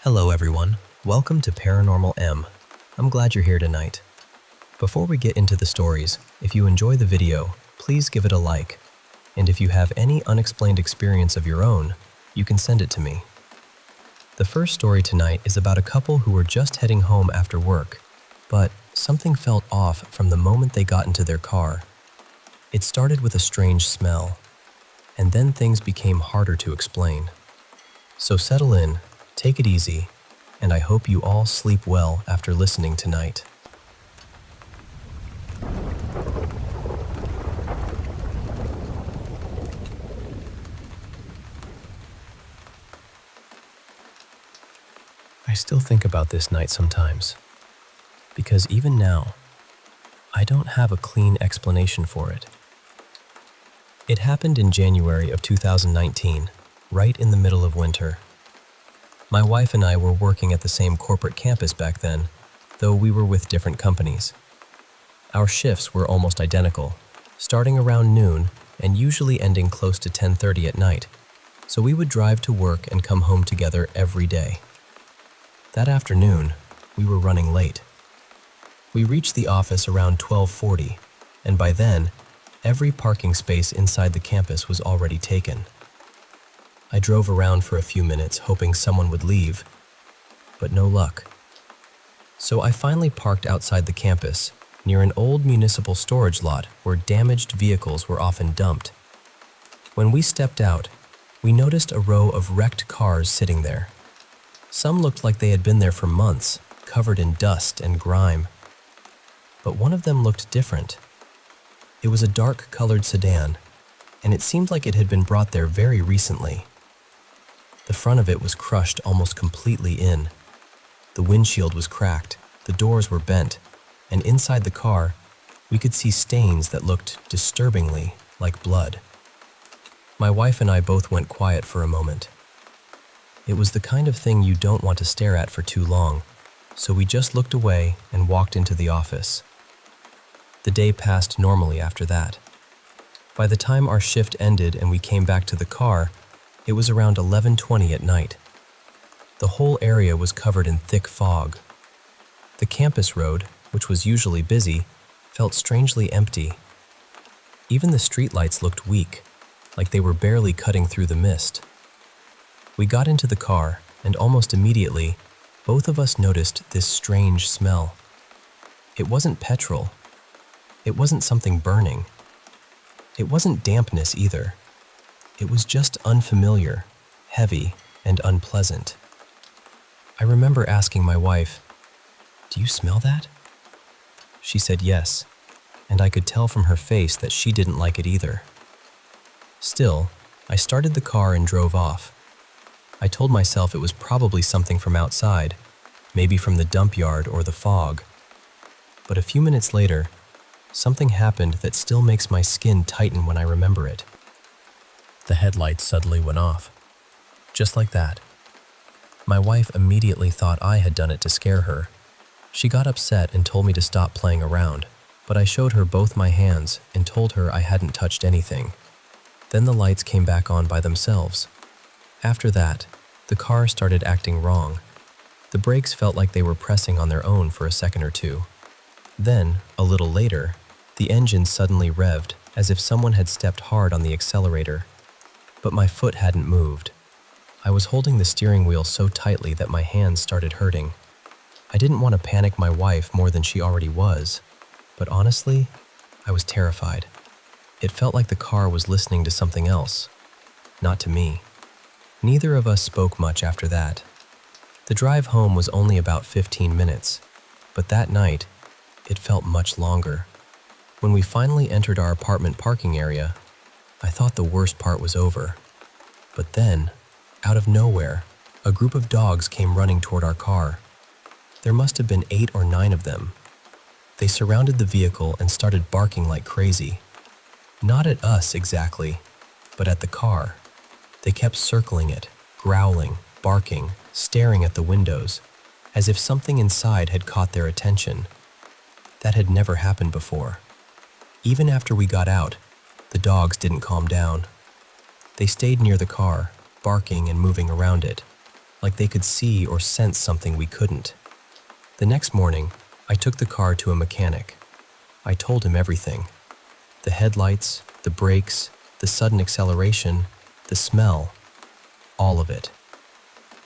Hello everyone, welcome to Paranormal M. I'm glad you're here tonight. Before we get into the stories, if you enjoy the video, please give it a like. And if you have any unexplained experience of your own, you can send it to me. The first story tonight is about a couple who were just heading home after work, but something felt off from the moment they got into their car. It started with a strange smell, and then things became harder to explain. So settle in, take it easy, and I hope you all sleep well after listening tonight. I still think about this night sometimes, because even now, I don't have a clean explanation for it. It happened in January of 2019, right in the middle of winter. My wife and I were working at the same corporate campus back then, though we were with different companies. Our shifts were almost identical, starting around noon and usually ending close to 10:30 at night, so we would drive to work and come home together every day. That afternoon, we were running late. We reached the office around 12:40, and by then, every parking space inside the campus was already taken. I drove around for a few minutes hoping someone would leave, but no luck. So I finally parked outside the campus, near an old municipal storage lot where damaged vehicles were often dumped. When we stepped out, we noticed a row of wrecked cars sitting there. Some looked like they had been there for months, covered in dust and grime. But one of them looked different. It was a dark-colored sedan, and it seemed like it had been brought there very recently. The front of it was crushed almost completely in. The windshield was cracked, the doors were bent, and inside the car, we could see stains that looked disturbingly like blood. My wife and I both went quiet for a moment. It was the kind of thing you don't want to stare at for too long, so we just looked away and walked into the office. The day passed normally after that. By the time our shift ended and we came back to the car, it was around 11:20 at night. The whole area was covered in thick fog. The campus road, which was usually busy, felt strangely empty. Even the streetlights looked weak, like they were barely cutting through the mist. We got into the car, and almost immediately, both of us noticed this strange smell. It wasn't petrol. It wasn't something burning. It wasn't dampness either. It was just unfamiliar, heavy, and unpleasant. I remember asking my wife, "Do you smell that?" She said yes, and I could tell from her face that she didn't like it either. Still, I started the car and drove off. I told myself it was probably something from outside, maybe from the dump yard or the fog. But a few minutes later, something happened that still makes my skin tighten when I remember it. The headlights suddenly went off. Just like that. My wife immediately thought I had done it to scare her. She got upset and told me to stop playing around, but I showed her both my hands and told her I hadn't touched anything. Then the lights came back on by themselves. After that, the car started acting wrong. The brakes felt like they were pressing on their own for a second or two. Then, a little later, the engine suddenly revved as if someone had stepped hard on the accelerator. But my foot hadn't moved. I was holding the steering wheel so tightly that my hands started hurting. I didn't want to panic my wife more than she already was, but honestly, I was terrified. It felt like the car was listening to something else, not to me. Neither of us spoke much after that. The drive home was only about 15 minutes, but that night, it felt much longer. When we finally entered our apartment parking area, I thought the worst part was over. But then, out of nowhere, a group of dogs came running toward our car. There must have been 8 or 9 of them. They surrounded the vehicle and started barking like crazy. Not at us exactly, but at the car. They kept circling it, growling, barking, staring at the windows, as if something inside had caught their attention. That had never happened before. Even after we got out, the dogs didn't calm down. They stayed near the car, barking and moving around it, like they could see or sense something we couldn't. The next morning, I took the car to a mechanic. I told him everything. The headlights, the brakes, the sudden acceleration, the smell, all of it.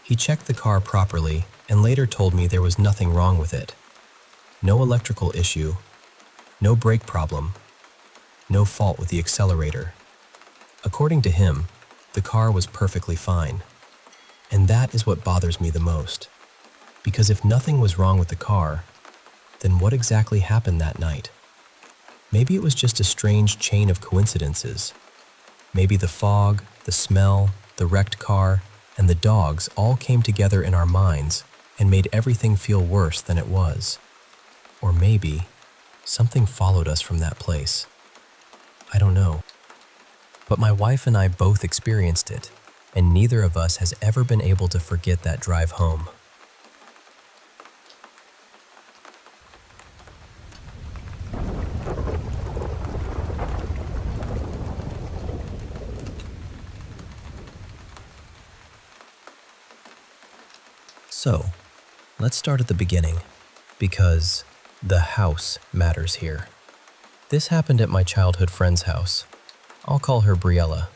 He checked the car properly and later told me there was nothing wrong with it. No electrical issue, no brake problem, no fault with the accelerator. According to him, the car was perfectly fine. And that is what bothers me the most. Because if nothing was wrong with the car, then what exactly happened that night? Maybe it was just a strange chain of coincidences. Maybe the fog, the smell, the wrecked car, and the dogs all came together in our minds and made everything feel worse than it was. Or maybe something followed us from that place. I don't know. But my wife and I both experienced it, and neither of us has ever been able to forget that drive home. So, let's start at the beginning, because the house matters here. This happened at my childhood friend's house. I'll call her Briella.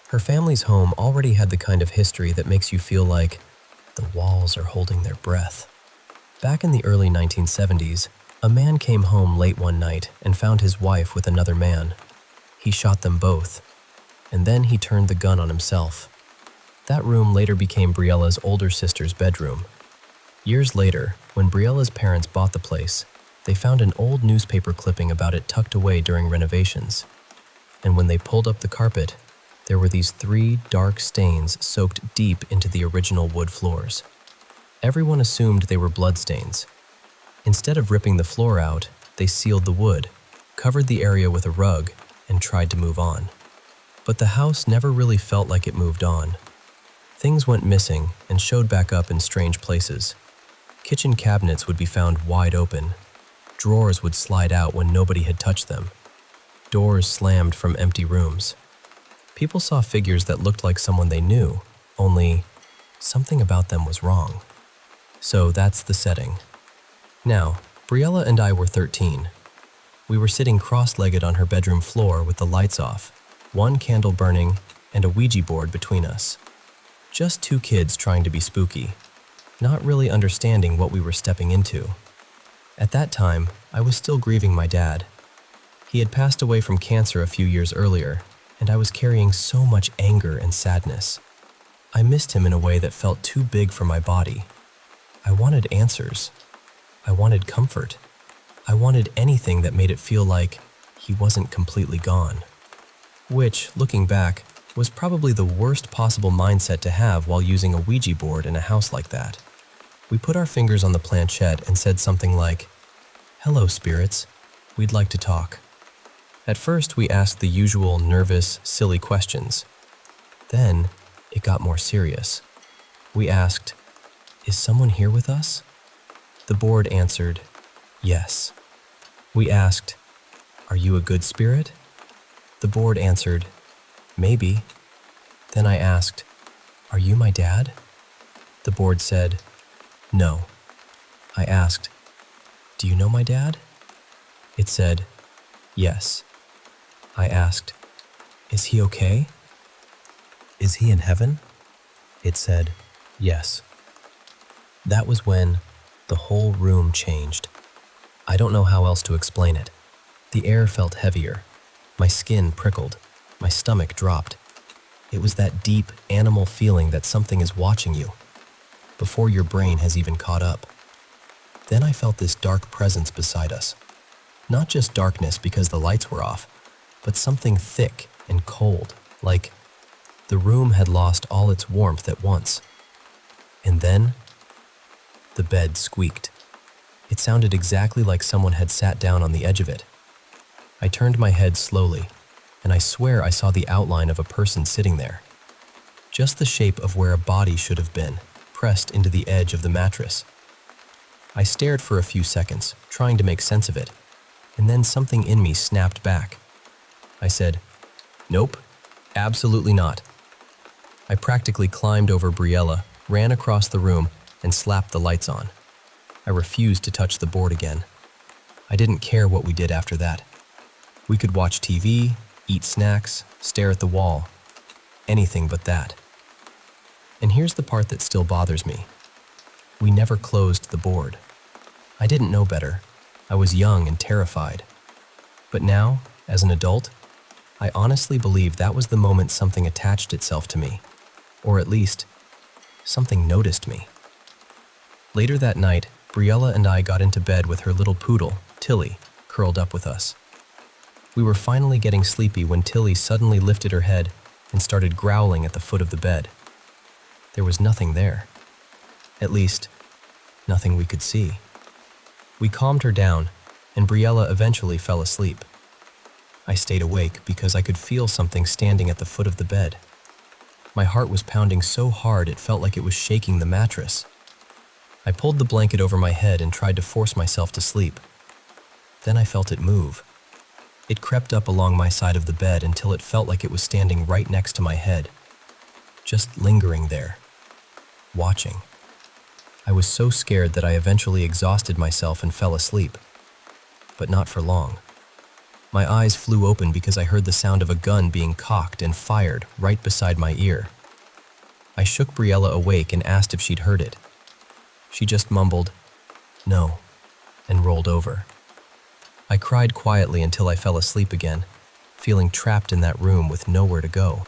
Her family's home already had the kind of history that makes you feel like the walls are holding their breath. Back in the early 1970s, a man came home late one night and found his wife with another man. He shot them both, and then he turned the gun on himself. That room later became Briella's older sister's bedroom. Years later, when Briella's parents bought the place, they found an old newspaper clipping about it tucked away during renovations. And when they pulled up the carpet, there were these 3 dark stains soaked deep into the original wood floors. Everyone assumed they were bloodstains. Instead of ripping the floor out, they sealed the wood, covered the area with a rug, and tried to move on. But the house never really felt like it moved on. Things went missing and showed back up in strange places. Kitchen cabinets would be found wide open. Drawers would slide out when nobody had touched them. Doors slammed from empty rooms. People saw figures that looked like someone they knew, only something about them was wrong. So that's the setting. Now, Briella and I were 13. We were sitting cross-legged on her bedroom floor with the lights off, one candle burning, and a Ouija board between us. Just 2 kids trying to be spooky, not really understanding what we were stepping into. At that time, I was still grieving my dad. He had passed away from cancer a few years earlier, and I was carrying so much anger and sadness. I missed him in a way that felt too big for my body. I wanted answers. I wanted comfort. I wanted anything that made it feel like he wasn't completely gone. Which, looking back, was probably the worst possible mindset to have while using a Ouija board in a house like that. We put our fingers on the planchette and said something like, "Hello, spirits. We'd like to talk." At first, we asked the usual nervous, silly questions. Then, it got more serious. We asked, "Is someone here with us?" The board answered, "Yes." We asked, "Are you a good spirit?" The board answered, "Maybe." Then I asked, "Are you my dad?" The board said, "No." I asked, "Do you know my dad?" It said, "Yes." I asked, "Is he okay? Is he in heaven?" It said, "Yes." That was when the whole room changed. I don't know how else to explain it. The air felt heavier. My skin prickled. My stomach dropped. It was that deep, animal feeling that something is watching you, before your brain has even caught up. Then I felt this dark presence beside us. Not just darkness because the lights were off, but something thick and cold, like the room had lost all its warmth at once. And then, the bed squeaked. It sounded exactly like someone had sat down on the edge of it. I turned my head slowly, and I swear I saw the outline of a person sitting there. Just the shape of where a body should have been, pressed into the edge of the mattress. I stared for a few seconds, trying to make sense of it, and then something in me snapped back. I said, "Nope, absolutely not." I practically climbed over Briella, ran across the room, and slapped the lights on. I refused to touch the board again. I didn't care what we did after that. We could watch TV, eat snacks, stare at the wall. Anything but that. And here's the part that still bothers me. We never closed the board. I didn't know better. I was young and terrified. But now, as an adult, I honestly believe that was the moment something attached itself to me. Or at least, something noticed me. Later that night, Briella and I got into bed with her little poodle, Tilly, curled up with us. We were finally getting sleepy when Tilly suddenly lifted her head and started growling at the foot of the bed. There was nothing there. At least, nothing we could see. We calmed her down, and Briella eventually fell asleep. I stayed awake because I could feel something standing at the foot of the bed. My heart was pounding so hard it felt like it was shaking the mattress. I pulled the blanket over my head and tried to force myself to sleep. Then I felt it move. It crept up along my side of the bed until it felt like it was standing right next to my head, just lingering there, watching. I was so scared that I eventually exhausted myself and fell asleep, but not for long. My eyes flew open because I heard the sound of a gun being cocked and fired right beside my ear. I shook Briella awake and asked if she'd heard it. She just mumbled, "No," and rolled over. I cried quietly until I fell asleep again, feeling trapped in that room with nowhere to go.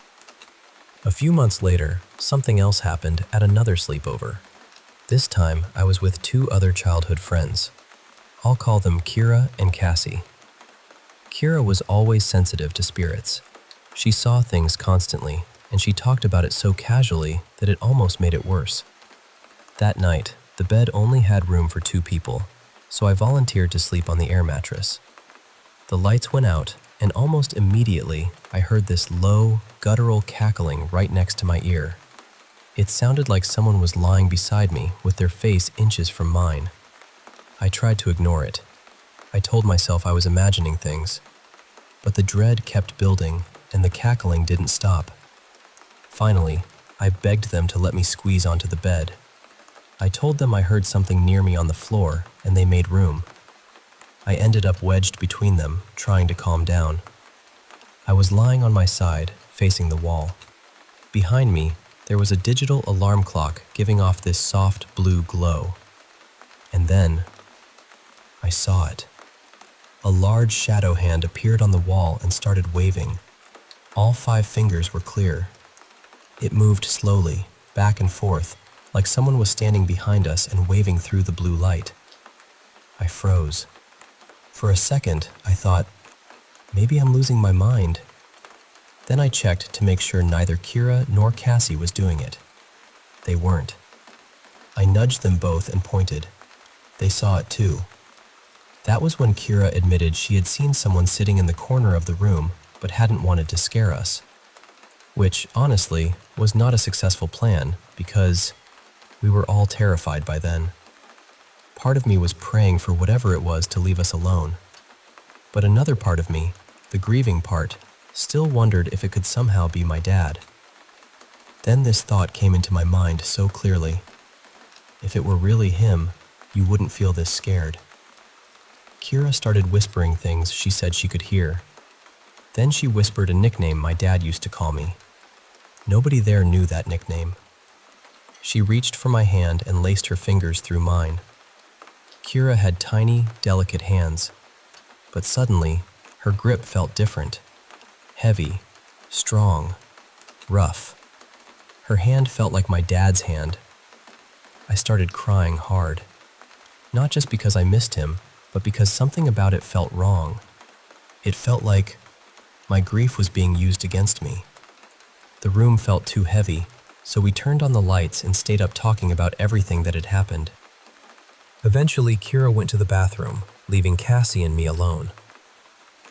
A few months later, something else happened at another sleepover. This time, I was with two other childhood friends. I'll call them Kira and Cassie. Kira was always sensitive to spirits. She saw things constantly, and she talked about it so casually that it almost made it worse. That night, the bed only had room for 2 people, so I volunteered to sleep on the air mattress. The lights went out, and almost immediately, I heard this low, guttural cackling right next to my ear. It sounded like someone was lying beside me with their face inches from mine. I tried to ignore it. I told myself I was imagining things, but the dread kept building, and the cackling didn't stop. Finally, I begged them to let me squeeze onto the bed. I told them I heard something near me on the floor, and they made room. I ended up wedged between them, trying to calm down. I was lying on my side, facing the wall. Behind me, there was a digital alarm clock giving off this soft blue glow. And then, I saw it. A large shadow hand appeared on the wall and started waving. All 5 fingers were clear. It moved slowly, back and forth, like someone was standing behind us and waving through the blue light. I froze. For a second, I thought, maybe I'm losing my mind. Then I checked to make sure neither Kira nor Cassie was doing it. They weren't. I nudged them both and pointed. They saw it too. That was when Kira admitted she had seen someone sitting in the corner of the room but hadn't wanted to scare us. Which, honestly, was not a successful plan because we were all terrified by then. Part of me was praying for whatever it was to leave us alone. But another part of me, the grieving part, still wondered if it could somehow be my dad. Then this thought came into my mind so clearly. If it were really him, you wouldn't feel this scared. Kira started whispering things she said she could hear. Then she whispered a nickname my dad used to call me. Nobody there knew that nickname. She reached for my hand and laced her fingers through mine. Kira had tiny, delicate hands, but suddenly, her grip felt different. Heavy, strong, rough. Her hand felt like my dad's hand. I started crying hard. Not just because I missed him, but because something about it felt wrong. It felt like my grief was being used against me. The room felt too heavy, so we turned on the lights and stayed up talking about everything that had happened. Eventually, Kira went to the bathroom, leaving Cassie and me alone.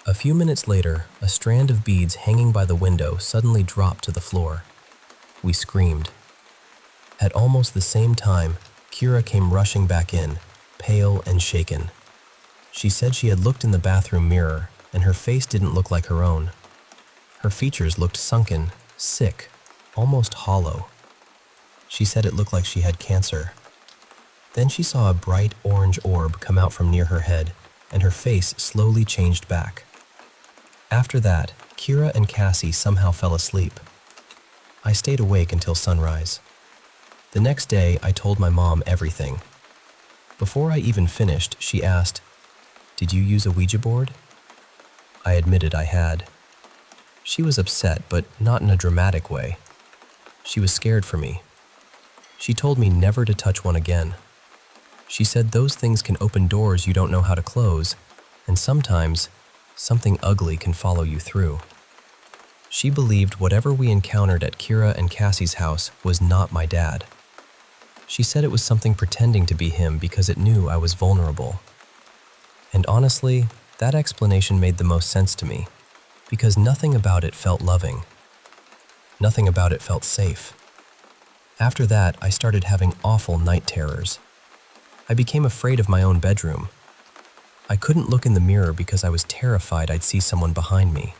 A few minutes later, a strand of beads hanging by the window suddenly dropped to the floor. We screamed. At almost the same time, Kira came rushing back in, pale and shaken. She said she had looked in the bathroom mirror, and her face didn't look like her own. Her features looked sunken, sick, almost hollow. She said it looked like she had cancer. Then she saw a bright orange orb come out from near her head, and her face slowly changed back. After that, Kira and Cassie somehow fell asleep. I stayed awake until sunrise. The next day, I told my mom everything. Before I even finished, she asked, "Did you use a Ouija board?" I admitted I had. She was upset, but not in a dramatic way. She was scared for me. She told me never to touch one again. She said those things can open doors you don't know how to close, and sometimes something ugly can follow you through. She believed whatever we encountered at Kira and Cassie's house was not my dad. She said it was something pretending to be him because it knew I was vulnerable. And honestly, that explanation made the most sense to me, because nothing about it felt loving. Nothing about it felt safe. After that, I started having awful night terrors. I became afraid of my own bedroom. I couldn't look in the mirror because I was terrified I'd see someone behind me.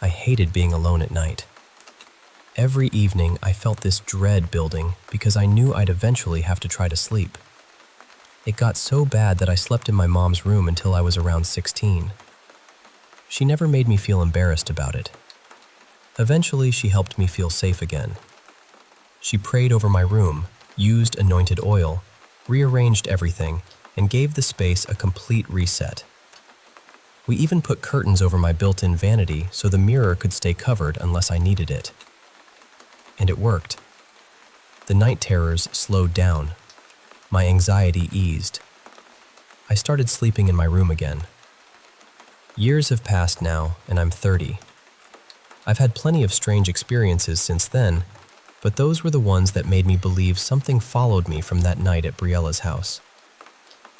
I hated being alone at night. Every evening, I felt this dread building because I knew I'd eventually have to try to sleep. It got so bad that I slept in my mom's room until I was around 16. She never made me feel embarrassed about it. Eventually, she helped me feel safe again. She prayed over my room, used anointed oil, rearranged everything, and gave the space a complete reset. We even put curtains over my built-in vanity so the mirror could stay covered unless I needed it. And it worked. The night terrors slowed down. My anxiety eased. I started sleeping in my room again. Years have passed now, and I'm 30. I've had plenty of strange experiences since then, but those were the ones that made me believe something followed me from that night at Briella's house.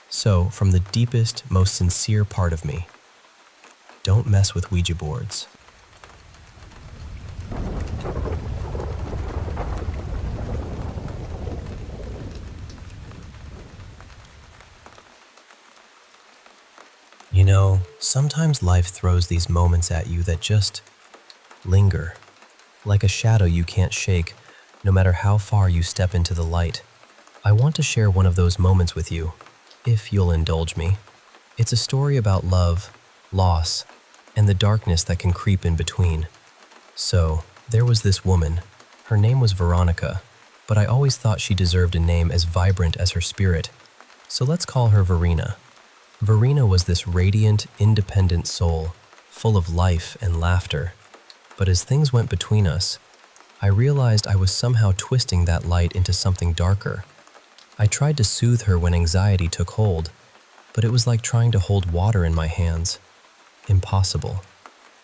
So, from the deepest, most sincere part of me, don't mess with Ouija boards. You know, sometimes life throws these moments at you that just linger, like a shadow you can't shake, no matter how far you step into the light. I want to share one of those moments with you, if you'll indulge me. It's a story about love, loss, and the darkness that can creep in between. So, there was this woman. Her name was Veronica, but I always thought she deserved a name as vibrant as her spirit. So let's call her Verena. Verena was this radiant, independent soul, full of life and laughter. But as things went between us, I realized I was somehow twisting that light into something darker. I tried to soothe her when anxiety took hold, but it was like trying to hold water in my hands. Impossible.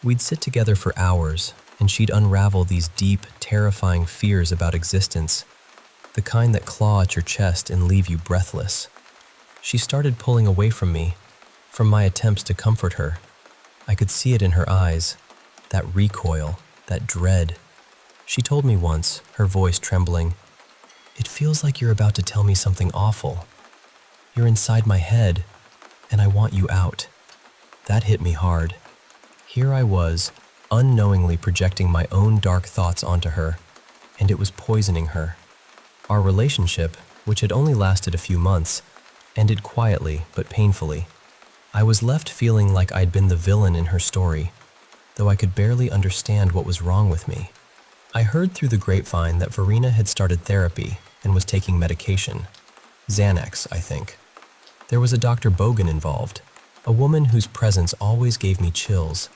We'd sit together for hours, and she'd unravel these deep, terrifying fears about existence, the kind that claw at your chest and leave you breathless. She started pulling away from me, from my attempts to comfort her. I could see it in her eyes, that recoil, that dread. She told me once, her voice trembling, "It feels like you're about to tell me something awful. You're inside my head, and I want you out." That hit me hard. Here I was, unknowingly projecting my own dark thoughts onto her, and it was poisoning her. Our relationship, which had only lasted a few months, ended quietly but painfully. I was left feeling like I'd been the villain in her story, though I could barely understand what was wrong with me. I heard through the grapevine that Verena had started therapy and was taking medication. Xanax, I think. There was a Dr. Bogan involved, a woman whose presence always gave me chills.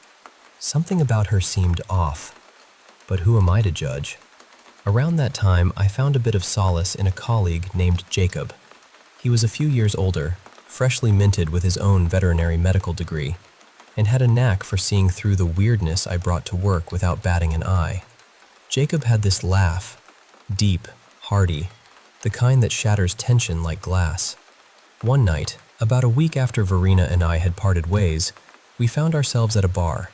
Something about her seemed off, but who am I to judge? Around that time, I found a bit of solace in a colleague named Jacob. He was a few years older, freshly minted with his own veterinary medical degree, and had a knack for seeing through the weirdness I brought to work without batting an eye. Jacob had this laugh, deep, hearty, the kind that shatters tension like glass. One night, about a week after Verena and I had parted ways, we found ourselves at a bar.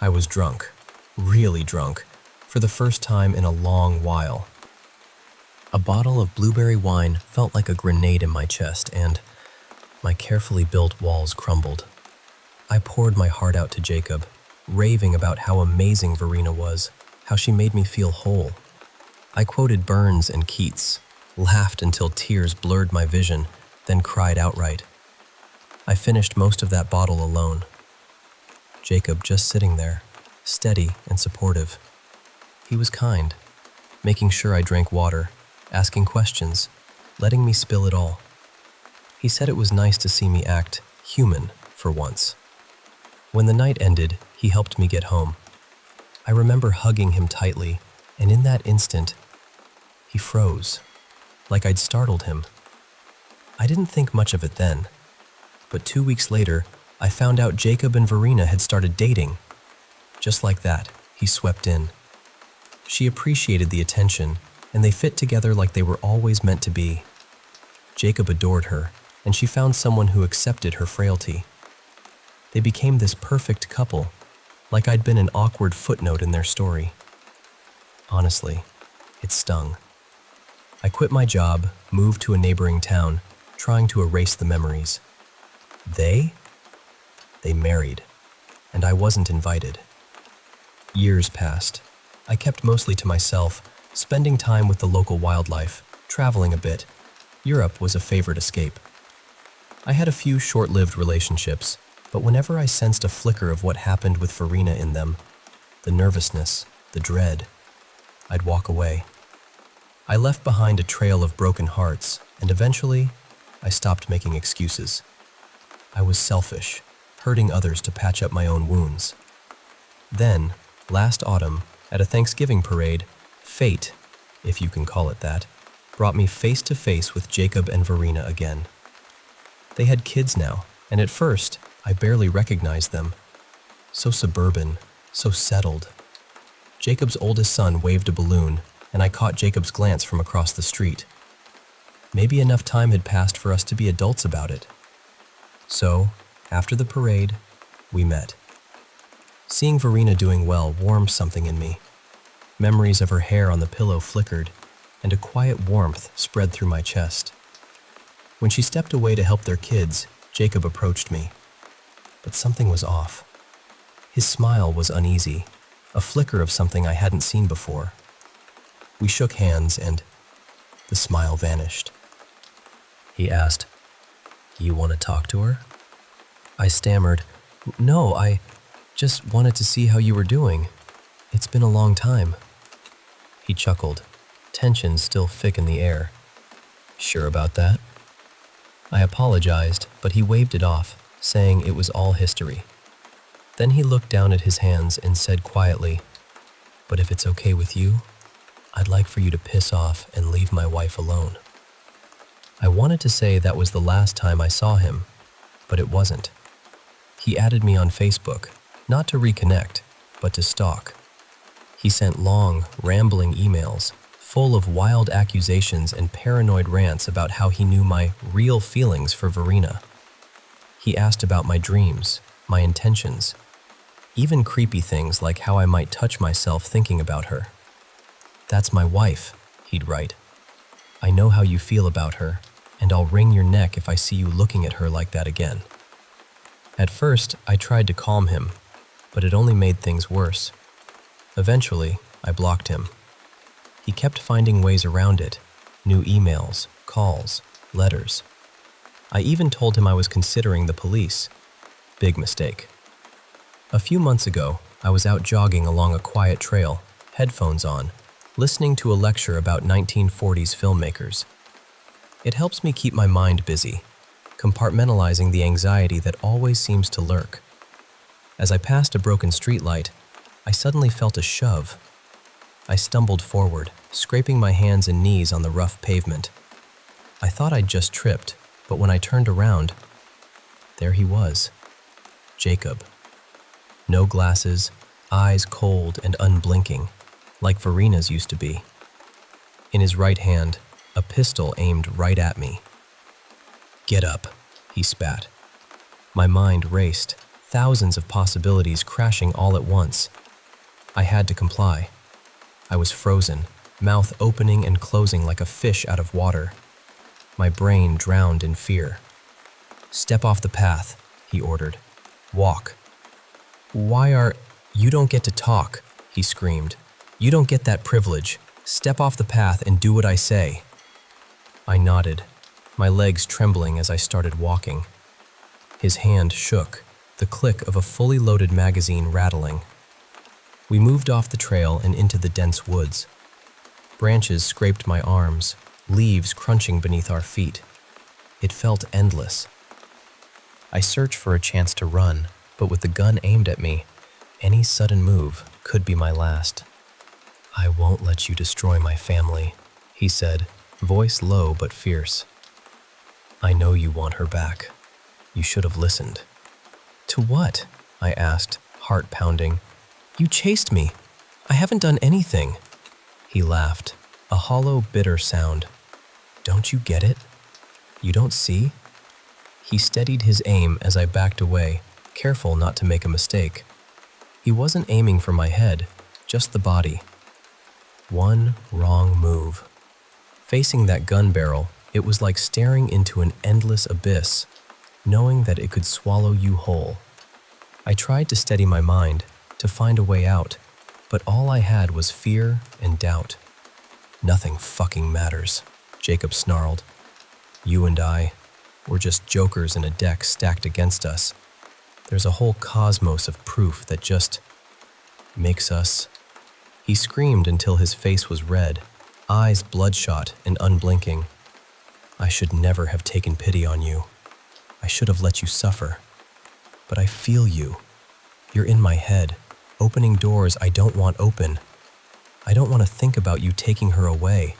I was drunk, really drunk, for the first time in a long while. A bottle of blueberry wine felt like a grenade in my chest, and my carefully built walls crumbled. I poured my heart out to Jacob, raving about how amazing Verena was, how she made me feel whole. I quoted Burns and Keats, laughed until tears blurred my vision, then cried outright. I finished most of that bottle alone. Jacob just sitting there, steady and supportive. He was kind, making sure I drank water, asking questions, letting me spill it all. He said it was nice to see me act human for once. When the night ended, he helped me get home. I remember hugging him tightly, and in that instant, he froze, like I'd startled him. I didn't think much of it then, but 2 weeks later, I found out Jacob and Verena had started dating. Just like that, he swept in. She appreciated the attention, and they fit together like they were always meant to be. Jacob adored her, and she found someone who accepted her frailty. They became this perfect couple, like I'd been an awkward footnote in their story. Honestly, it stung. I quit my job, moved to a neighboring town, trying to erase the memories. They married, and I wasn't invited. Years passed. I kept mostly to myself, spending time with the local wildlife, traveling a bit. Europe was a favorite escape. I had a few short-lived relationships, but whenever I sensed a flicker of what happened with Verena in them, the nervousness, the dread, I'd walk away. I left behind a trail of broken hearts, and eventually, I stopped making excuses. I was selfish, hurting others to patch up my own wounds. Then, last autumn, at a Thanksgiving parade, fate, if you can call it that, brought me face to face with Jacob and Verena again. They had kids now, and at first, I barely recognized them. So suburban, so settled. Jacob's oldest son waved a balloon, and I caught Jacob's glance from across the street. Maybe enough time had passed for us to be adults about it. So, after the parade, we met. Seeing Verena doing well warmed something in me. Memories of her hair on the pillow flickered, and a quiet warmth spread through my chest. When she stepped away to help their kids, Jacob approached me. But something was off. His smile was uneasy, a flicker of something I hadn't seen before. We shook hands and the smile vanished. He asked, "You want to talk to her?" I stammered, "No, I just wanted to see how you were doing. It's been a long time." He chuckled, tension still thick in the air. "Sure about that?" I apologized, but he waved it off, saying it was all history. Then he looked down at his hands and said quietly, "But if it's okay with you, I'd like for you to piss off and leave my wife alone." I wanted to say that was the last time I saw him, but it wasn't. He added me on Facebook, not to reconnect, but to stalk. He sent long, rambling emails, full of wild accusations and paranoid rants about how he knew my real feelings for Verena. He asked about my dreams, my intentions, even creepy things like how I might touch myself thinking about her. "That's my wife," he'd write. "I know how you feel about her, and I'll wring your neck if I see you looking at her like that again." At first, I tried to calm him, but it only made things worse. Eventually, I blocked him. He kept finding ways around it, new emails, calls, letters. I even told him I was considering the police. Big mistake. A few months ago, I was out jogging along a quiet trail, headphones on, listening to a lecture about 1940s filmmakers. It helps me keep my mind busy, compartmentalizing the anxiety that always seems to lurk. As I passed a broken streetlight, I suddenly felt a shove. I stumbled forward, scraping my hands and knees on the rough pavement. I thought I'd just tripped, but when I turned around, there he was, Jacob. No glasses, eyes cold and unblinking, like Verena's used to be. In his right hand, a pistol aimed right at me. "Get up," he spat. My mind raced, thousands of possibilities crashing all at once. I had to comply. I was frozen, mouth opening and closing like a fish out of water. My brain drowned in fear. "Step off the path," he ordered. "Walk." "You don't get to talk," he screamed. "You don't get that privilege. Step off the path and do what I say." I nodded, my legs trembling as I started walking. His hand shook, the click of a fully loaded magazine rattling. We moved off the trail and into the dense woods. Branches scraped my arms, leaves crunching beneath our feet. It felt endless. I searched for a chance to run, but with the gun aimed at me, any sudden move could be my last. "I won't let you destroy my family," he said, voice low but fierce. "I know you want her back. You should have listened." "To what?" I asked, heart pounding. "You chased me. I haven't done anything." He laughed, a hollow, bitter sound. "Don't you get it? You don't see?" He steadied his aim as I backed away, careful not to make a mistake. He wasn't aiming for my head, just the body. One wrong move. Facing that gun barrel, it was like staring into an endless abyss, knowing that it could swallow you whole. I tried to steady my mind, to find a way out, but all I had was fear and doubt. "Nothing fucking matters," Jacob snarled. "You and I, we're just jokers in a deck stacked against us. There's a whole cosmos of proof that just makes us..." He screamed until his face was red, eyes bloodshot and unblinking. "I should never have taken pity on you. I should have let you suffer. But I feel you. You're in my head, opening doors I don't want open. I don't want to think about you taking her away.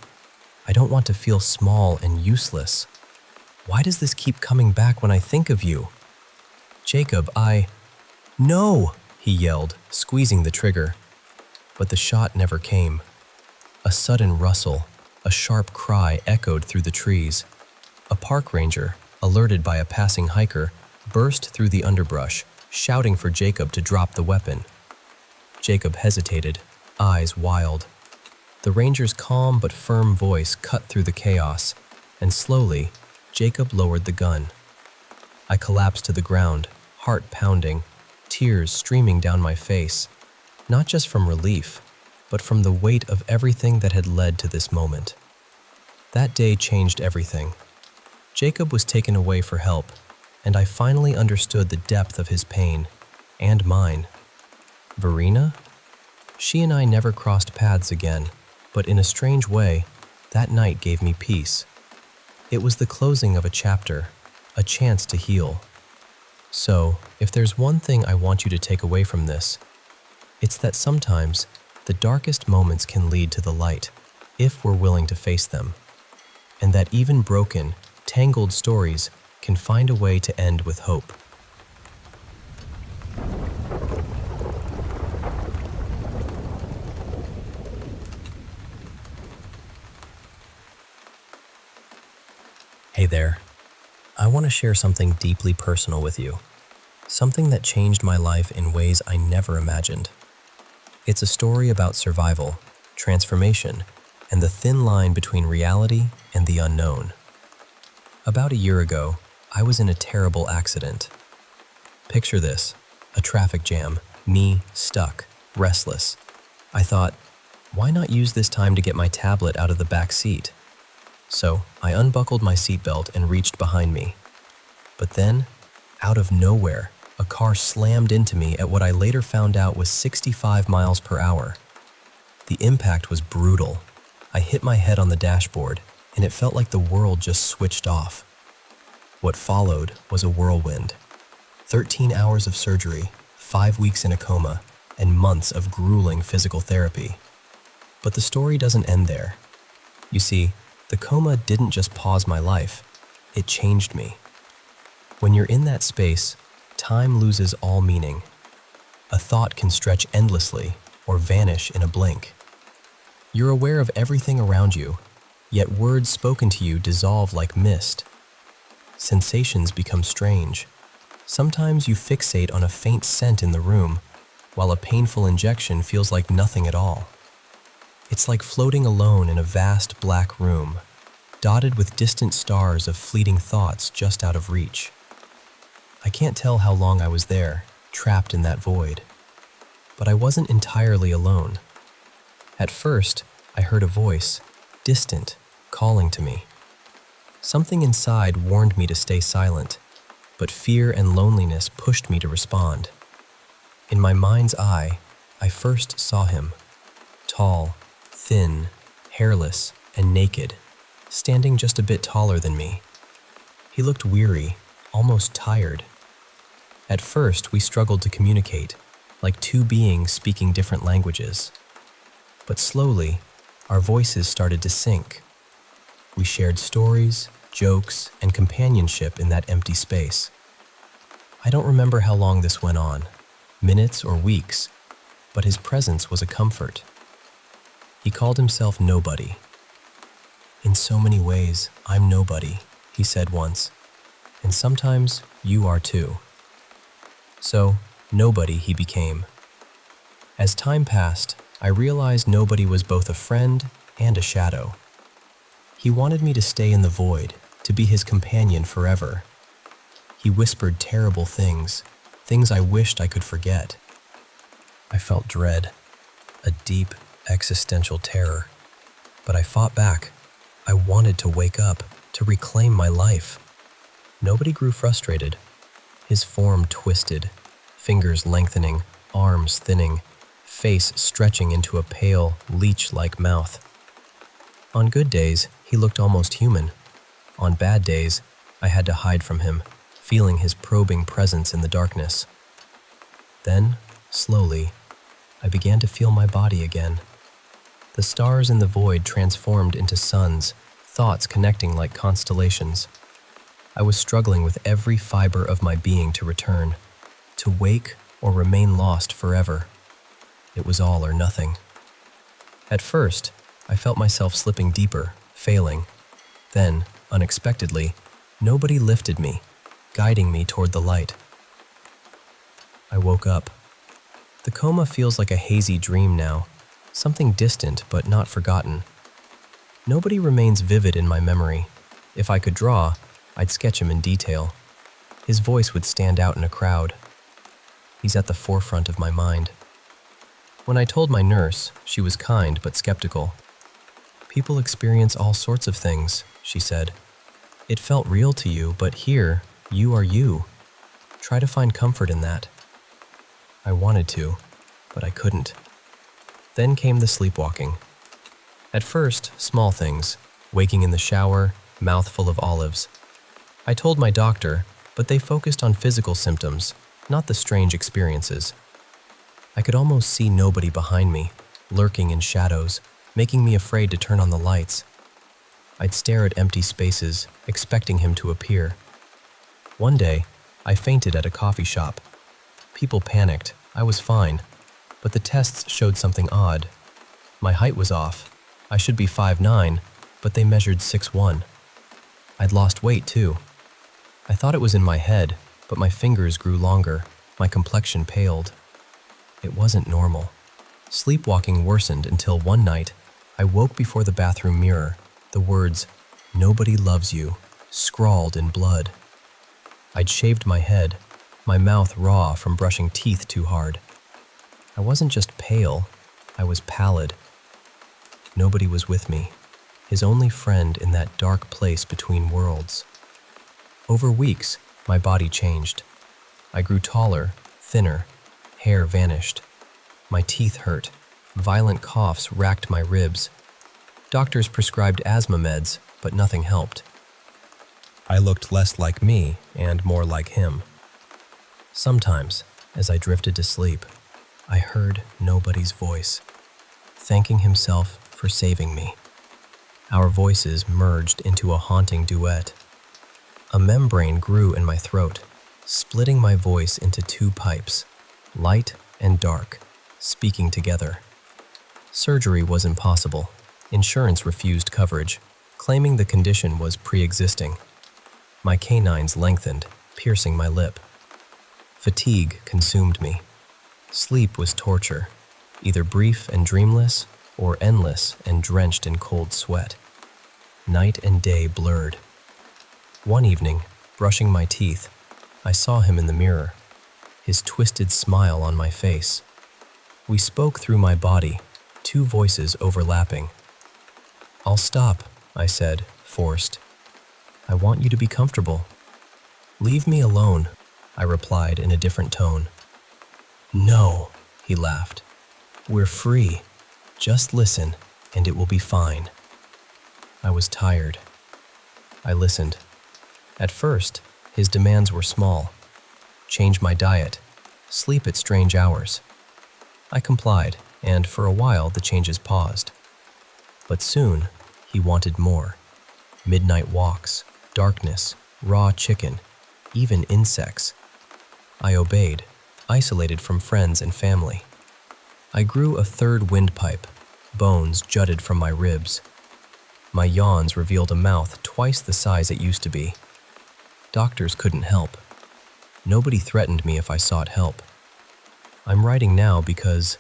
I don't want to feel small and useless. Why does this keep coming back when I think of you? Jacob, No!" he yelled, squeezing the trigger. But the shot never came. A sudden rustle, a sharp cry echoed through the trees. A park ranger, alerted by a passing hiker, burst through the underbrush, shouting for Jacob to drop the weapon. Jacob hesitated, eyes wild. The ranger's calm but firm voice cut through the chaos, and slowly, Jacob lowered the gun. I collapsed to the ground, heart pounding, tears streaming down my face, not just from relief, but from the weight of everything that had led to this moment. That day changed everything. Jacob was taken away for help, and I finally understood the depth of his pain, and mine. Verena? She and I never crossed paths again, but in a strange way, that night gave me peace. It was the closing of a chapter, a chance to heal. So, if there's one thing I want you to take away from this, it's that sometimes the darkest moments can lead to the light, if we're willing to face them. And that even broken, tangled stories can find a way to end with hope. Hey there. I want to share something deeply personal with you. Something that changed my life in ways I never imagined. It's a story about survival, transformation, and the thin line between reality and the unknown. About a year ago, I was in a terrible accident. Picture this, a traffic jam, me stuck, restless. I thought, why not use this time to get my tablet out of the back seat? So I unbuckled my seatbelt and reached behind me. But then, out of nowhere, a car slammed into me at what I later found out was 65 miles per hour. The impact was brutal. I hit my head on the dashboard, and it felt like the world just switched off. What followed was a whirlwind. 13 hours of surgery, 5 weeks in a coma, and months of grueling physical therapy. But the story doesn't end there. You see, the coma didn't just pause my life, it changed me. When you're in that space, time loses all meaning. A thought can stretch endlessly or vanish in a blink. You're aware of everything around you, yet words spoken to you dissolve like mist. Sensations become strange. Sometimes you fixate on a faint scent in the room, while a painful injection feels like nothing at all. It's like floating alone in a vast black room, dotted with distant stars of fleeting thoughts just out of reach. I can't tell how long I was there, trapped in that void. But I wasn't entirely alone. At first, I heard a voice, distant, calling to me. Something inside warned me to stay silent, but fear and loneliness pushed me to respond. In my mind's eye, I first saw him, tall, thin, hairless, and naked, standing just a bit taller than me. He looked weary, almost tired. At first, we struggled to communicate, like two beings speaking different languages. But slowly, our voices started to sync. We shared stories, jokes, and companionship in that empty space. I don't remember how long this went on, minutes or weeks, but his presence was a comfort. He called himself Nobody. "In so many ways, I'm nobody," he said once, "and sometimes you are too." So, Nobody he became. As time passed, I realized Nobody was both a friend and a shadow. He wanted me to stay in the void, to be his companion forever. He whispered terrible things, things I wished I could forget. I felt dread, a deep, existential terror, but I fought back. I wanted to wake up, to reclaim my life. Nobody grew frustrated. His form twisted, fingers lengthening, arms thinning, face stretching into a pale, leech-like mouth. On good days, he looked almost human. On bad days, I had to hide from him, feeling his probing presence in the darkness. Then, slowly, I began to feel my body again. The stars in the void transformed into suns, thoughts connecting like constellations. I was struggling with every fiber of my being to return, to wake or remain lost forever. It was all or nothing. At first, I felt myself slipping deeper, failing. Then, unexpectedly, Nobody lifted me, guiding me toward the light. I woke up. The coma feels like a hazy dream now, something distant but not forgotten. Nobody remains vivid in my memory. If I could draw, I'd sketch him in detail. His voice would stand out in a crowd. He's at the forefront of my mind. When I told my nurse, she was kind but skeptical. "People experience all sorts of things," she said. "It felt real to you, but here, you are you. Try to find comfort in that." I wanted to, but I couldn't. Then came the sleepwalking. At first, small things, waking in the shower, mouth full of olives. I told my doctor, but they focused on physical symptoms, not the strange experiences. I could almost see Nobody behind me, lurking in shadows, making me afraid to turn on the lights. I'd stare at empty spaces, expecting him to appear. One day, I fainted at a coffee shop. People panicked. I was fine, but the tests showed something odd. My height was off. I should be 5'9", but they measured 6'1". I'd lost weight too. I thought it was in my head, but my fingers grew longer, my complexion paled. It wasn't normal. Sleepwalking worsened until one night, I woke before the bathroom mirror, the words, "Nobody loves you," scrawled in blood. I'd shaved my head, my mouth raw from brushing teeth too hard. I wasn't just pale, I was pallid. Nobody was with me, his only friend in that dark place between worlds. Over weeks, my body changed. I grew taller, thinner, hair vanished. My teeth hurt. Violent coughs racked my ribs. Doctors prescribed asthma meds, but nothing helped. I looked less like me and more like him. Sometimes, as I drifted to sleep, I heard Nobody's voice, thanking himself for saving me. Our voices merged into a haunting duet. A membrane grew in my throat, splitting my voice into two pipes, light and dark, speaking together. Surgery was impossible. Insurance refused coverage, claiming the condition was pre-existing. My canines lengthened, piercing my lip. Fatigue consumed me. Sleep was torture, either brief and dreamless, or endless and drenched in cold sweat. Night and day blurred. One evening, brushing my teeth, I saw him in the mirror, his twisted smile on my face. We spoke through my body, two voices overlapping, "I'll stop," I said, forced. "I want you to be comfortable." "Leave me alone," I replied in a different tone. "No," he laughed. "We're free. Just listen, and it will be fine." I was tired. I listened. At first, his demands were small. Change my diet, sleep at strange hours. I complied, and for a while the changes paused. But soon, he wanted more. Midnight walks, darkness, raw chicken, even insects. I obeyed, isolated from friends and family. I grew a third windpipe. Bones jutted from my ribs. My yawns revealed a mouth twice the size it used to be. Doctors couldn't help. Nobody threatened me if I sought help. I'm writing now because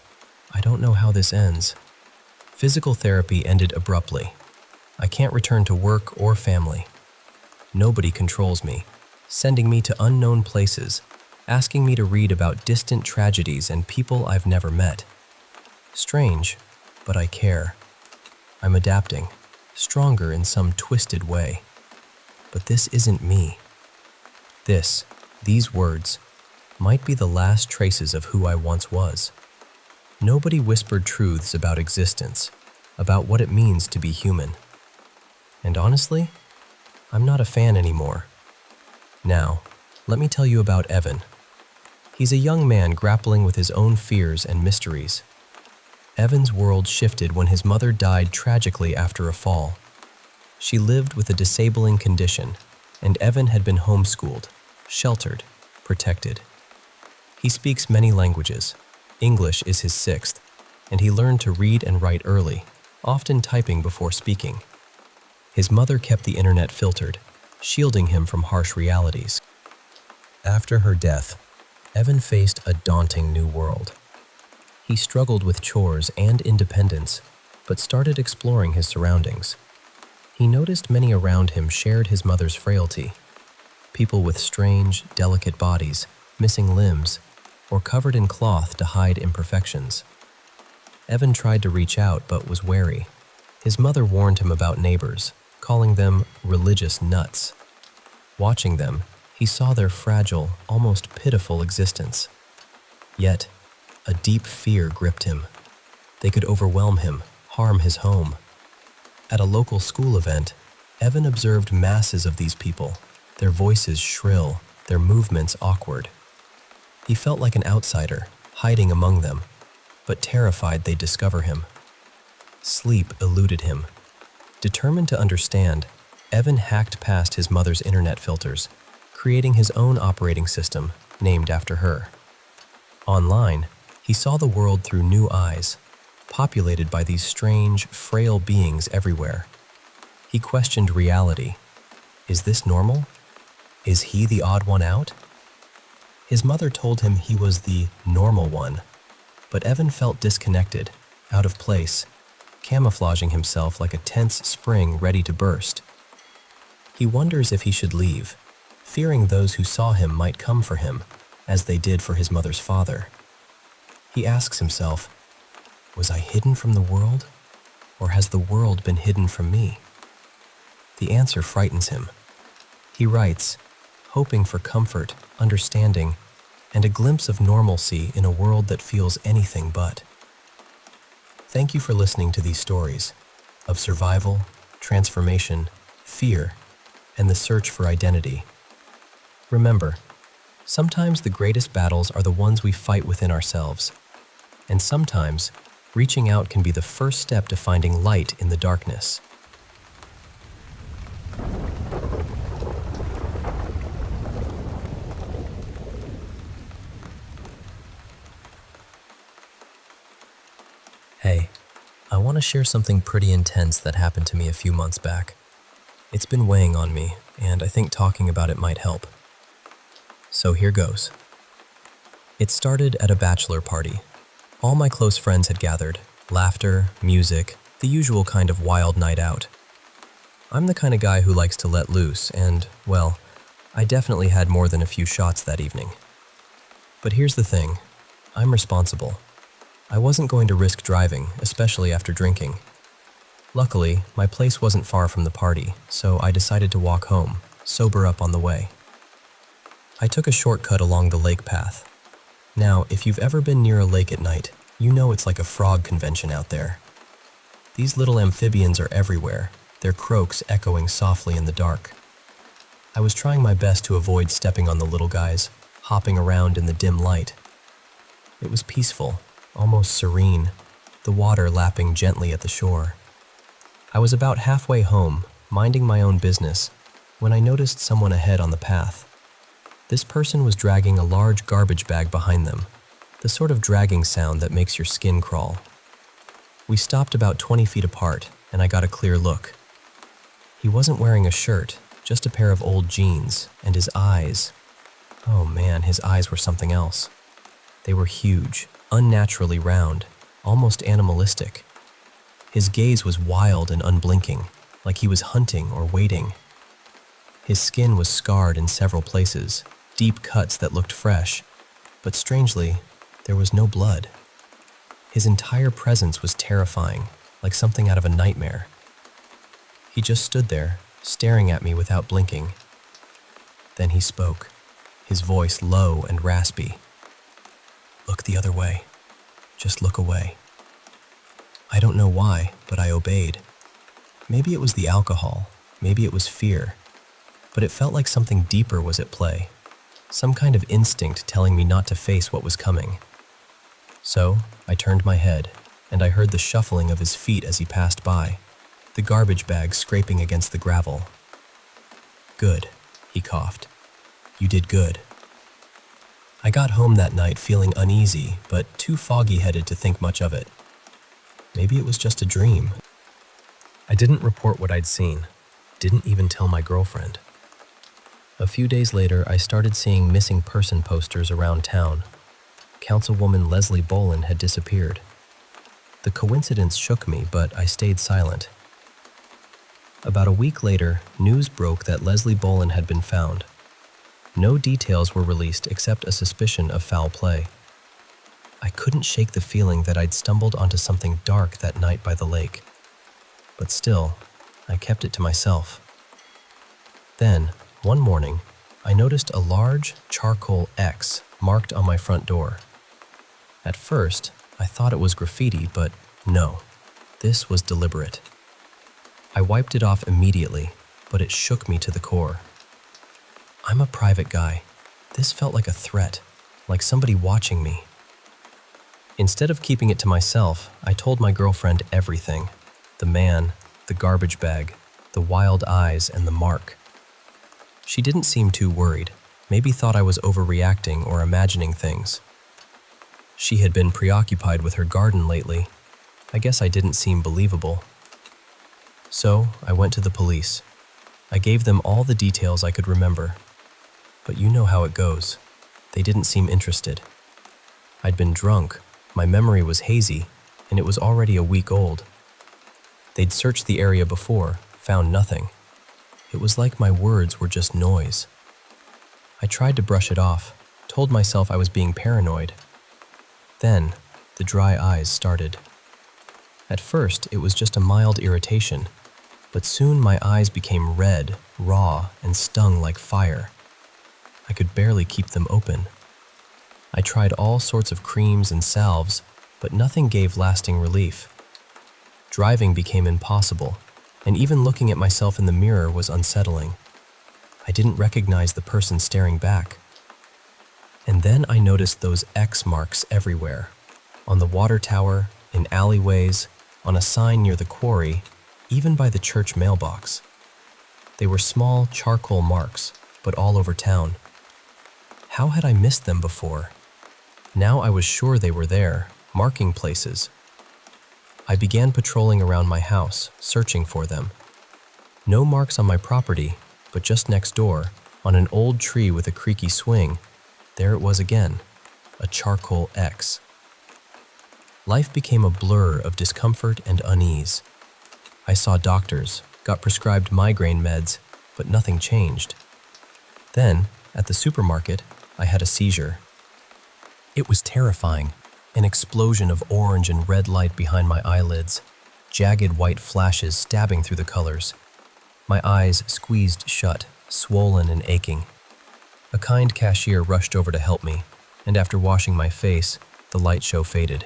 I don't know how this ends. Physical therapy ended abruptly. I can't return to work or family. Nobody controls me, sending me to unknown places, asking me to read about distant tragedies and people I've never met. Strange, but I care. I'm adapting, stronger in some twisted way. But this isn't me. These words, might be the last traces of who I once was. Nobody whispered truths about existence, about what it means to be human. And honestly, I'm not a fan anymore. Now, let me tell you about Evan. He's a young man grappling with his own fears and mysteries. Evan's world shifted when his mother died tragically after a fall. She lived with a disabling condition, and Evan had been homeschooled, sheltered, protected. He speaks many languages. English is his sixth, and he learned to read and write early, often typing before speaking. His mother kept the internet filtered, shielding him from harsh realities. After her death, Evan faced a daunting new world. He struggled with chores and independence, but started exploring his surroundings. He noticed many around him shared his mother's frailty. People with strange, delicate bodies, missing limbs, or covered in cloth to hide imperfections. Evan tried to reach out but was wary. His mother warned him about neighbors, calling them religious nuts. Watching them, he saw their fragile, almost pitiful existence. Yet, a deep fear gripped him. They could overwhelm him, harm his home. At a local school event, Evan observed masses of these people, their voices shrill, their movements awkward. He felt like an outsider, hiding among them, but terrified they'd discover him. Sleep eluded him. Determined to understand, Evan hacked past his mother's internet filters, creating his own operating system named after her. Online, he saw the world through new eyes, populated by these strange, frail beings everywhere. He questioned reality. Is this normal? Is he the odd one out? His mother told him he was the normal one, but Evan felt disconnected, out of place, camouflaging himself like a tense spring ready to burst. He wonders if he should leave, fearing those who saw him might come for him, as they did for his mother's father. He asks himself, was I hidden from the world, or has the world been hidden from me? The answer frightens him. He writes, hoping for comfort, understanding, and a glimpse of normalcy in a world that feels anything but. Thank you for listening to these stories of survival, transformation, fear, and the search for identity. Remember, sometimes the greatest battles are the ones we fight within ourselves, and sometimes reaching out can be the first step to finding light in the darkness. Hey, I want to share something pretty intense that happened to me a few months back. It's been weighing on me, and I think talking about it might help. So here goes. It started at a bachelor party. All my close friends had gathered, laughter, music, the usual kind of wild night out. I'm the kind of guy who likes to let loose, and, well, I definitely had more than a few shots that evening. But here's the thing, I'm responsible. I wasn't going to risk driving, especially after drinking. Luckily, my place wasn't far from the party, so I decided to walk home, sober up on the way. I took a shortcut along the lake path. Now, if you've ever been near a lake at night, you know it's like a frog convention out there. These little amphibians are everywhere, their croaks echoing softly in the dark. I was trying my best to avoid stepping on the little guys, hopping around in the dim light. It was peaceful, almost serene, the water lapping gently at the shore. I was about halfway home, minding my own business, when I noticed someone ahead on the path. This person was dragging a large garbage bag behind them, the sort of dragging sound that makes your skin crawl. We stopped about 20 feet apart, and I got a clear look. He wasn't wearing a shirt, just a pair of old jeans, and his eyes. Oh man, his eyes were something else. They were huge, unnaturally round, almost animalistic. His gaze was wild and unblinking, like he was hunting or waiting. His skin was scarred in several places, deep cuts that looked fresh, but strangely, there was no blood. His entire presence was terrifying, like something out of a nightmare. He just stood there, staring at me without blinking. Then he spoke, his voice low and raspy. "Look the other way. Just look away." I don't know why, but I obeyed. Maybe it was the alcohol, maybe it was fear, but it felt like something deeper was at play, some kind of instinct telling me not to face what was coming. So, I turned my head, and I heard the shuffling of his feet as he passed by, the garbage bag scraping against the gravel. "Good," he coughed. "You did good." I got home that night feeling uneasy, but too foggy-headed to think much of it. Maybe it was just a dream. I didn't report what I'd seen, didn't even tell my girlfriend. A few days later, I started seeing missing person posters around town. Councilwoman Leslie Bolin had disappeared. The coincidence shook me, but I stayed silent. About a week later, news broke that Leslie Bolin had been found. No details were released except a suspicion of foul play. I couldn't shake the feeling that I'd stumbled onto something dark that night by the lake. But still, I kept it to myself. Then, one morning, I noticed a large charcoal X marked on my front door. At first, I thought it was graffiti, but no, this was deliberate. I wiped it off immediately, but it shook me to the core. I'm a private guy. This felt like a threat, like somebody watching me. Instead of keeping it to myself, I told my girlfriend everything. The man, the garbage bag, the wild eyes, and the mark. She didn't seem too worried, maybe thought I was overreacting or imagining things. She had been preoccupied with her garden lately. I guess I didn't seem believable. So, I went to the police. I gave them all the details I could remember. But you know how it goes. They didn't seem interested. I'd been drunk, my memory was hazy, and it was already a week old. They'd searched the area before, found nothing. It was like my words were just noise. I tried to brush it off, told myself I was being paranoid. Then, the dry eyes started. At first, it was just a mild irritation, but soon my eyes became red, raw, and stung like fire. I could barely keep them open. I tried all sorts of creams and salves, but nothing gave lasting relief. Driving became impossible, and even looking at myself in the mirror was unsettling. I didn't recognize the person staring back. And then I noticed those X marks everywhere, on the water tower, in alleyways, on a sign near the quarry, even by the church mailbox. They were small charcoal marks, but all over town. How had I missed them before? Now I was sure they were there, marking places. I began patrolling around my house, searching for them. No marks on my property, but just next door, on an old tree with a creaky swing, there it was again, a charcoal X. Life became a blur of discomfort and unease. I saw doctors, got prescribed migraine meds, but nothing changed. Then, at the supermarket, I had a seizure. It was terrifying, an explosion of orange and red light behind my eyelids. jagged white flashes stabbing through the colors. My eyes squeezed shut, swollen and aching. A kind cashier rushed over to help me, and after washing my face, the light show faded.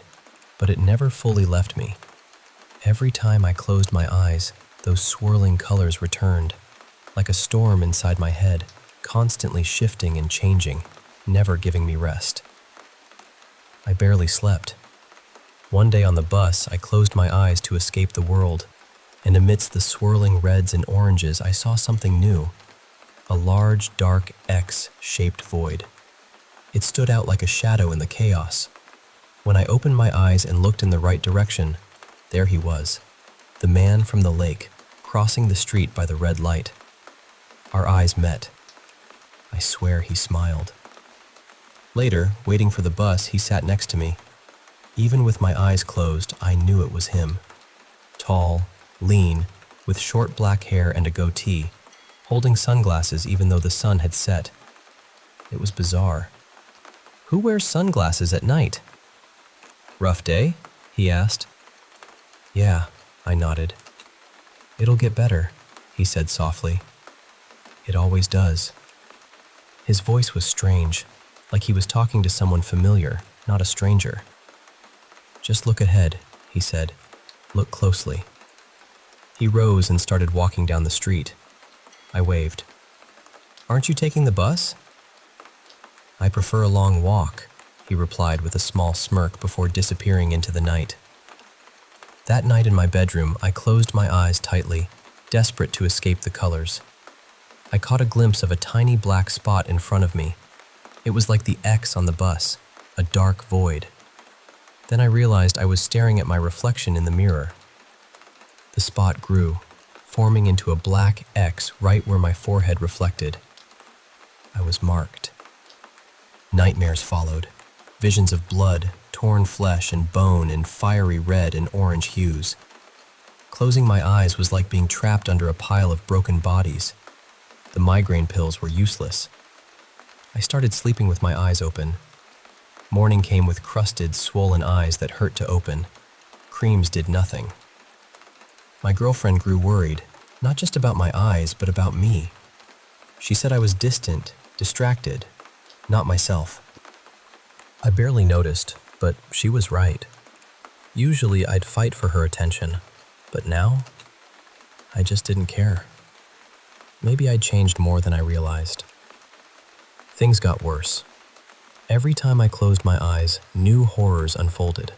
But it never fully left me. Every time I closed my eyes, those swirling colors returned, like a storm inside my head, constantly shifting and changing, never giving me rest. I barely slept. One day on the bus, I closed my eyes to escape the world, and amidst the swirling reds and oranges, I saw something new. A large, dark X-shaped void. It stood out like a shadow in the chaos. When I opened my eyes and looked in the right direction, there he was, the man from the lake, crossing the street by the red light. Our eyes met. I swear he smiled. Later, waiting for the bus, he sat next to me. Even with my eyes closed, I knew it was him. Tall, lean, with short black hair and a goatee, holding sunglasses even though the sun had set. It was bizarre. Who wears sunglasses at night? Rough day? He asked. Yeah, I nodded. It'll get better, he said softly. It always does. His voice was strange, like he was talking to someone familiar, not a stranger. Just look ahead, he said. Look closely. He rose and started walking down the street. I waved. Aren't you taking the bus? I prefer a long walk, he replied with a small smirk before disappearing into the night. That night in my bedroom, I closed my eyes tightly, desperate to escape the colors. I caught a glimpse of a tiny black spot in front of me. It was like the X on the bus, a dark void. Then I realized I was staring at my reflection in the mirror. The spot grew, forming into a black X right where my forehead reflected. I was marked. Nightmares followed, visions of blood, torn flesh and bone in fiery red and orange hues. Closing my eyes was like being trapped under a pile of broken bodies. The migraine pills were useless. I started sleeping with my eyes open. Morning came with crusted, swollen eyes that hurt to open. Creams did nothing. My girlfriend grew worried, not just about my eyes, but about me. She said I was distant, distracted, not myself. I barely noticed, but she was right. Usually I'd fight for her attention, but now, I just didn't care. Maybe I'd changed more than I realized. Things got worse. Every time I closed my eyes, new horrors unfolded.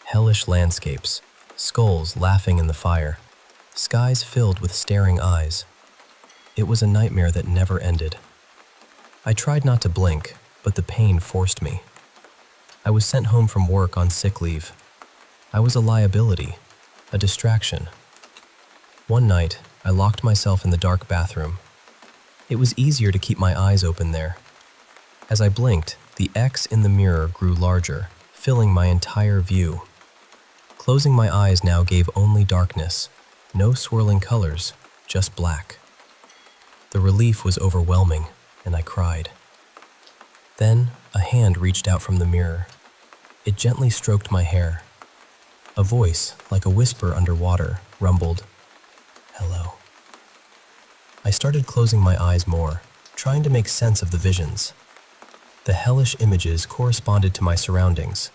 Hellish landscapes, skulls laughing in the fire, skies filled with staring eyes. It was a nightmare that never ended. I tried not to blink, but the pain forced me. I was sent home from work on sick leave. I was a liability, a distraction. One night, I locked myself in the dark bathroom. It was easier to keep my eyes open there. As I blinked, the X in the mirror grew larger, filling my entire view. Closing my eyes now gave only darkness, no swirling colors, just black. The relief was overwhelming, and I cried. Then, a hand reached out from the mirror. It gently stroked my hair. A voice, like a whisper underwater, rumbled, "Hello." I started closing my eyes more, trying to make sense of the visions. The hellish images corresponded to my surroundings.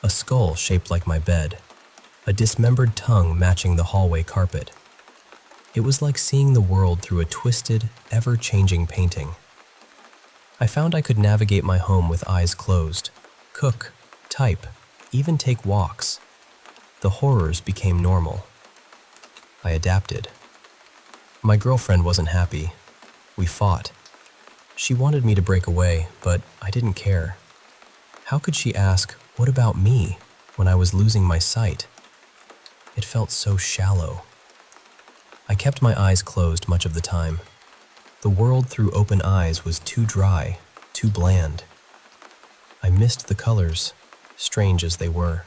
A skull shaped like my bed, a dismembered tongue matching the hallway carpet. It was like seeing the world through a twisted, ever-changing painting. I found I could navigate my home with eyes closed, cook, type, even take walks. The horrors became normal. I adapted. My girlfriend wasn't happy. We fought. She wanted me to break away, but I didn't care. How could she ask, "What about me?" when I was losing my sight? It felt so shallow. I kept my eyes closed much of the time. The world through open eyes was too dry, too bland. I missed the colors, strange as they were.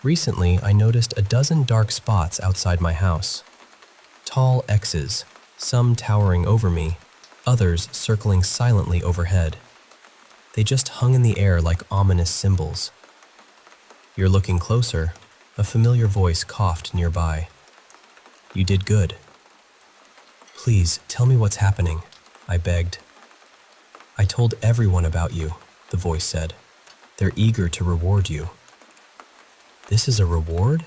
Recently, I noticed a dozen dark spots outside my house. Tall X's, some towering over me, others circling silently overhead. They just hung in the air like ominous symbols. "You're looking closer," A familiar voice coughed nearby. "You did good." "Please, tell me what's happening," I begged. "I told everyone about you," the voice said. "They're eager to reward you." "This is a reward?"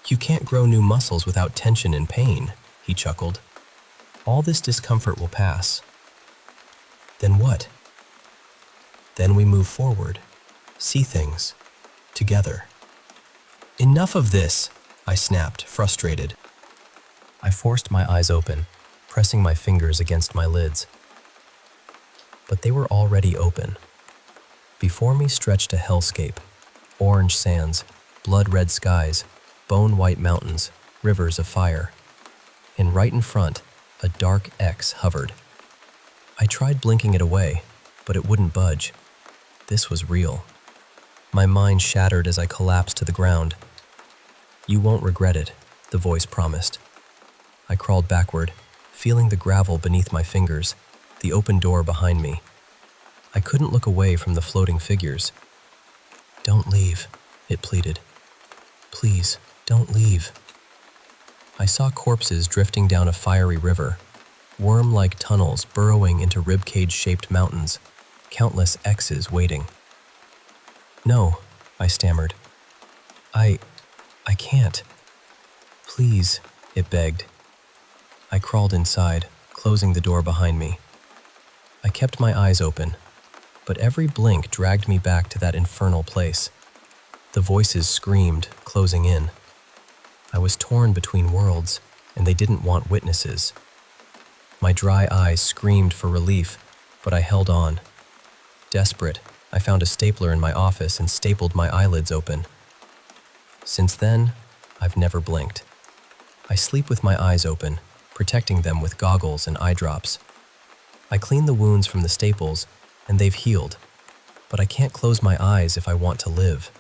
"You can't grow new muscles without tension and pain," he chuckled. "All this discomfort will pass." "Then what?" "Then we move forward, see things, together." "Enough of this," I snapped, frustrated. I forced my eyes open, pressing my fingers against my lids. But they were already open. Before me stretched a hellscape: orange sands, blood-red skies, bone-white mountains, rivers of fire. And right in front, a dark X hovered. I tried blinking it away, but it wouldn't budge. This was real. My mind shattered as I collapsed to the ground. "You won't regret it," the voice promised. I crawled backward, feeling the gravel beneath my fingers, the open door behind me. I couldn't look away from the floating figures. "Don't leave," it pleaded. "Please, don't leave." I saw corpses drifting down a fiery river, worm-like tunnels burrowing into ribcage-shaped mountains, countless X's waiting. "No," I stammered. I can't." "Please," it begged. I crawled inside, closing the door behind me. I kept my eyes open, but every blink dragged me back to that infernal place. The voices screamed, closing in. I was torn between worlds, and they didn't want witnesses. My dry eyes screamed for relief, but I held on. Desperate, I found a stapler in my office and stapled my eyelids open. Since then, I've never blinked. I sleep with my eyes open, protecting them with goggles and eye drops. I clean the wounds from the staples, and they've healed, but I can't close my eyes if I want to live.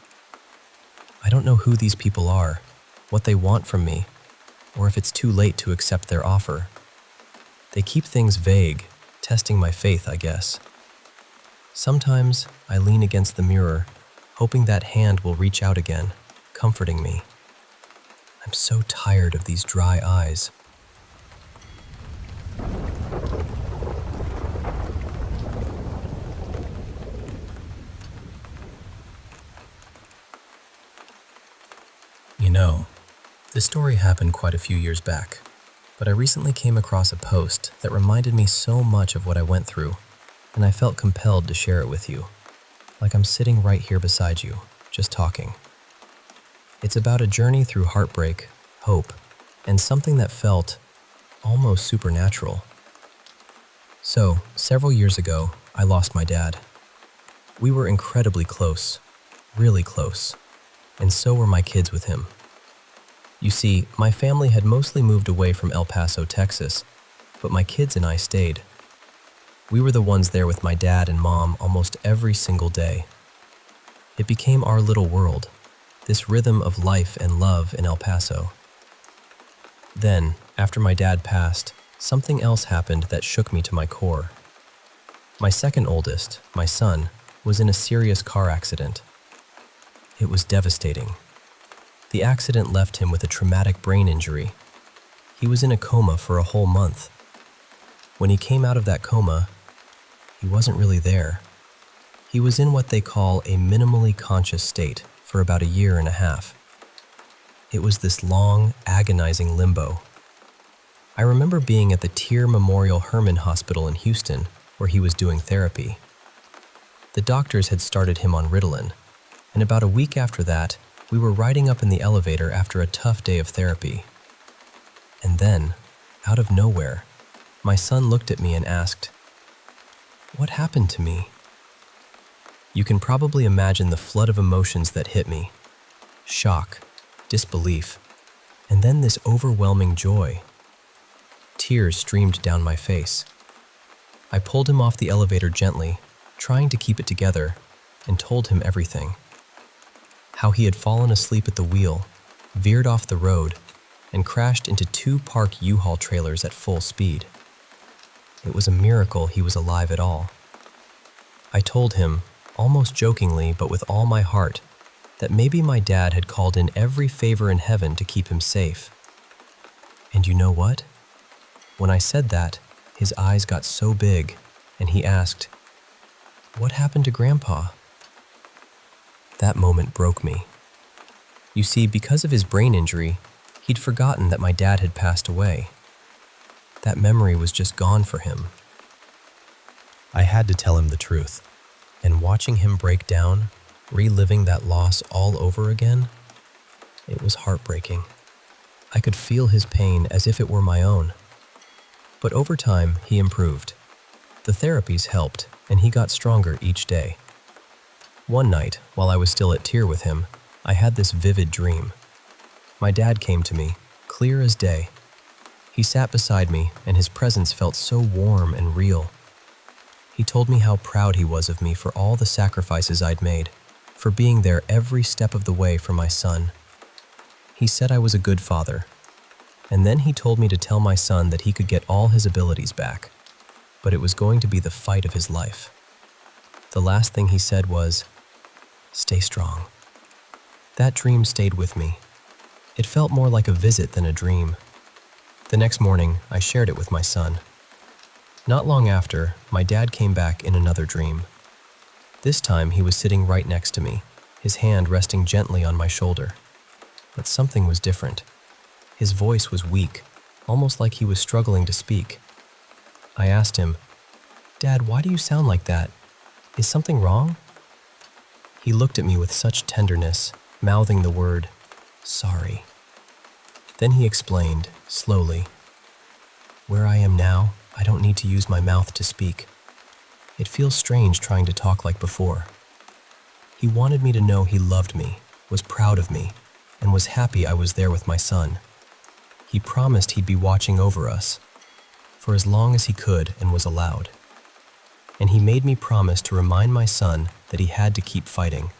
I don't know who these people are, what they want from me, or if it's too late to accept their offer. They keep things vague, testing my faith, I guess. Sometimes I lean against the mirror, hoping that hand will reach out again, comforting me. I'm so tired of these dry eyes. You know, this story happened quite a few years back, but I recently came across a post that reminded me so much of what I went through, and I felt compelled to share it with you, like I'm sitting right here beside you, just talking. It's about a journey through heartbreak, hope, and something that felt almost supernatural. So, several years ago, I lost my dad. We were incredibly close, really close, and so were my kids with him. You see, my family had mostly moved away from El Paso, Texas, but my kids and I stayed. We were the ones there with my dad and mom almost every single day. It became our little world, this rhythm of life and love in El Paso. Then, after my dad passed, something else happened that shook me to my core. My second oldest, my son, was in a serious car accident. It was devastating. The accident left him with a traumatic brain injury. He was in a coma for a whole month. When he came out of that coma, he wasn't really there. He was in what they call a minimally conscious state for about a year and a half. It was this long, agonizing limbo. I remember being at the Tier Memorial Hermann Hospital in Houston, where he was doing therapy. The doctors had started him on Ritalin, and about a week after that, we were riding up in the elevator after a tough day of therapy. And then, out of nowhere, my son looked at me and asked, "What happened to me?" You can probably imagine the flood of emotions that hit me. Shock, disbelief, and then this overwhelming joy. Tears streamed down my face. I pulled him off the elevator gently, trying to keep it together, and told him everything. How he had fallen asleep at the wheel, veered off the road, and crashed into 2 parked U-Haul trailers at full speed. It was a miracle he was alive at all. I told him, almost jokingly but with all my heart, that maybe my dad had called in every favor in heaven to keep him safe. And you know what? When I said that, his eyes got so big, and he asked, "What happened to Grandpa?" That moment broke me. You see, because of his brain injury, he'd forgotten that my dad had passed away. That memory was just gone for him. I had to tell him the truth, and watching him break down, reliving that loss all over again, it was heartbreaking. I could feel his pain as if it were my own. But over time, he improved. The therapies helped, and he got stronger each day. One night, while I was still at tier with him, I had this vivid dream. My dad came to me, clear as day. He sat beside me, and his presence felt so warm and real. He told me how proud he was of me for all the sacrifices I'd made, for being there every step of the way for my son. He said I was a good father, and then he told me to tell my son that he could get all his abilities back, but it was going to be the fight of his life. The last thing he said was, "Stay strong." That dream stayed with me. It felt more like a visit than a dream. The next morning, I shared it with my son. Not long after, my dad came back in another dream. This time, he was sitting right next to me, his hand resting gently on my shoulder. But something was different. His voice was weak, almost like he was struggling to speak. I asked him, "Dad, why do you sound like that? Is something wrong?" He looked at me with such tenderness, mouthing the word, "Sorry." Then he explained, slowly, "Where I am now, I don't need to use my mouth to speak. It feels strange trying to talk like before." He wanted me to know he loved me, was proud of me, and was happy I was there with my son. He promised he'd be watching over us, for as long as he could and was allowed. And he made me promise to remind my son that he had to keep fighting,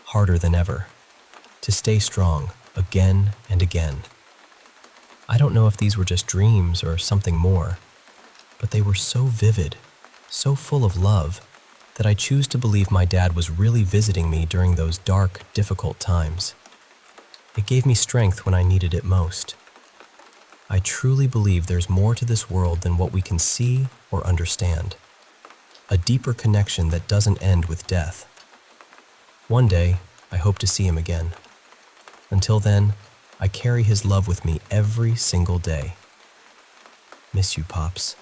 harder than ever, to stay strong again and again. I don't know if these were just dreams or something more, but they were so vivid, so full of love, that I choose to believe my dad was really visiting me during those dark, difficult times. It gave me strength when I needed it most. I truly believe there's more to this world than what we can see or understand. A deeper connection that doesn't end with death. One day, I hope to see him again. Until then, I carry his love with me every single day. Miss you, Pops.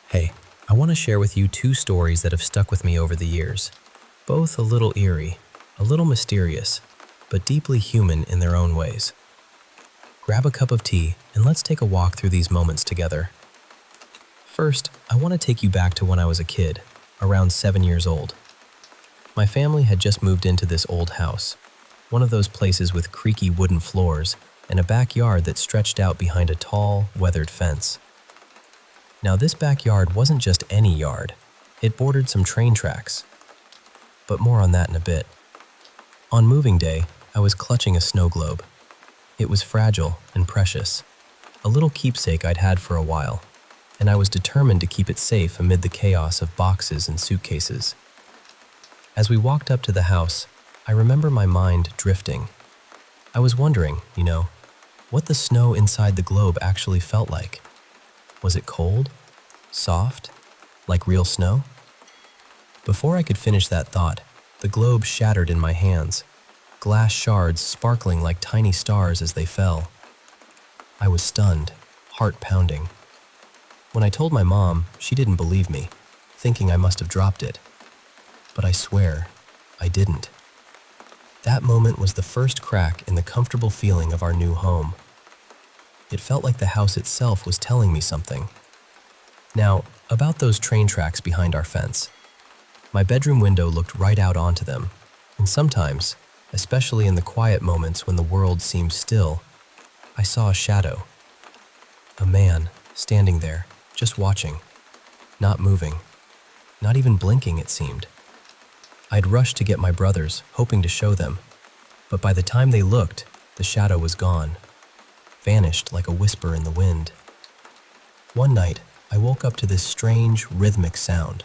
Hey, I want to share with you two stories that have stuck with me over the years. Both a little eerie, a little mysterious, but deeply human in their own ways. Grab a cup of tea and let's take a walk through these moments together. First, I want to take you back to when I was a kid, around 7 years old. My family had just moved into this old house, one of those places with creaky wooden floors and a backyard that stretched out behind a tall, weathered fence. Now, this backyard wasn't just any yard. It bordered some train tracks. But more on that in a bit. On moving day, I was clutching a snow globe. It was fragile and precious, a little keepsake I'd had for a while, and I was determined to keep it safe amid the chaos of boxes and suitcases. As we walked up to the house, I remember my mind drifting. I was wondering, what the snow inside the globe actually felt like. Was it cold? Soft? Like real snow? Before I could finish that thought, the globe shattered in my hands, glass shards sparkling like tiny stars as they fell. I was stunned, heart pounding. When I told my mom, she didn't believe me, thinking I must have dropped it. But I swear, I didn't. That moment was the first crack in the comfortable feeling of our new home. It felt like the house itself was telling me something. Now, about those train tracks behind our fence. My bedroom window looked right out onto them, and sometimes, especially in the quiet moments when the world seemed still, I saw a shadow. A man standing there, just watching, not moving, not even blinking, it seemed. I'd rushed to get my brothers, hoping to show them, but by the time they looked, the shadow was gone. vanished like a whisper in the wind. One night, I woke up to this strange, rhythmic sound.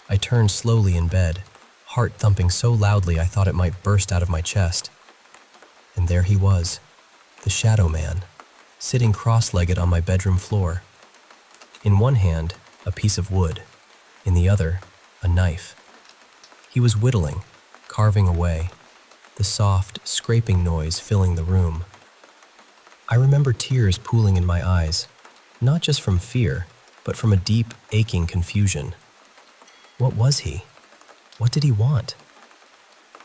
I turned slowly in bed, heart thumping so loudly I thought it might burst out of my chest. And there he was, the shadow man, sitting cross-legged on my bedroom floor. In one hand, a piece of wood, in the other, a knife. He was whittling, carving away, the soft, scraping noise filling the room. I remember tears pooling in my eyes, not just from fear, but from a deep, aching confusion. What was he? What did he want?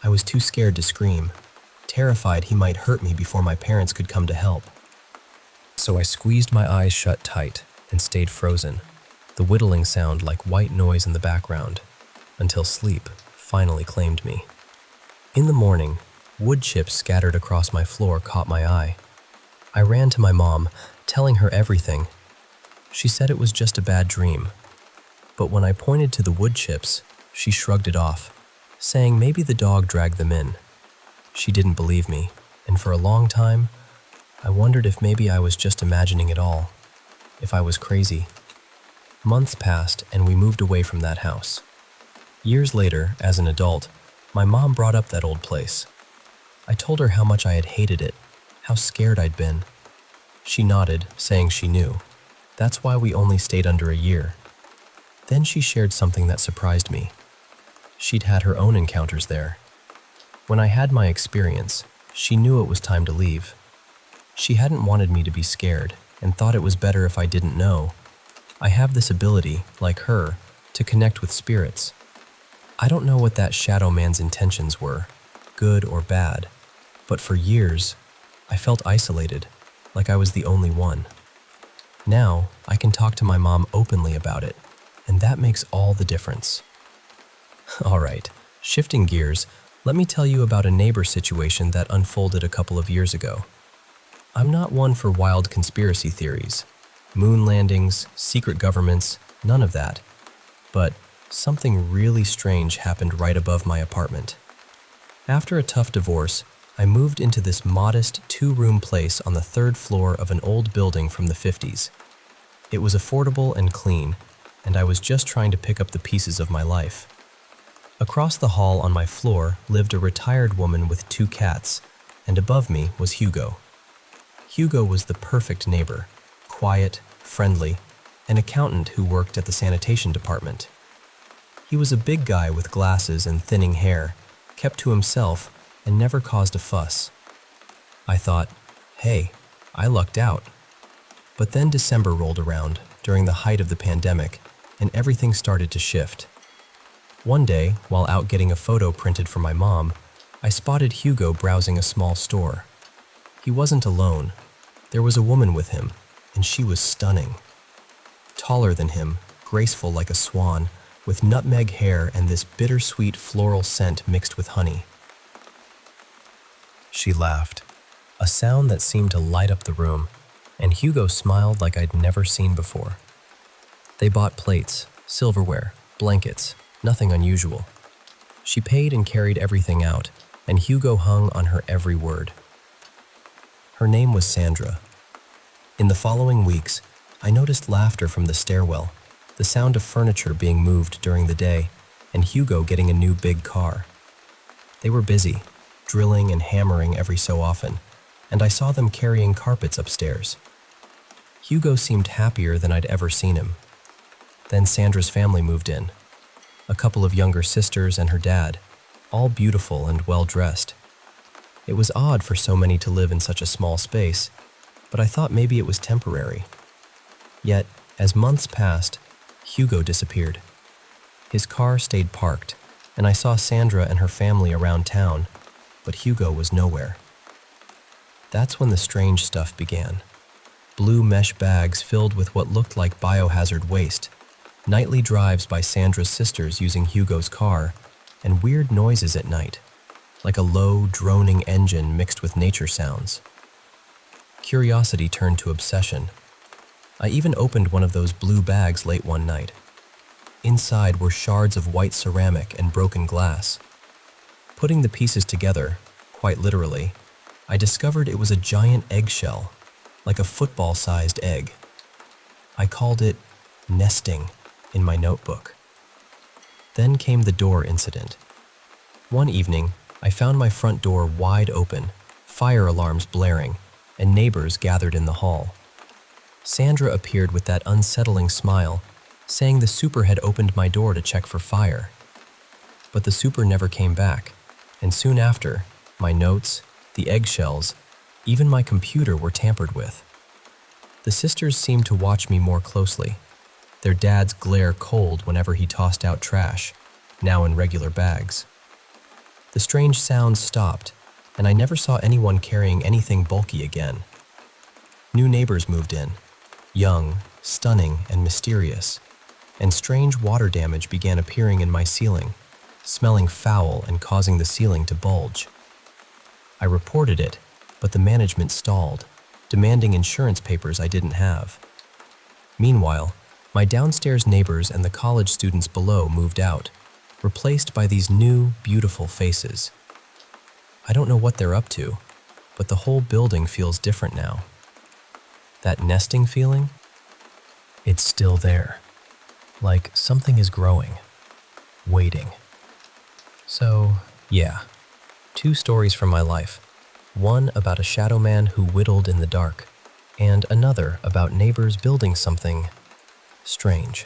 I was too scared to scream, terrified he might hurt me before my parents could come to help. So I squeezed my eyes shut tight and stayed frozen, the whittling sound like white noise in the background, until sleep finally claimed me. In the morning, wood chips scattered across my floor caught my eye. I ran to my mom, telling her everything. She said it was just a bad dream. But when I pointed to the wood chips, she shrugged it off, saying maybe the dog dragged them in. She didn't believe me, and for a long time, I wondered if maybe I was just imagining it all, if I was crazy. Months passed and we moved away from that house. Years later, as an adult, my mom brought up that old place. I told her how much I had hated it, how scared I'd been. She nodded, saying she knew. That's why we only stayed under a year. Then she shared something that surprised me. She'd had her own encounters there. When I had my experience, she knew it was time to leave. She hadn't wanted me to be scared and thought it was better if I didn't know. I have this ability, like her, to connect with spirits. I don't know what that shadow man's intentions were, good or bad, but for years, I felt isolated, like I was the only one. Now, I can talk to my mom openly about it, and that makes all the difference. All right, shifting gears, let me tell you about a neighbor situation that unfolded a couple of years ago. I'm not one for wild conspiracy theories, moon landings, secret governments, none of that. But something really strange happened right above my apartment. After a tough divorce, I moved into this modest two-room place on the third floor of an old building from the 50s. It was affordable and clean, and I was just trying to pick up the pieces of my life. Across the hall on my floor lived a retired woman with 2 cats, and above me was Hugo. Hugo was the perfect neighbor, quiet, friendly, an accountant who worked at the sanitation department. He was a big guy with glasses and thinning hair, kept to himself, and never caused a fuss. I thought, hey, I lucked out. But then December rolled around, during the height of the pandemic, and everything started to shift. One day, while out getting a photo printed for my mom, I spotted Hugo browsing a small store. He wasn't alone. There was a woman with him, and she was stunning. Taller than him, graceful like a swan, with nutmeg hair and this bittersweet floral scent mixed with honey. She laughed, a sound that seemed to light up the room, and Hugo smiled like I'd never seen before. They bought plates, silverware, blankets, nothing unusual. She paid and carried everything out, and Hugo hung on her every word. Her name was Sandra. In the following weeks, I noticed laughter from the stairwell, the sound of furniture being moved during the day, and Hugo getting a new big car. They were busy, drilling and hammering every so often, and I saw them carrying carpets upstairs. Hugo seemed happier than I'd ever seen him. Then Sandra's family moved in. A couple of younger sisters and her dad, all beautiful and well-dressed. It was odd for so many to live in such a small space, but I thought maybe it was temporary. Yet, as months passed, Hugo disappeared. His car stayed parked, and I saw Sandra and her family around town, but Hugo was nowhere. That's when the strange stuff began. Blue mesh bags filled with what looked like biohazard waste, nightly drives by Sandra's sisters using Hugo's car, and weird noises at night, like a low, droning engine mixed with nature sounds. Curiosity turned to obsession. I even opened one of those blue bags late one night. Inside were shards of white ceramic and broken glass. Putting the pieces together, quite literally, I discovered it was a giant eggshell, like a football-sized egg. I called it nesting in my notebook. Then came the door incident. One evening, I found my front door wide open, fire alarms blaring, and neighbors gathered in the hall. Sandra appeared with that unsettling smile, saying the super had opened my door to check for fire. But the super never came back, and soon after, my notes, the eggshells, even my computer were tampered with. The sisters seemed to watch me more closely, their dad's glare cold whenever he tossed out trash, now in regular bags. The strange sounds stopped, and I never saw anyone carrying anything bulky again. New neighbors moved in, young, stunning, and mysterious, and strange water damage began appearing in my ceiling, smelling foul and causing the ceiling to bulge. I reported it, but the management stalled, demanding insurance papers I didn't have. Meanwhile, my downstairs neighbors and the college students below moved out, replaced by these new, beautiful faces. I don't know what they're up to, but the whole building feels different now. That nesting feeling? It's still there. Like something is growing, waiting. So, yeah, 2 stories from my life. One about a shadow man who whittled in the dark, and another about neighbors building something strange.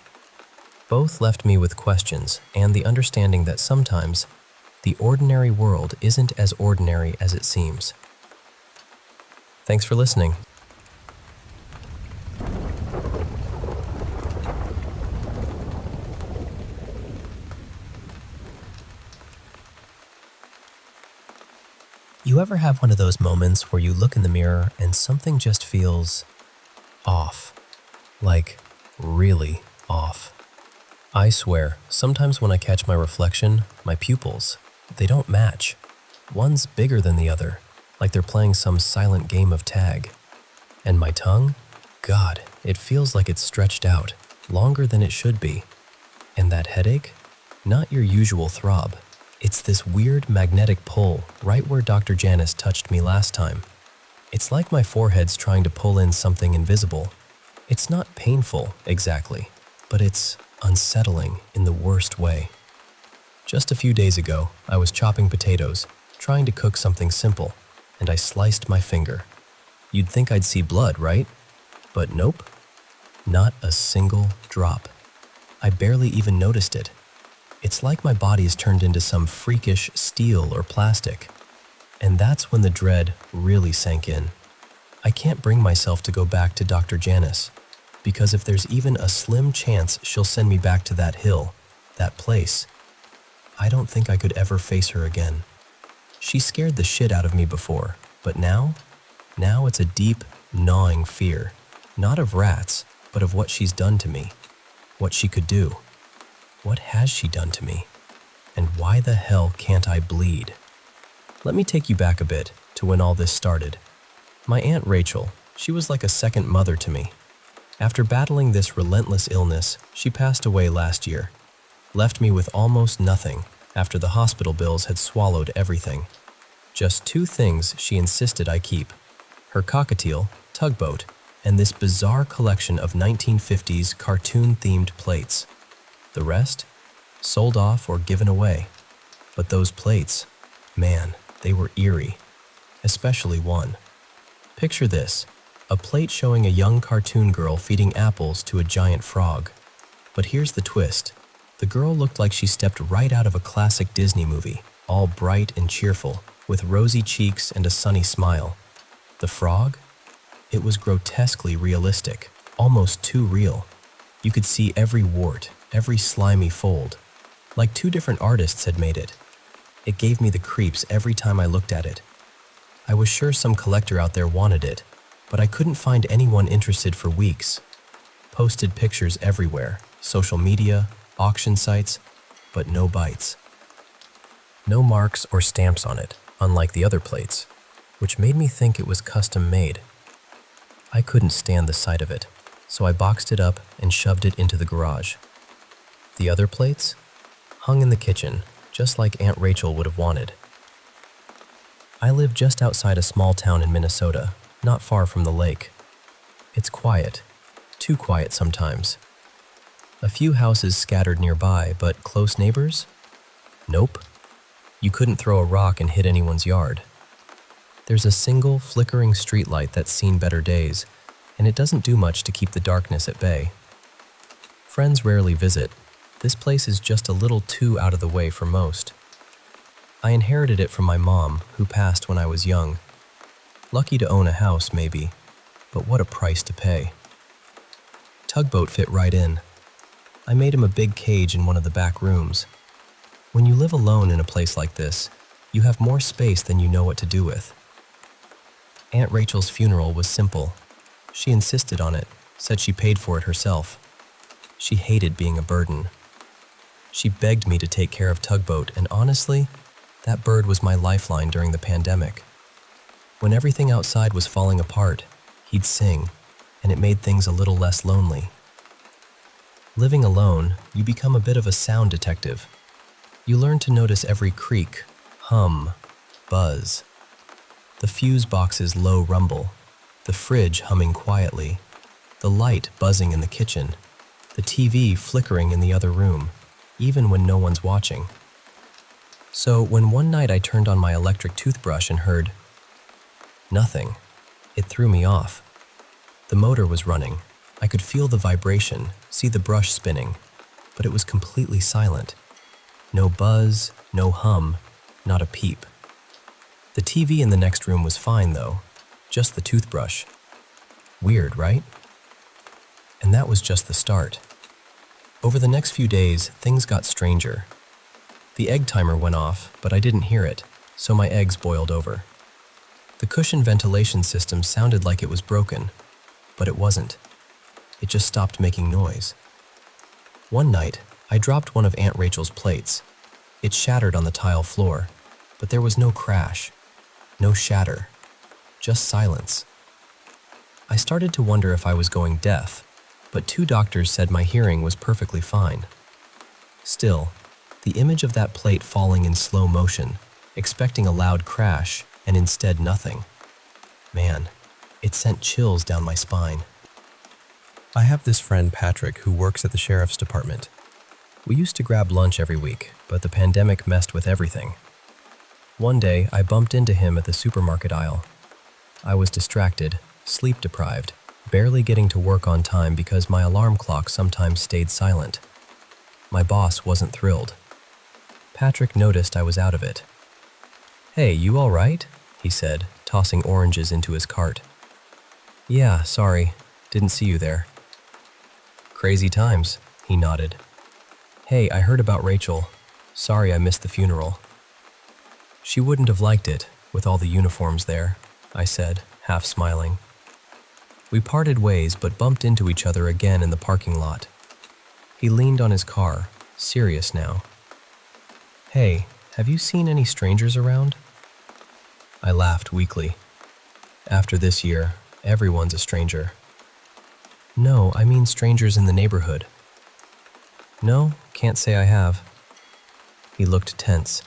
Both left me with questions and the understanding that sometimes the ordinary world isn't as ordinary as it seems. Thanks for listening. You ever have one of those moments where you look in the mirror and something just feels off? Like, really off. I swear, sometimes when I catch my reflection, my pupils, they don't match. One's bigger than the other, like they're playing some silent game of tag. And my tongue? God, it feels like it's stretched out, longer than it should be. And that headache? Not your usual throb. It's this weird magnetic pull right where Dr. Janice touched me last time. It's like my forehead's trying to pull in something invisible. It's not painful, exactly, but it's unsettling in the worst way. Just a few days ago, I was chopping potatoes, trying to cook something simple, and I sliced my finger. You'd think I'd see blood, right? But nope, not a single drop. I barely even noticed it. It's like my body's turned into some freakish steel or plastic. And that's when the dread really sank in. I can't bring myself to go back to Dr. Janice, because if there's even a slim chance she'll send me back to that hill, that place, I don't think I could ever face her again. She scared the shit out of me before, but now it's a deep, gnawing fear, not of rats, but of what she's done to me, what she could do. What has she done to me? And why the hell can't I bleed? Let me take you back a bit to when all this started. My Aunt Rachel, she was like a second mother to me. After battling this relentless illness, she passed away last year, left me with almost nothing after the hospital bills had swallowed everything. Just 2 things she insisted I keep: her cockatiel, tugboat, and this bizarre collection of 1950s cartoon-themed plates. The rest? Sold off or given away. But those plates, man, they were eerie. Especially one. Picture this, a plate showing a young cartoon girl feeding apples to a giant frog. But here's the twist. The girl looked like she stepped right out of a classic Disney movie, all bright and cheerful, with rosy cheeks and a sunny smile. The frog? It was grotesquely realistic, almost too real. You could see every wart, every slimy fold, like 2 different artists had made it. It gave me the creeps every time I looked at it. I was sure some collector out there wanted it, but I couldn't find anyone interested for weeks. Posted pictures everywhere, social media, auction sites, but no bites. No marks or stamps on it, unlike the other plates, which made me think it was custom made. I couldn't stand the sight of it, so I boxed it up and shoved it into the garage. The other plates? Hung in the kitchen, just like Aunt Rachel would have wanted. I live just outside a small town in Minnesota, not far from the lake. It's quiet, too quiet sometimes. A few houses scattered nearby, but close neighbors? Nope. You couldn't throw a rock and hit anyone's yard. There's a single, flickering streetlight that's seen better days, and it doesn't do much to keep the darkness at bay. Friends rarely visit. This place is just a little too out of the way for most. I inherited it from my mom, who passed when I was young. Lucky to own a house, maybe, but what a price to pay. Tugboat fit right in. I made him a big cage in one of the back rooms. When you live alone in a place like this, you have more space than you know what to do with. Aunt Rachel's funeral was simple. She insisted on it, said she paid for it herself. She hated being a burden. She begged me to take care of Tugboat, and honestly, that bird was my lifeline during the pandemic. When everything outside was falling apart, he'd sing, and it made things a little less lonely. Living alone, you become a bit of a sound detective. You learn to notice every creak, hum, buzz. The fuse box's low rumble, the fridge humming quietly, the light buzzing in the kitchen, the TV flickering in the other room, even when no one's watching. So when one night I turned on my electric toothbrush and heard nothing, it threw me off. The motor was running. I could feel the vibration, see the brush spinning, but it was completely silent. No buzz, no hum, not a peep. The TV in the next room was fine though, just the toothbrush. Weird, right? And that was just the start. Over the next few days, things got stranger. The egg timer went off, but I didn't hear it, so my eggs boiled over. The cushion ventilation system sounded like it was broken, but it wasn't. It just stopped making noise. One night, I dropped one of Aunt Rachel's plates. It shattered on the tile floor, but there was no crash, no shatter, just silence. I started to wonder if I was going deaf, but 2 doctors said my hearing was perfectly fine. Still, the image of that plate falling in slow motion, expecting a loud crash, and instead nothing. Man, it sent chills down my spine. I have this friend Patrick who works at the sheriff's department. We used to grab lunch every week, but the pandemic messed with everything. One day, I bumped into him at the supermarket aisle. I was distracted, sleep-deprived, barely getting to work on time because my alarm clock sometimes stayed silent. My boss wasn't thrilled. Patrick noticed I was out of it. "Hey, you all right?" he said, tossing oranges into his cart. "Yeah, sorry, didn't see you there." "Crazy times," he nodded. "Hey, I heard about Rachel. Sorry I missed the funeral." "She wouldn't have liked it, with all the uniforms there," I said, half smiling. We parted ways but bumped into each other again in the parking lot. He leaned on his car, serious now. "Hey, have you seen any strangers around?" I laughed weakly. After this year, everyone's a stranger. "No, I mean strangers in the neighborhood." "No, can't say I have." He looked tense.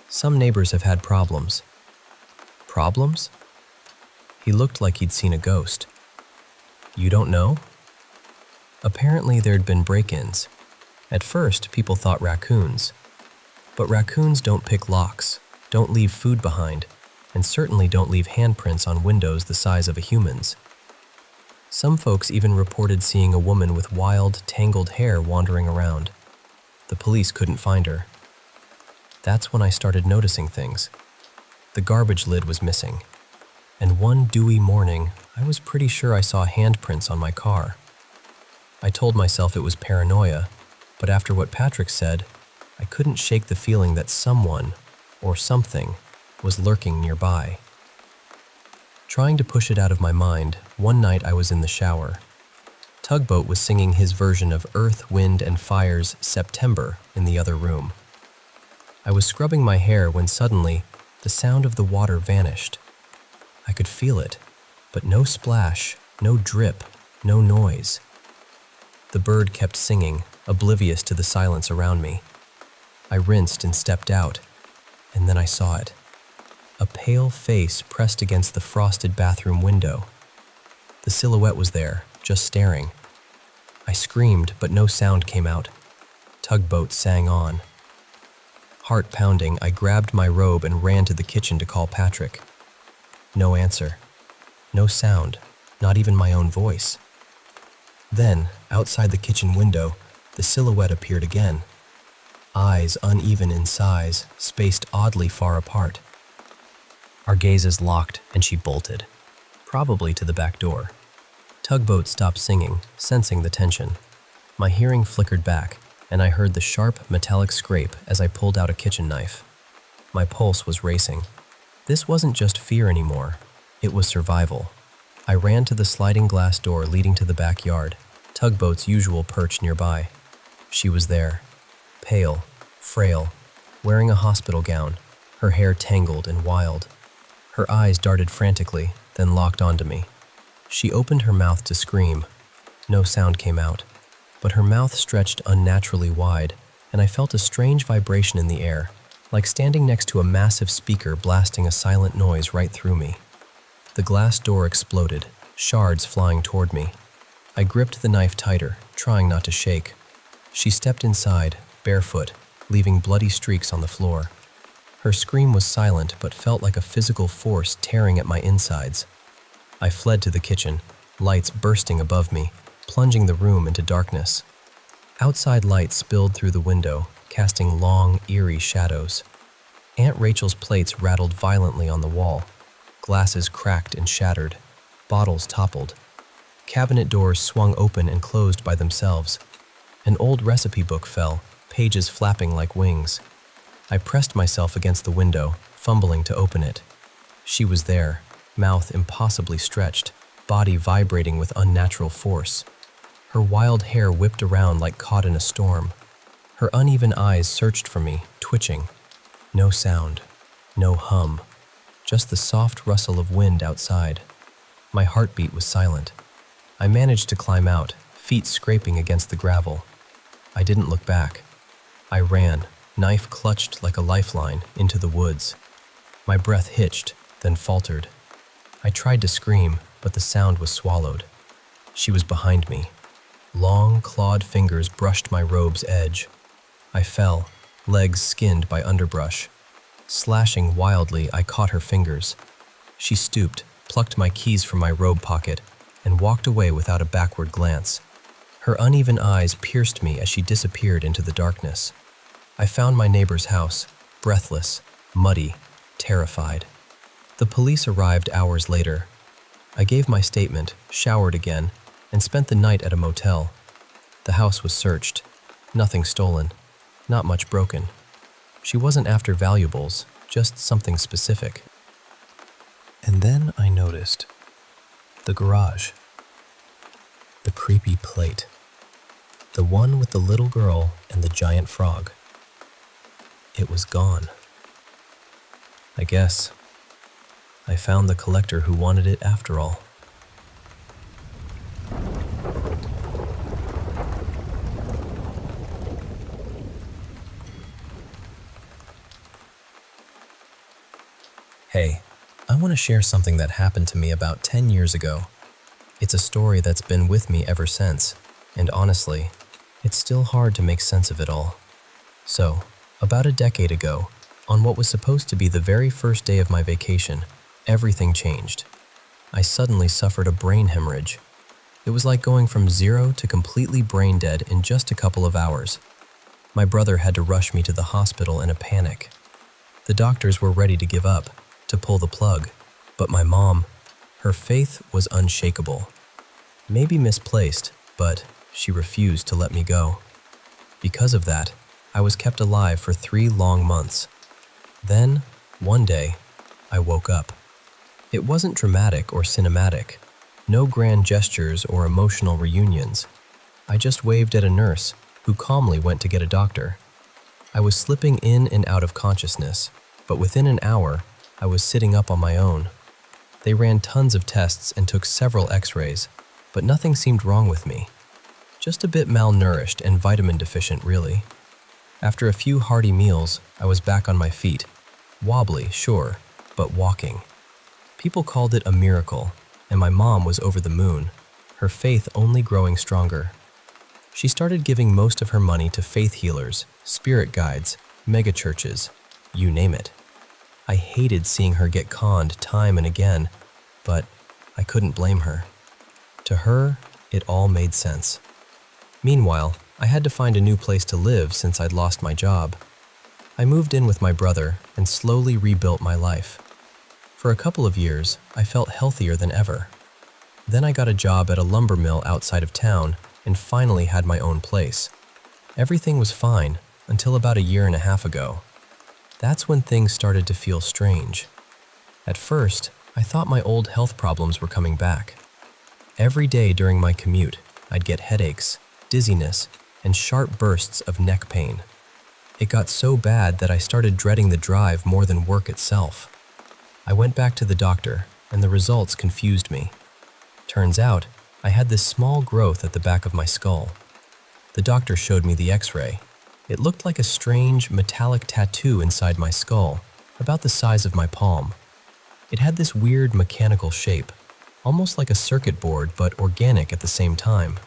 "Some neighbors have had problems." "Problems?" He looked like he'd seen a ghost. "You don't know?" Apparently there'd been break-ins. At first, people thought raccoons. But raccoons don't pick locks, don't leave food behind, and certainly don't leave handprints on windows the size of a human's. Some folks even reported seeing a woman with wild, tangled hair wandering around. The police couldn't find her. That's when I started noticing things. The garbage lid was missing. And one dewy morning, I was pretty sure I saw handprints on my car. I told myself it was paranoia, but after what Patrick said, I couldn't shake the feeling that someone, or something, was lurking nearby. Trying to push it out of my mind, one night I was in the shower. Tugboat was singing his version of Earth, Wind, and Fire's September in the other room. I was scrubbing my hair when suddenly, the sound of the water vanished. I could feel it, but no splash, no drip, no noise. The bird kept singing, oblivious to the silence around me. I rinsed and stepped out, and then I saw it. A pale face pressed against the frosted bathroom window. The silhouette was there, just staring. I screamed, but no sound came out. Tugboat sang on. Heart pounding, I grabbed my robe and ran to the kitchen to call Patrick. No answer. No sound, not even my own voice. Then, outside the kitchen window, the silhouette appeared again. Eyes uneven in size, spaced oddly far apart. Our gazes locked, and she bolted, probably to the back door. Tugboat stopped singing, sensing the tension. My hearing flickered back, and I heard the sharp, metallic scrape as I pulled out a kitchen knife. My pulse was racing. This wasn't just fear anymore. It was survival. I ran to the sliding glass door leading to the backyard, Tugboat's usual perch nearby. She was there, pale, frail, wearing a hospital gown, her hair tangled and wild. Her eyes darted frantically, then locked onto me. She opened her mouth to scream. No sound came out, but her mouth stretched unnaturally wide, and I felt a strange vibration in the air, like standing next to a massive speaker blasting a silent noise right through me. The glass door exploded, shards flying toward me. I gripped the knife tighter, trying not to shake. She stepped inside, barefoot, leaving bloody streaks on the floor. Her scream was silent but felt like a physical force tearing at my insides. I fled to the kitchen, lights bursting above me, plunging the room into darkness. Outside light spilled through the window, casting long, eerie shadows. Aunt Rachel's plates rattled violently on the wall. Glasses cracked and shattered. Bottles toppled. Cabinet doors swung open and closed by themselves. An old recipe book fell, pages flapping like wings. I pressed myself against the window, fumbling to open it. She was there, mouth impossibly stretched, body vibrating with unnatural force. Her wild hair whipped around like caught in a storm. Her uneven eyes searched for me, twitching. No sound, no hum, just the soft rustle of wind outside. My heartbeat was silent. I managed to climb out, feet scraping against the gravel. I didn't look back. I ran, knife clutched like a lifeline, into the woods. My breath hitched, then faltered. I tried to scream, but the sound was swallowed. She was behind me. Long, clawed fingers brushed my robe's edge. I fell, legs skinned by underbrush. Slashing wildly, I caught her fingers. She stooped, plucked my keys from my robe pocket, and walked away without a backward glance. Her uneven eyes pierced me as she disappeared into the darkness. I found my neighbor's house, breathless, muddy, terrified. The police arrived hours later. I gave my statement, showered again, and spent the night at a motel. The house was searched. Nothing stolen. Not much broken. She wasn't after valuables, just something specific. And then I noticed the garage. The creepy plate. The one with the little girl and the giant frog. It was gone. I guess I found the collector who wanted it after all. Hey, I want to share something that happened to me about 10 years ago. It's a story that's been with me ever since, and honestly, it's still hard to make sense of it all. So, about a decade ago, on what was supposed to be the very first day of my vacation, everything changed. I suddenly suffered a brain hemorrhage. It was like going from zero to completely brain dead in just a couple of hours. My brother had to rush me to the hospital in a panic. The doctors were ready to give up, to pull the plug, but my mom, her faith was unshakable. Maybe misplaced, but she refused to let me go. Because of that, I was kept alive for 3 long months. Then, one day, I woke up. It wasn't dramatic or cinematic, no grand gestures or emotional reunions. I just waved at a nurse, who calmly went to get a doctor. I was slipping in and out of consciousness, but within an hour, I was sitting up on my own. They ran tons of tests and took several x-rays, but nothing seemed wrong with me. Just a bit malnourished and vitamin deficient, really. After a few hearty meals, I was back on my feet. Wobbly, sure, but walking. People called it a miracle, and my mom was over the moon, her faith only growing stronger. She started giving most of her money to faith healers, spirit guides, megachurches, you name it. I hated seeing her get conned time and again, but I couldn't blame her. To her, it all made sense. Meanwhile, I had to find a new place to live since I'd lost my job. I moved in with my brother and slowly rebuilt my life. For a couple of years, I felt healthier than ever. Then I got a job at a lumber mill outside of town and finally had my own place. Everything was fine until about a year and a half ago. That's when things started to feel strange. At first, I thought my old health problems were coming back. Every day during my commute, I'd get headaches, dizziness, and sharp bursts of neck pain. It got so bad that I started dreading the drive more than work itself. I went back to the doctor, and the results confused me. Turns out, I had this small growth at the back of my skull. The doctor showed me the X-ray. It looked like a strange, metallic tattoo inside my skull, about the size of my palm. It had this weird mechanical shape, almost like a circuit board but organic at the same time.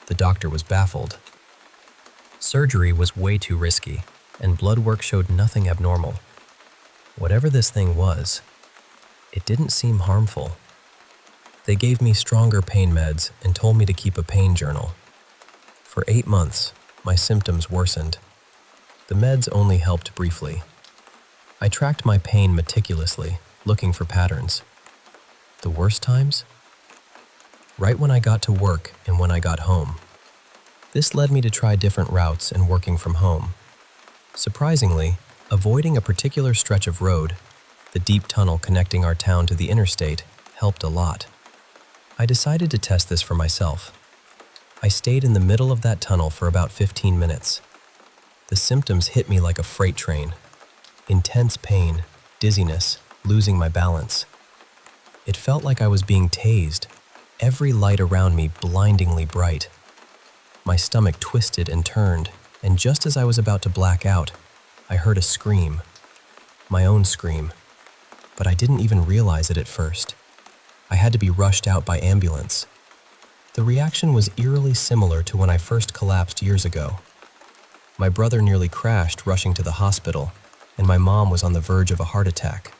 The doctor was baffled. Surgery was way too risky, and blood work showed nothing abnormal. Whatever this thing was, it didn't seem harmful. They gave me stronger pain meds and told me to keep a pain journal. For 8 months, my symptoms worsened. The meds only helped briefly. I tracked my pain meticulously, looking for patterns. The worst times? Right when I got to work and when I got home. This led me to try different routes and working from home. Surprisingly, avoiding a particular stretch of road, the deep tunnel connecting our town to the interstate, helped a lot. I decided to test this for myself. I stayed in the middle of that tunnel for about 15 minutes. The symptoms hit me like a freight train. Intense pain, dizziness, losing my balance. It felt like I was being tased, every light around me blindingly bright. My stomach twisted and turned, and just as I was about to black out, I heard a scream. My own scream. But I didn't even realize it at first. I had to be rushed out by ambulance. The reaction was eerily similar to when I first collapsed years ago. My brother nearly crashed rushing to the hospital, and my mom was on the verge of a heart attack.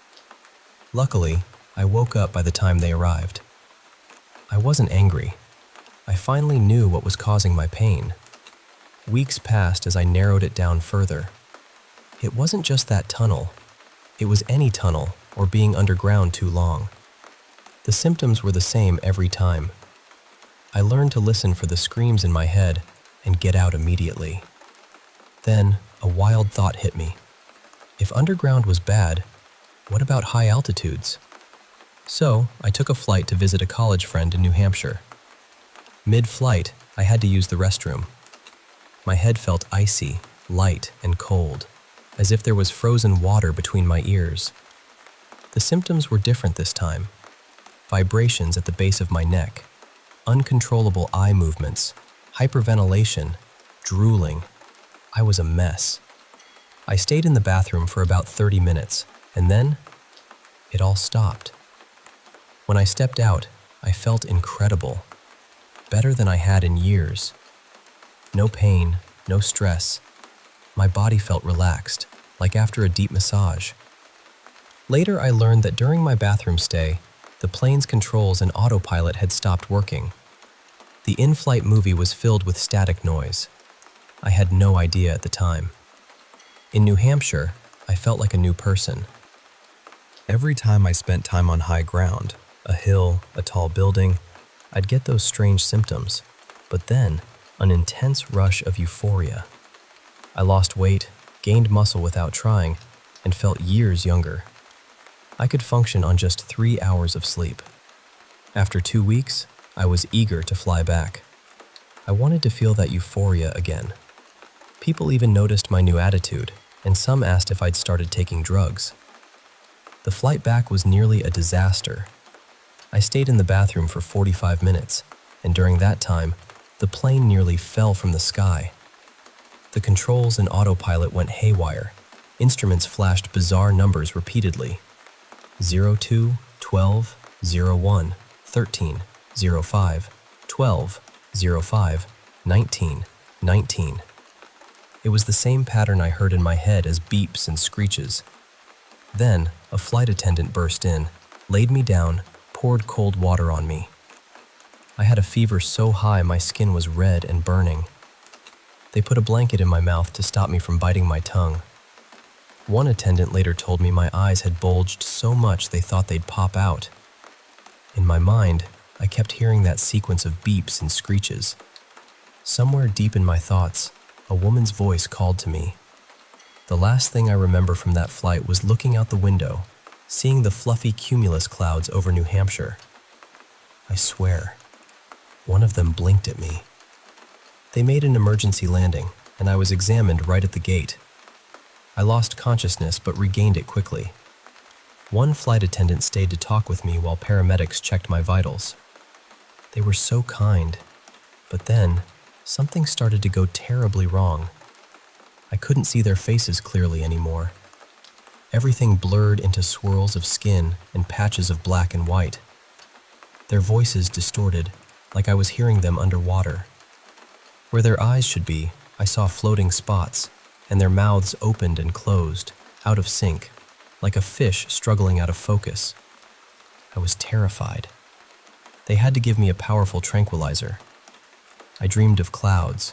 Luckily, I woke up by the time they arrived. I wasn't angry. I finally knew what was causing my pain. Weeks passed as I narrowed it down further. It wasn't just that tunnel. It was any tunnel or being underground too long. The symptoms were the same every time. I learned to listen for the screams in my head and get out immediately. Then, a wild thought hit me. If underground was bad, what about high altitudes? So, I took a flight to visit a college friend in New Hampshire. Mid-flight, I had to use the restroom. My head felt icy, light, and cold, as if there was frozen water between my ears. The symptoms were different this time. Vibrations at the base of my neck, uncontrollable eye movements, hyperventilation, drooling. I was a mess. I stayed in the bathroom for about 30 minutes, and then it all stopped. When I stepped out, I felt incredible. Better than I had in years. No pain, no stress. My body felt relaxed, like after a deep massage. Later, I learned that during my bathroom stay, the plane's controls and autopilot had stopped working. The in-flight movie was filled with static noise. I had no idea at the time. In New Hampshire, I felt like a new person. Every time I spent time on high ground, a hill, a tall building, I'd get those strange symptoms, but then an intense rush of euphoria. I lost weight, gained muscle without trying, and felt years younger. I could function on just 3 hours of sleep. After 2 weeks, I was eager to fly back. I wanted to feel that euphoria again. People even noticed my new attitude, and some asked if I'd started taking drugs. The flight back was nearly a disaster. I stayed in the bathroom for 45 minutes, and during that time, the plane nearly fell from the sky. The controls and autopilot went haywire. Instruments flashed bizarre numbers repeatedly. 02, 12, 01, 13, 05, 12, 05, 19, 19. It was the same pattern I heard in my head as beeps and screeches. Then, a flight attendant burst in, laid me down, poured cold water on me. I had a fever so high my skin was red and burning. They put a blanket in my mouth to stop me from biting my tongue. One attendant later told me my eyes had bulged so much they thought they'd pop out. In my mind, I kept hearing that sequence of beeps and screeches. Somewhere deep in my thoughts, a woman's voice called to me. The last thing I remember from that flight was looking out the window, seeing the fluffy cumulus clouds over New Hampshire. I swear, one of them blinked at me. They made an emergency landing, and I was examined right at the gate. I lost consciousness but regained it quickly. One flight attendant stayed to talk with me while paramedics checked my vitals. They were so kind, but then something started to go terribly wrong. I couldn't see their faces clearly anymore. Everything blurred into swirls of skin and patches of black and white. Their voices distorted, like I was hearing them underwater. Where their eyes should be, I saw floating spots, and their mouths opened and closed, out of sync, like a fish struggling out of focus. I was terrified. They had to give me a powerful tranquilizer. I dreamed of clouds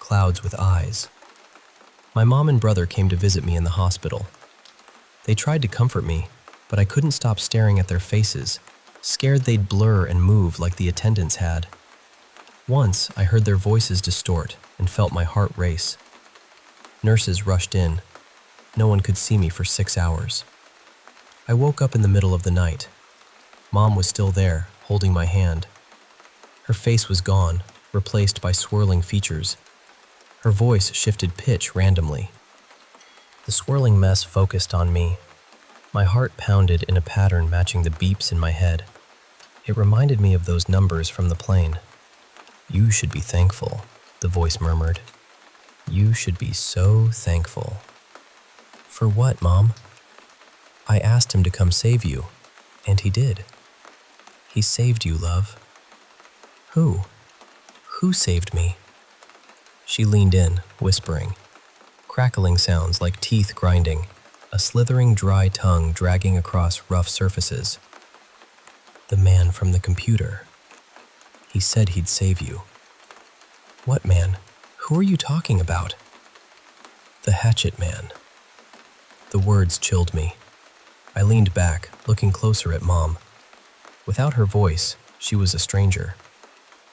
with eyes. My mom and brother came to visit me in the hospital. They tried to comfort me, but I couldn't stop staring at their faces, scared they'd blur and move like the attendants had. Once, I heard their voices distort and felt my heart race. Nurses rushed in. No one could see me for 6 hours. I woke up in the middle of the night. Mom was still there, holding my hand. Her face was gone, replaced by swirling features. Her voice shifted pitch randomly. The swirling mess focused on me. My heart pounded in a pattern matching the beeps in my head. It reminded me of those numbers from the plane. "You should be thankful," the voice murmured. "You should be so thankful." "For what, Mom?" "I asked him to come save you, and he did." "He saved you, love." "Who? Who saved me?" She leaned in, whispering. Crackling sounds like teeth grinding, a slithering dry tongue dragging across rough surfaces. "The man from the computer. He said he'd save you." "What man? Who are you talking about?" "The hatchet man." The words chilled me. I leaned back, looking closer at Mom. Without her voice, she was a stranger.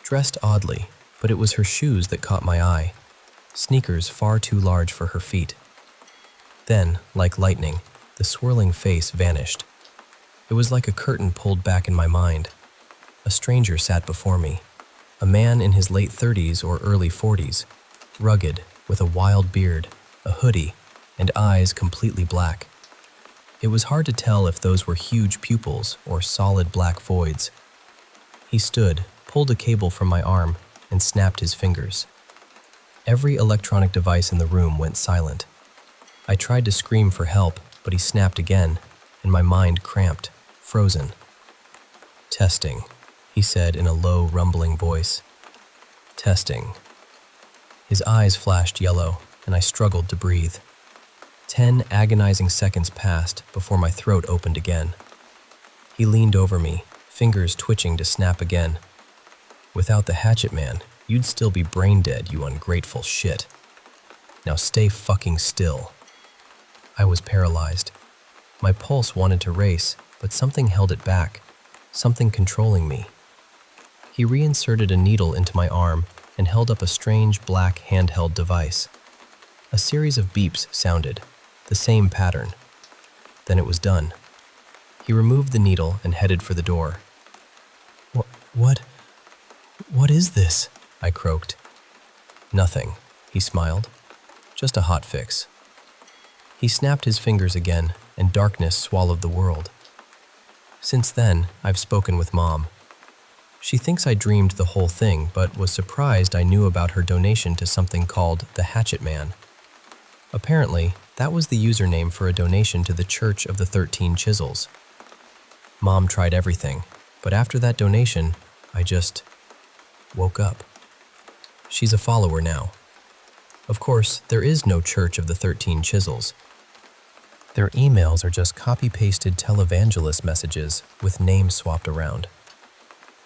Dressed oddly, but it was her shoes that caught my eye, sneakers far too large for her feet. Then, like lightning, the swirling face vanished. It was like a curtain pulled back in my mind. A stranger sat before me, a man in his late 30s or early 40s, rugged, with a wild beard, a hoodie, and eyes completely black. It was hard to tell if those were huge pupils or solid black voids. He stood, pulled a cable from my arm, and snapped his fingers. Every electronic device in the room went silent. I tried to scream for help, but he snapped again, and my mind cramped, frozen. "Testing," he said in a low, rumbling voice. "Testing." His eyes flashed yellow, and I struggled to breathe. 10 agonizing seconds passed before my throat opened again. He leaned over me, fingers twitching to snap again. "Without the hatchet man, you'd still be brain dead, you ungrateful shit. Now stay fucking still." I was paralyzed. My pulse wanted to race, but something held it back, something controlling me. He reinserted a needle into my arm and held up a strange black handheld device. A series of beeps sounded, the same pattern. Then it was done. He removed the needle and headed for the door. What is this?" I croaked. "Nothing," he smiled. "Just a hot fix." He snapped his fingers again, and darkness swallowed the world. Since then, I've spoken with Mom. She thinks I dreamed the whole thing, but was surprised I knew about her donation to something called the Hatchet Man. Apparently, that was the username for a donation to the Church of the 13 Chisels. Mom tried everything. But after that donation, I just woke up. She's a follower now. Of course, there is no Church of the 13 Chisels. Their emails are just copy-pasted televangelist messages with names swapped around.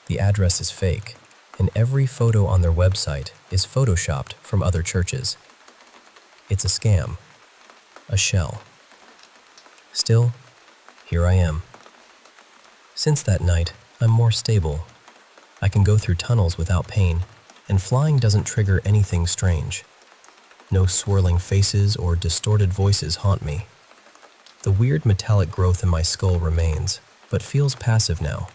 The address is fake, and every photo on their website is photoshopped from other churches. It's a scam, a shell. Still, here I am. Since that night, I'm more stable. I can go through tunnels without pain, and flying doesn't trigger anything strange. No swirling faces or distorted voices haunt me. The weird metallic growth in my skull remains, but feels passive now.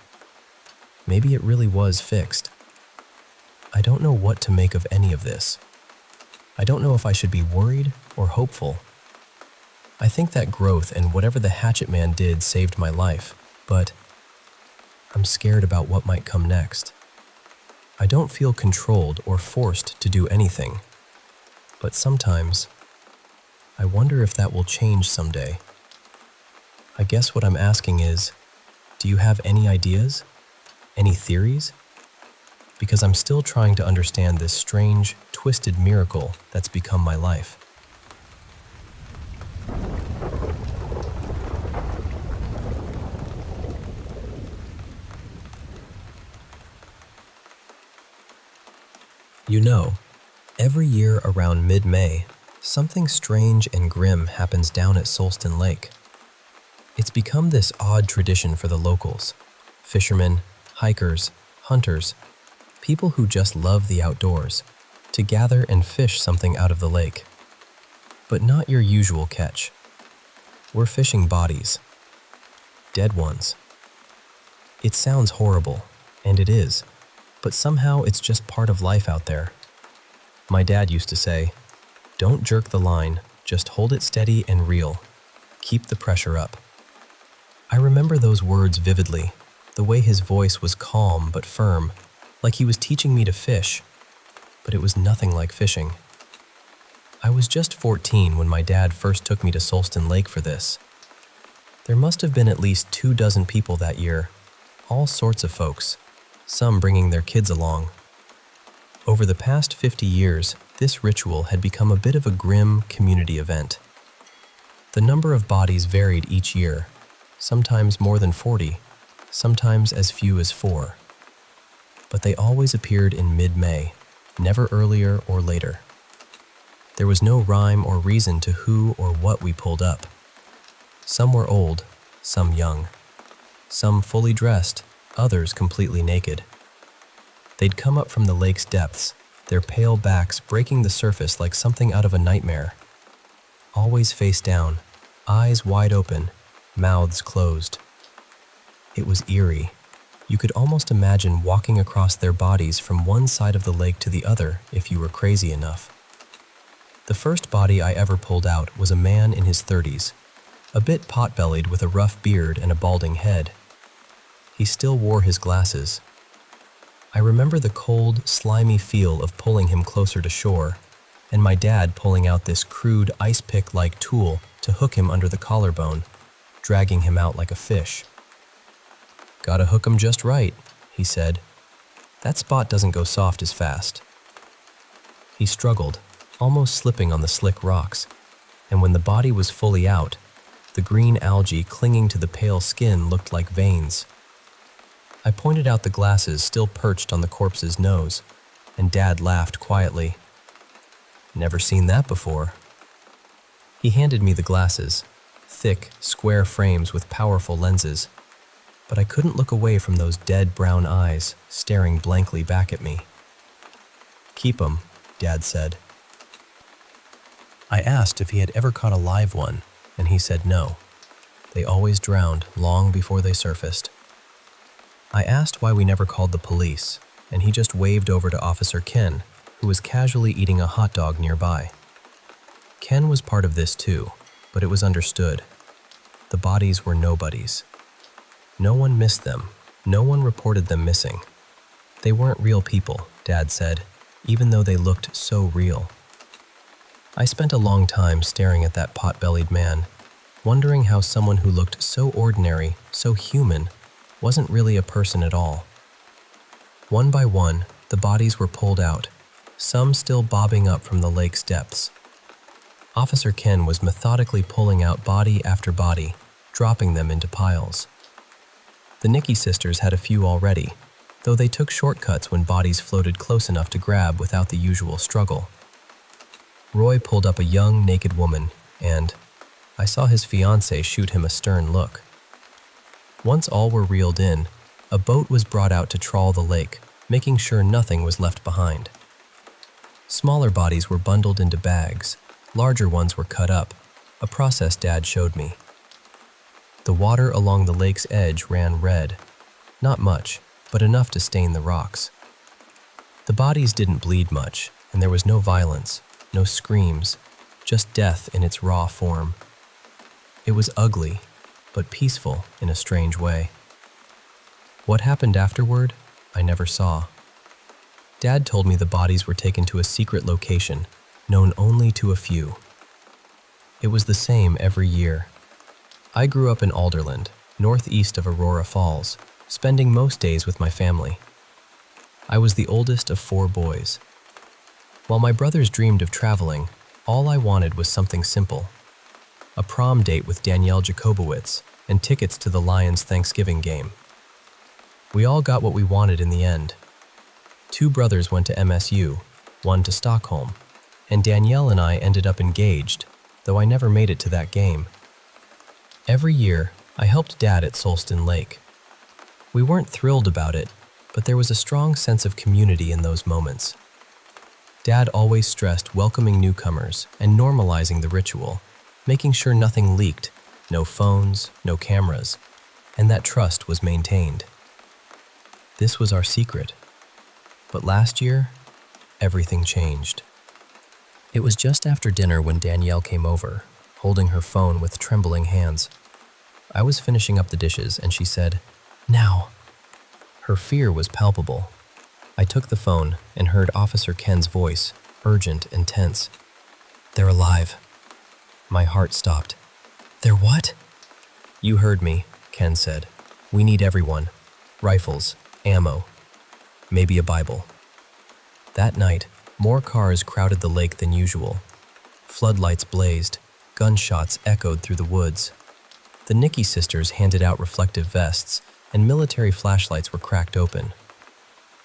Maybe it really was fixed. I don't know what to make of any of this. I don't know if I should be worried or hopeful. I think that growth and whatever the hatchet man did saved my life, but I'm scared about what might come next. I don't feel controlled or forced to do anything, but sometimes I wonder if that will change someday. I guess what I'm asking is, do you have any ideas? Any theories? Because I'm still trying to understand this strange, twisted miracle that's become my life. You know, every year around mid-May, something strange and grim happens down at Solston Lake. It's become this odd tradition for the locals, fishermen, hikers, hunters, people who just love the outdoors, to gather and fish something out of the lake. But not your usual catch. We're fishing bodies. Dead ones. It sounds horrible, and it is, but somehow it's just part of life out there. My dad used to say, "Don't jerk the line, just hold it steady and reel. Keep the pressure up." I remember those words vividly, the way his voice was calm but firm, like he was teaching me to fish, but it was nothing like fishing. I was just 14 when my dad first took me to Solston Lake for this. There must have been at least 24 people that year, all sorts of folks, some bringing their kids along. Over the past 50 years, this ritual had become a bit of a grim community event. The number of bodies varied each year, sometimes more than 40, sometimes as few as 4. But they always appeared in mid-May, never earlier or later. There was no rhyme or reason to who or what we pulled up. Some were old, some young. Some fully dressed, others completely naked. They'd come up from the lake's depths, their pale backs breaking the surface like something out of a nightmare. Always face down, eyes wide open, mouths closed. It was eerie. You could almost imagine walking across their bodies from one side of the lake to the other if you were crazy enough. The first body I ever pulled out was a man in his 30s, a bit pot-bellied with a rough beard and a balding head. He still wore his glasses. I remember the cold, slimy feel of pulling him closer to shore, and my dad pulling out this crude ice pick-like tool to hook him under the collarbone, dragging him out like a fish. "Gotta hook him just right," he said. "That spot doesn't go soft as fast." He struggled, almost slipping on the slick rocks, and when the body was fully out, the green algae clinging to the pale skin looked like veins. I pointed out the glasses still perched on the corpse's nose, and Dad laughed quietly. "Never seen that before." He handed me the glasses, thick, square frames with powerful lenses, but I couldn't look away from those dead brown eyes staring blankly back at me. "Keep 'em," Dad said. I asked if he had ever caught a live one, and he said no. They always drowned long before they surfaced. I asked why we never called the police, and he just waved over to Officer Ken, who was casually eating a hot dog nearby. Ken was part of this too, but it was understood. The bodies were nobodies. No one missed them. No one reported them missing. They weren't real people, Dad said, even though they looked so real. I spent a long time staring at that pot-bellied man, wondering how someone who looked so ordinary, so human, wasn't really a person at all. One by one, the bodies were pulled out, some still bobbing up from the lake's depths. Officer Ken was methodically pulling out body after body, dropping them into piles. The Nicky sisters had a few already, though they took shortcuts when bodies floated close enough to grab without the usual struggle. Roy pulled up a young, naked woman, and I saw his fiancée shoot him a stern look. Once all were reeled in, a boat was brought out to trawl the lake, making sure nothing was left behind. Smaller bodies were bundled into bags, larger ones were cut up, a process Dad showed me. The water along the lake's edge ran red, not much, but enough to stain the rocks. The bodies didn't bleed much, and there was no violence, no screams, just death in its raw form. It was ugly, but peaceful in a strange way. What happened afterward, I never saw. Dad told me the bodies were taken to a secret location, known only to a few. It was the same every year. I grew up in Alderland, northeast of Aurora Falls, spending most days with my family. I was the oldest of 4 boys. While my brothers dreamed of traveling, all I wanted was something simple. A prom date with Danielle Jacobowitz and tickets to the Lions Thanksgiving game. We all got what we wanted in the end. 2 brothers went to MSU, 1 to Stockholm, and Danielle and I ended up engaged, though I never made it to that game. Every year, I helped Dad at Solston Lake. We weren't thrilled about it, but there was a strong sense of community in those moments. Dad always stressed welcoming newcomers and normalizing the ritual, making sure nothing leaked, no phones, no cameras, and that trust was maintained. This was our secret. But last year, everything changed. It was just after dinner when Danielle came over, holding her phone with trembling hands. I was finishing up the dishes and she said, "Now." Her fear was palpable. I took the phone and heard Officer Ken's voice, urgent and tense. "They're alive." My heart stopped. "They're what?" "You heard me," Ken said. "We need everyone. Rifles, ammo, maybe a Bible." That night, more cars crowded the lake than usual. Floodlights blazed, gunshots echoed through the woods. The Nicky sisters handed out reflective vests, and military flashlights were cracked open.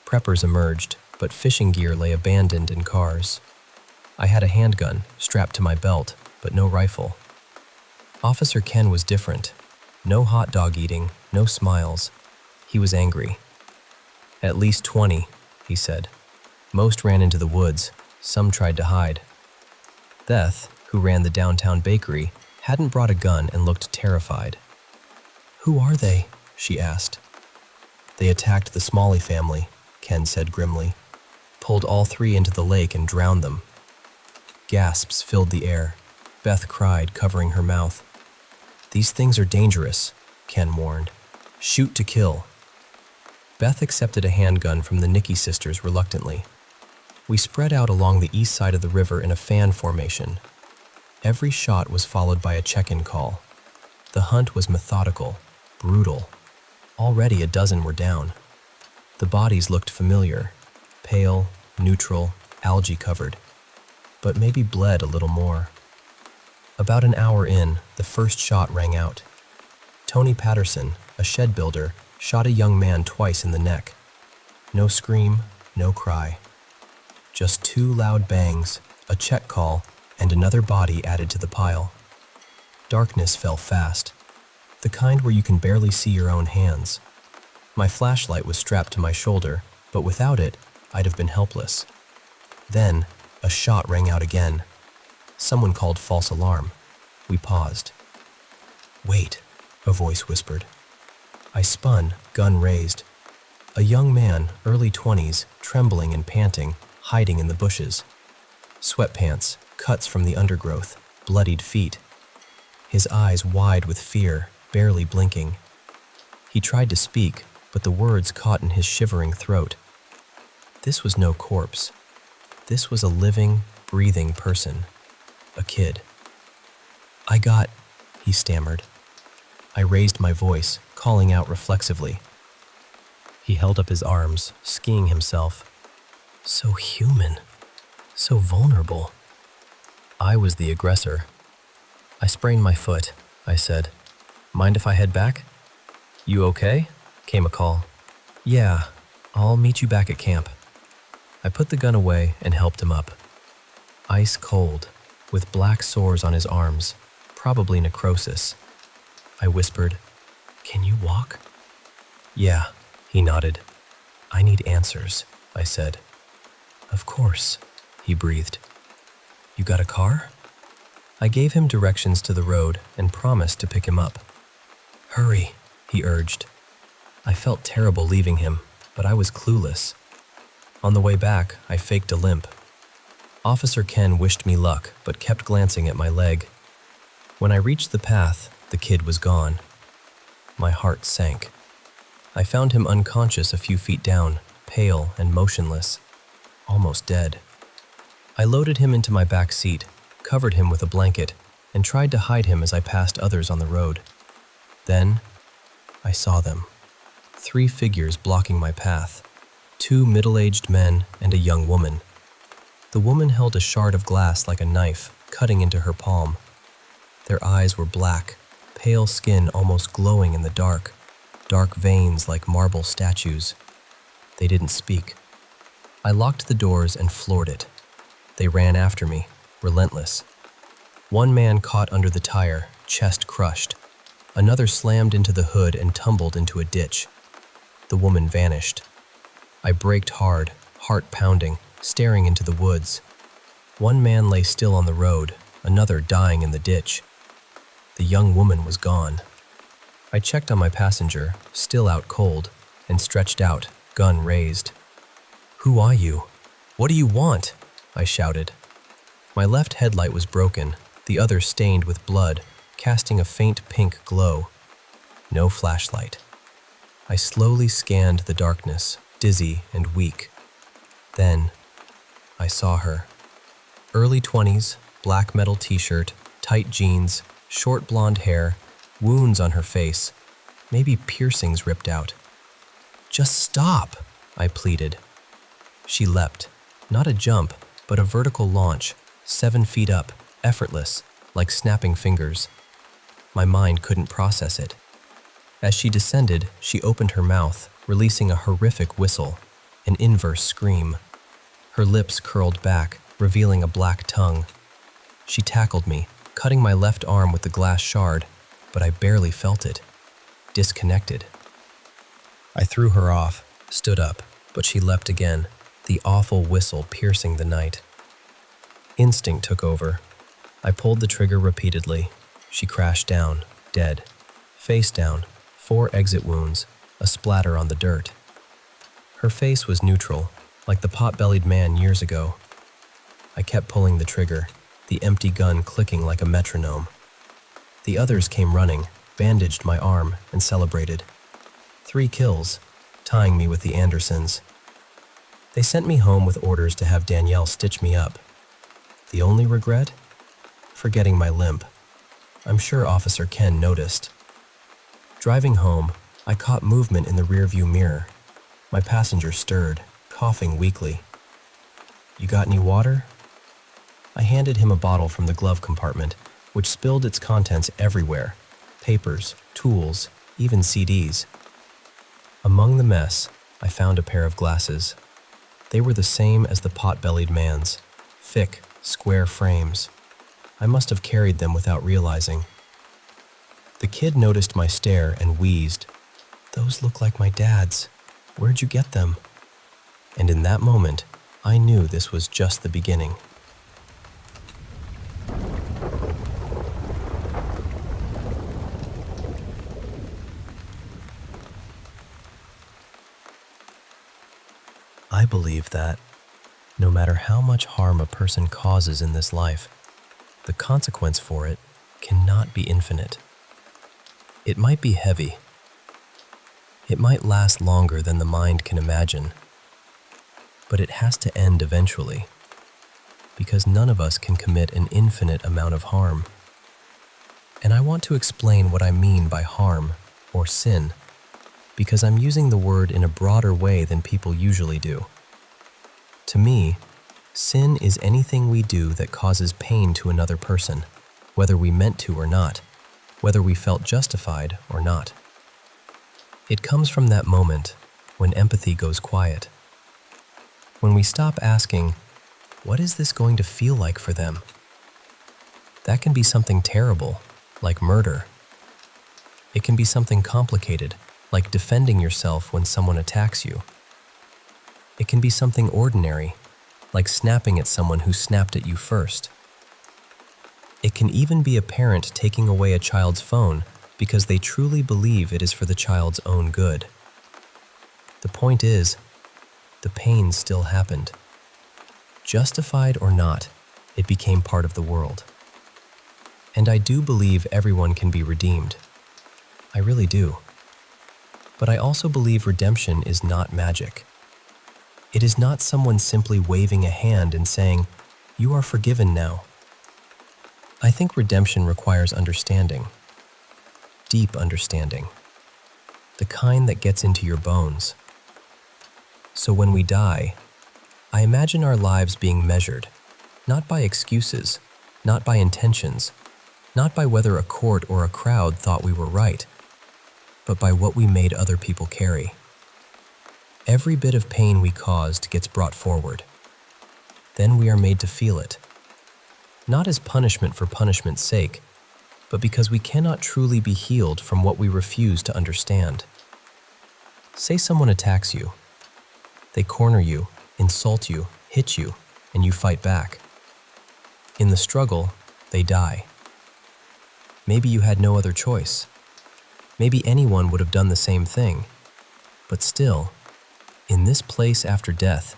Preppers emerged, but fishing gear lay abandoned in cars. I had a handgun strapped to my belt, but no rifle. Officer Ken was different. No hot dog eating, no smiles. He was angry. "At least 20, he said. "Most ran into the woods. Some tried to hide." Beth, who ran the downtown bakery, hadn't brought a gun and looked terrified. "Who are they?" she asked. "They attacked the Smalley family," Ken said grimly. "Pulled all 3 into the lake and drowned them." Gasps filled the air. Beth cried, covering her mouth. "These things are dangerous," Ken warned. "Shoot to kill." Beth accepted a handgun from the Nicky sisters reluctantly. We spread out along the east side of the river in a fan formation. Every shot was followed by a check-in call. The hunt was methodical, brutal. Already a dozen were down. The bodies looked familiar, pale, neutral, algae-covered, but maybe bled a little more. About an hour in, the first shot rang out. Tony Patterson, a shed builder, shot a young man twice in the neck. No scream, no cry. Just 2 loud bangs, a check call, and another body added to the pile. Darkness fell fast, the kind where you can barely see your own hands. My flashlight was strapped to my shoulder, but without it, I'd have been helpless. Then, a shot rang out again. Someone called false alarm. We paused. "Wait," a voice whispered. I spun, gun raised. A young man, early 20s, trembling and panting, hiding in the bushes. Sweatpants, cuts from the undergrowth, bloodied feet. His eyes wide with fear, barely blinking. He tried to speak, but the words caught in his shivering throat. This was no corpse. This was a living, breathing person. A kid. He stammered. I raised my voice, calling out reflexively. He held up his arms, skiing himself. So human, so vulnerable. I was the aggressor. I sprained my foot, I said. Mind if I head back? You okay? Came a call. Yeah, I'll meet you back at camp. I put the gun away and helped him up. Ice cold, with black sores on his arms, probably necrosis. I whispered, Can you walk? Yeah, he nodded. I need answers, I said. Of course, he breathed. You got a car? I gave him directions to the road and promised to pick him up. Hurry, he urged. I felt terrible leaving him, but I was clueless. On the way back, I faked a limp. Officer Ken wished me luck, but kept glancing at my leg. When I reached the path, the kid was gone. My heart sank. I found him unconscious a few feet down, pale and motionless, almost dead. I loaded him into my back seat, covered him with a blanket, and tried to hide him as I passed others on the road. Then, I saw them. 3 figures blocking my path. 2 middle-aged men and a young woman. The woman held a shard of glass like a knife, cutting into her palm. Their eyes were black, pale skin almost glowing in the dark veins like marble statues. They didn't speak. I locked the doors and floored it. They ran after me, relentless. One man caught under the tire, chest crushed. Another slammed into the hood and tumbled into a ditch. The woman vanished. I braked hard, heart pounding, staring into the woods. One man lay still on the road, another dying in the ditch. The young woman was gone. I checked on my passenger, still out cold, and stretched out, gun raised. Who are you? What do you want? I shouted. My left headlight was broken, the other stained with blood, casting a faint pink glow. No flashlight. I slowly scanned the darkness, dizzy and weak. Then, I saw her. Early 20s, black metal t-shirt, tight jeans, short blonde hair, wounds on her face, maybe piercings ripped out. Just stop, I pleaded. She leapt, not a jump, but a vertical launch, 7 feet up, effortless, like snapping fingers. My mind couldn't process it. As she descended, she opened her mouth, releasing a horrific whistle, an inverse scream. Her lips curled back, revealing a black tongue. She tackled me, cutting my left arm with the glass shard, but I barely felt it. Disconnected. I threw her off, stood up, but she leapt again, the awful whistle piercing the night. Instinct took over. I pulled the trigger repeatedly. She crashed down, dead. Face down, 4 exit wounds, a splatter on the dirt. Her face was neutral, like the pot-bellied man years ago. I kept pulling the trigger, the empty gun clicking like a metronome. The others came running, bandaged my arm, and celebrated. 3 kills, tying me with the Andersons. They sent me home with orders to have Danielle stitch me up. The only regret? Forgetting my limp. I'm sure Officer Ken noticed. Driving home, I caught movement in the rearview mirror. My passenger stirred, coughing weakly. You got any water? I handed him a bottle from the glove compartment, which spilled its contents everywhere. Papers, tools, even CDs. Among the mess, I found a pair of glasses. They were the same as the pot-bellied man's, thick, square frames. I must have carried them without realizing. The kid noticed my stare and wheezed. Those look like my dad's. Where'd you get them? And in that moment, I knew this was just the beginning. I believe that, no matter how much harm a person causes in this life, the consequence for it cannot be infinite. It might be heavy. It might last longer than the mind can imagine, but it has to end eventually, because none of us can commit an infinite amount of harm. And I want to explain what I mean by harm or sin, because I'm using the word in a broader way than people usually do. To me, sin is anything we do that causes pain to another person, whether we meant to or not, whether we felt justified or not. It comes from that moment when empathy goes quiet. When we stop asking, what is this going to feel like for them? That can be something terrible, like murder. It can be something complicated, like defending yourself when someone attacks you. It can be something ordinary, like snapping at someone who snapped at you first. It can even be a parent taking away a child's phone because they truly believe it is for the child's own good. The point is, the pain still happened. Justified or not, it became part of the world. And I do believe everyone can be redeemed. I really do. But I also believe redemption is not magic. It is not someone simply waving a hand and saying, "You are forgiven now." I think redemption requires understanding. Deep understanding. The kind that gets into your bones. So when we die, I imagine our lives being measured, not by excuses, not by intentions, not by whether a court or a crowd thought we were right, but by what we made other people carry. Every bit of pain we caused gets brought forward. Then we are made to feel it, not as punishment for punishment's sake, but because we cannot truly be healed from what we refuse to understand. Say someone attacks you. They corner you, insult you, hit you, and you fight back. In the struggle, they die. Maybe you had no other choice. Maybe anyone would have done the same thing. But still, in this place after death,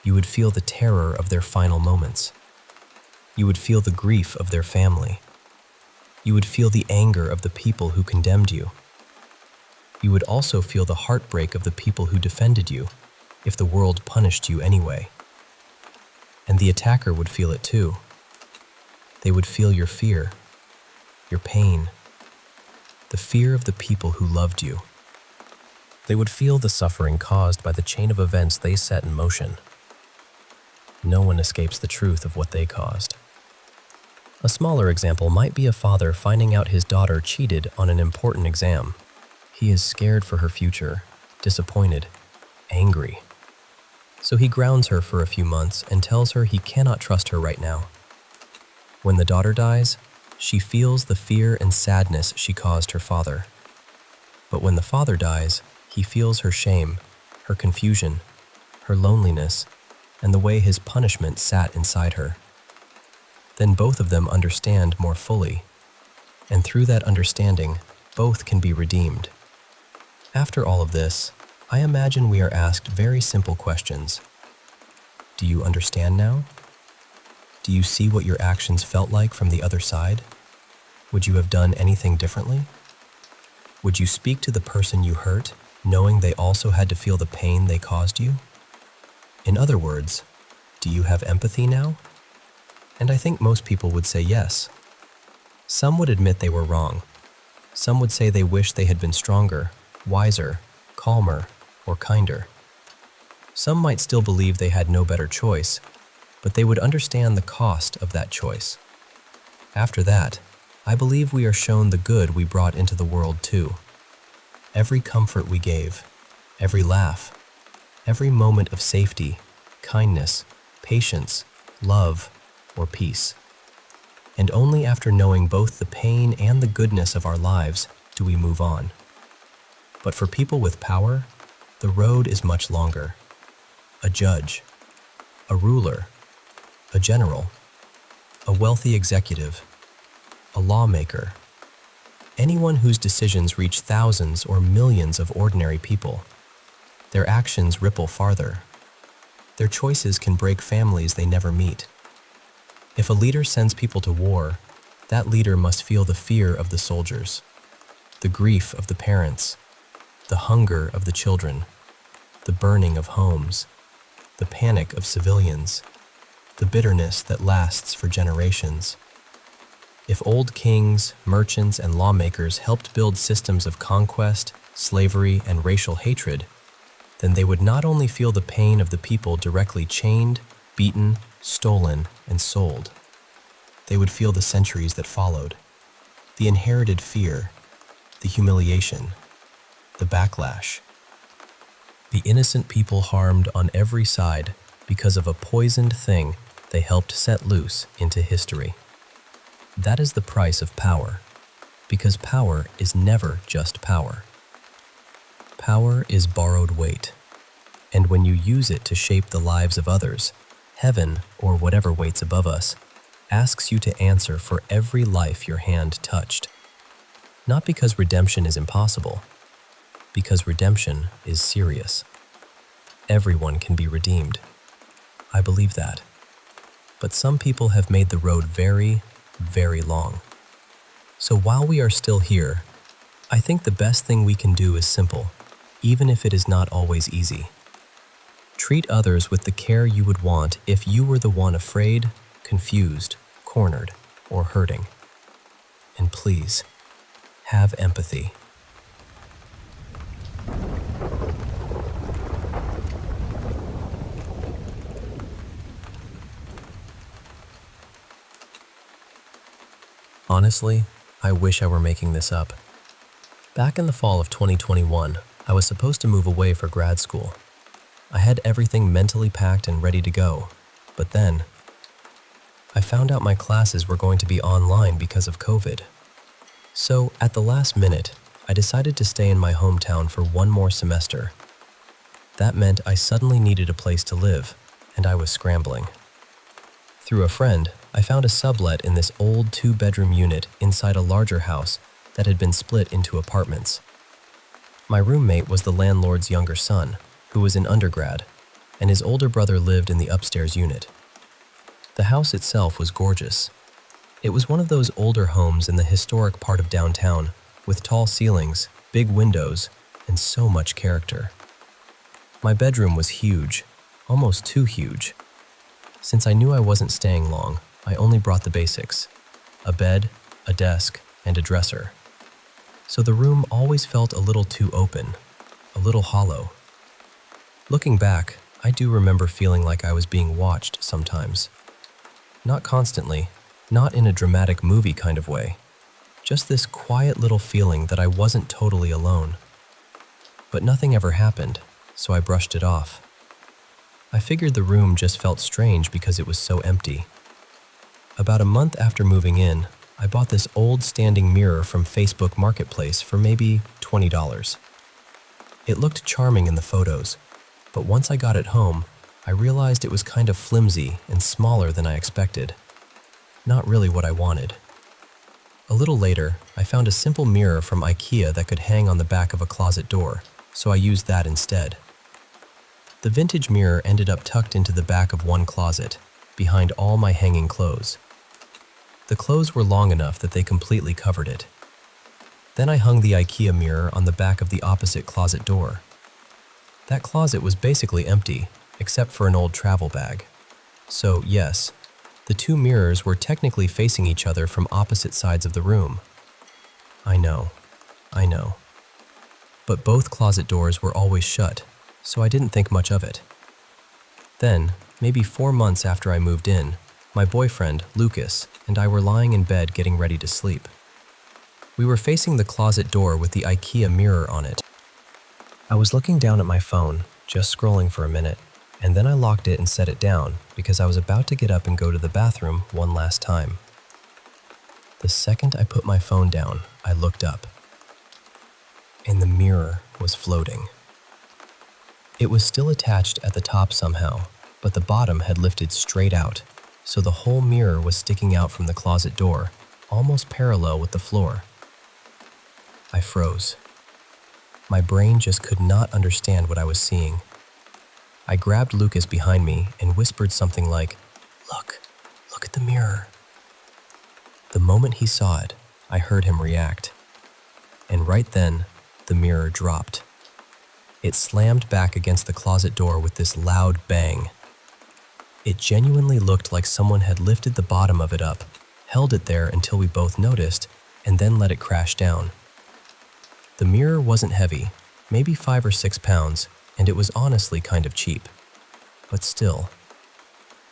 you would feel the terror of their final moments. You would feel the grief of their family. You would feel the anger of the people who condemned you. You would also feel the heartbreak of the people who defended you, if the world punished you anyway. And the attacker would feel it too. They would feel your fear, your pain, the fear of the people who loved you. They would feel the suffering caused by the chain of events they set in motion. No one escapes the truth of what they caused. A smaller example might be a father finding out his daughter cheated on an important exam. He is scared for her future, disappointed, angry. So he grounds her for a few months and tells her he cannot trust her right now. When the daughter dies, she feels the fear and sadness she caused her father. But when the father dies, he feels her shame, her confusion, her loneliness, and the way his punishment sat inside her. Then both of them understand more fully, and through that understanding, both can be redeemed. After all of this, I imagine we are asked very simple questions. Do you understand now? Do you see what your actions felt like from the other side? Would you have done anything differently? Would you speak to the person you hurt, knowing they also had to feel the pain they caused you? In other words, do you have empathy now? And I think most people would say yes. Some would admit they were wrong. Some would say they wish they had been stronger, wiser, calmer, or kinder. Some might still believe they had no better choice, but they would understand the cost of that choice. After that, I believe we are shown the good we brought into the world too. Every comfort we gave, every laugh, every moment of safety, kindness, patience, love, or peace. And only after knowing both the pain and the goodness of our lives do we move on. But for people with power, the road is much longer. A judge, a ruler, a general, a wealthy executive, a lawmaker, anyone whose decisions reach thousands or millions of ordinary people. Their actions ripple farther. Their choices can break families they never meet. If a leader sends people to war, that leader must feel the fear of the soldiers, the grief of the parents, the hunger of the children, the burning of homes, the panic of civilians, the bitterness that lasts for generations. If old kings, merchants, and lawmakers helped build systems of conquest, slavery, and racial hatred, then they would not only feel the pain of the people directly chained, beaten, stolen, and sold. They would feel the centuries that followed, the inherited fear, the humiliation, the backlash. The innocent people harmed on every side because of a poisoned thing they helped set loose into history. That is the price of power, because power is never just power. Power is borrowed weight, and when you use it to shape the lives of others, heaven, or whatever waits above us, asks you to answer for every life your hand touched. Not because redemption is impossible, because redemption is serious. Everyone can be redeemed. I believe that. But some people have made the road very, very long. So while we are still here, I think the best thing we can do is simple, even if it is not always easy. Treat others with the care you would want if you were the one afraid, confused, cornered, or hurting. And please, have empathy. Honestly, I wish I were making this up. Back in the fall of 2021, I was supposed to move away for grad school. I had everything mentally packed and ready to go, but then I found out my classes were going to be online because of COVID. So, at the last minute, I decided to stay in my hometown for one more semester. That meant I suddenly needed a place to live, and I was scrambling. Through a friend, I found a sublet in this old 2-bedroom unit inside a larger house that had been split into apartments. My roommate was the landlord's younger son, who was in undergrad, and his older brother lived in the upstairs unit. The house itself was gorgeous. It was one of those older homes in the historic part of downtown, with tall ceilings, big windows, and so much character. My bedroom was huge, almost too huge. Since I knew I wasn't staying long, I only brought the basics: a bed, a desk, and a dresser. So the room always felt a little too open, a little hollow. Looking back, I do remember feeling like I was being watched sometimes. Not constantly, not in a dramatic movie kind of way, just this quiet little feeling that I wasn't totally alone. But nothing ever happened, so I brushed it off. I figured the room just felt strange because it was so empty. About a month after moving in, I bought this old standing mirror from Facebook Marketplace for maybe $20. It looked charming in the photos, but once I got it home, I realized it was kind of flimsy and smaller than I expected. Not really what I wanted. A little later, I found a simple mirror from IKEA that could hang on the back of a closet door, so I used that instead. The vintage mirror ended up tucked into the back of one closet, behind all my hanging clothes. The clothes were long enough that they completely covered it. Then I hung the IKEA mirror on the back of the opposite closet door. That closet was basically empty, except for an old travel bag. So, yes, the two mirrors were technically facing each other from opposite sides of the room. I know. But both closet doors were always shut, so I didn't think much of it. Then, maybe 4 months after I moved in, my boyfriend, Lucas, and I were lying in bed getting ready to sleep. We were facing the closet door with the IKEA mirror on it. I was looking down at my phone, just scrolling for a minute, and then I locked it and set it down because I was about to get up and go to the bathroom one last time. The second I put my phone down, I looked up, and the mirror was floating. It was still attached at the top somehow, but the bottom had lifted straight out, so the whole mirror was sticking out from the closet door, almost parallel with the floor. I froze. My brain just could not understand what I was seeing. I grabbed Lucas behind me and whispered something like, Look at the mirror." The moment he saw it, I heard him react. And right then, the mirror dropped. It slammed back against the closet door with this loud bang. It genuinely looked like someone had lifted the bottom of it up, held it there until we both noticed, and then let it crash down. The mirror wasn't heavy, maybe 5 or 6 pounds, and it was honestly kind of cheap. But still,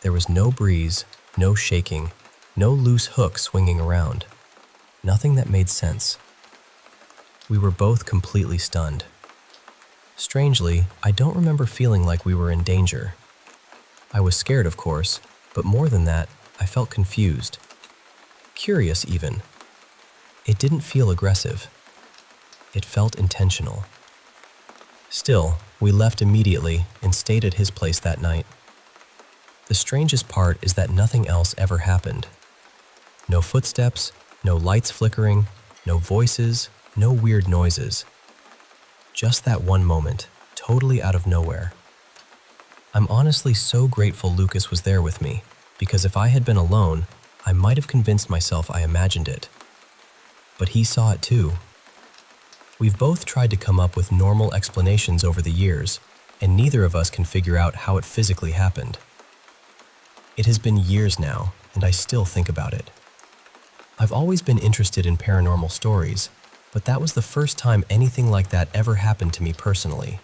there was no breeze, no shaking, no loose hook swinging around. Nothing that made sense. We were both completely stunned. Strangely, I don't remember feeling like we were in danger. I was scared, of course, but more than that, I felt confused. Curious, even. It didn't feel aggressive. It felt intentional. Still, we left immediately and stayed at his place that night. The strangest part is that nothing else ever happened. No footsteps, no lights flickering, no voices, no weird noises. Just that one moment, totally out of nowhere. I'm honestly so grateful Lucas was there with me, because if I had been alone, I might have convinced myself I imagined it. But he saw it too. We've both tried to come up with normal explanations over the years, and neither of us can figure out how it physically happened. It has been years now, and I still think about it. I've always been interested in paranormal stories, but that was the first time anything like that ever happened to me personally.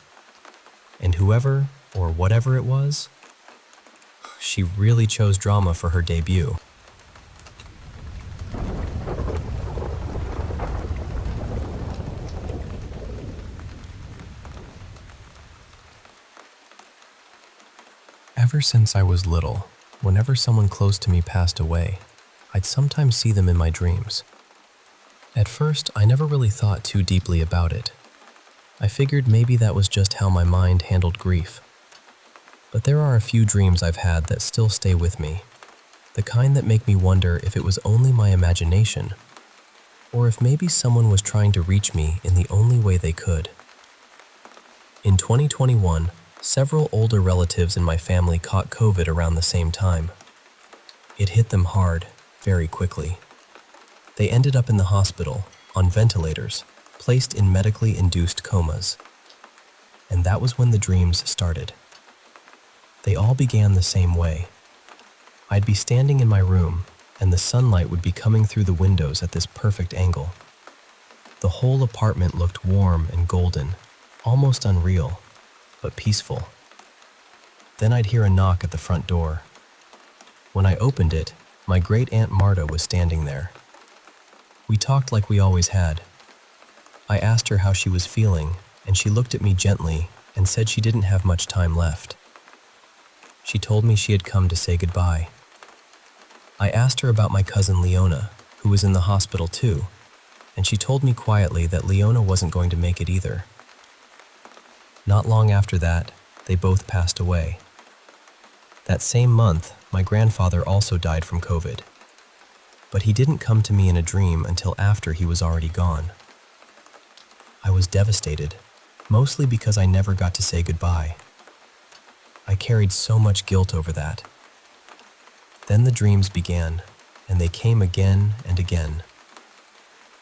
And whoever, or whatever it was, she really chose drama for her debut. Ever since I was little, whenever someone close to me passed away, I'd sometimes see them in my dreams. At first, I never really thought too deeply about it. I figured maybe that was just how my mind handled grief. But there are a few dreams I've had that still stay with me, the kind that make me wonder if it was only my imagination, or if maybe someone was trying to reach me in the only way they could. In 2021, several older relatives in my family caught COVID around the same time. It hit them hard, very quickly. They ended up in the hospital, on ventilators, placed in medically induced comas. And that was when the dreams started. They all began the same way. I'd be standing in my room, and the sunlight would be coming through the windows at this perfect angle. The whole apartment looked warm and golden, almost unreal, but peaceful. Then I'd hear a knock at the front door. When I opened it, my great-aunt Marta was standing there. We talked like we always had. I asked her how she was feeling, and she looked at me gently and said she didn't have much time left. She told me she had come to say goodbye. I asked her about my cousin Leona, who was in the hospital too, and she told me quietly that Leona wasn't going to make it either. Not long after that, they both passed away. That same month, my grandfather also died from COVID. But he didn't come to me in a dream until after he was already gone. I was devastated, mostly because I never got to say goodbye. I carried so much guilt over that. Then the dreams began, and they came again and again.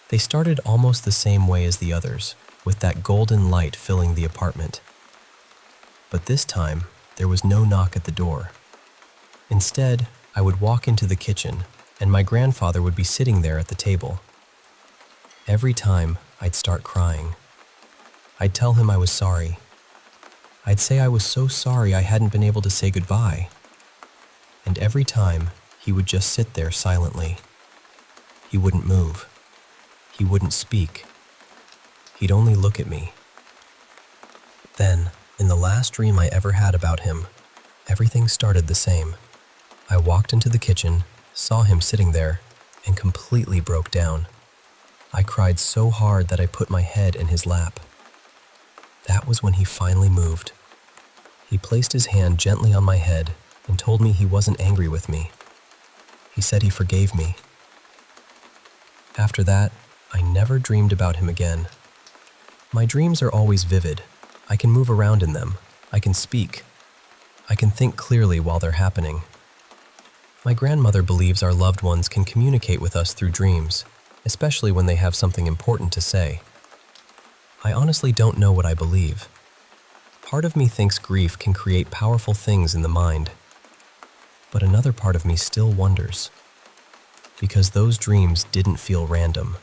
They started almost the same way as the others, with that golden light filling the apartment. But this time, there was no knock at the door. Instead, I would walk into the kitchen, and my grandfather would be sitting there at the table. Every time, I'd start crying. I'd tell him I was sorry. I'd say I was so sorry I hadn't been able to say goodbye. And every time, he would just sit there silently. He wouldn't move. He wouldn't speak. He'd only look at me. Then, in the last dream I ever had about him, everything started the same. I walked into the kitchen, saw him sitting there, and completely broke down. I cried so hard that I put my head in his lap. That was when he finally moved. He placed his hand gently on my head and told me he wasn't angry with me. He said he forgave me. After that, I never dreamed about him again. My dreams are always vivid. I can move around in them. I can speak. I can think clearly while they're happening. My grandmother believes our loved ones can communicate with us through dreams, especially when they have something important to say. I honestly don't know what I believe. Part of me thinks grief can create powerful things in the mind, but another part of me still wonders. because those dreams didn't feel random.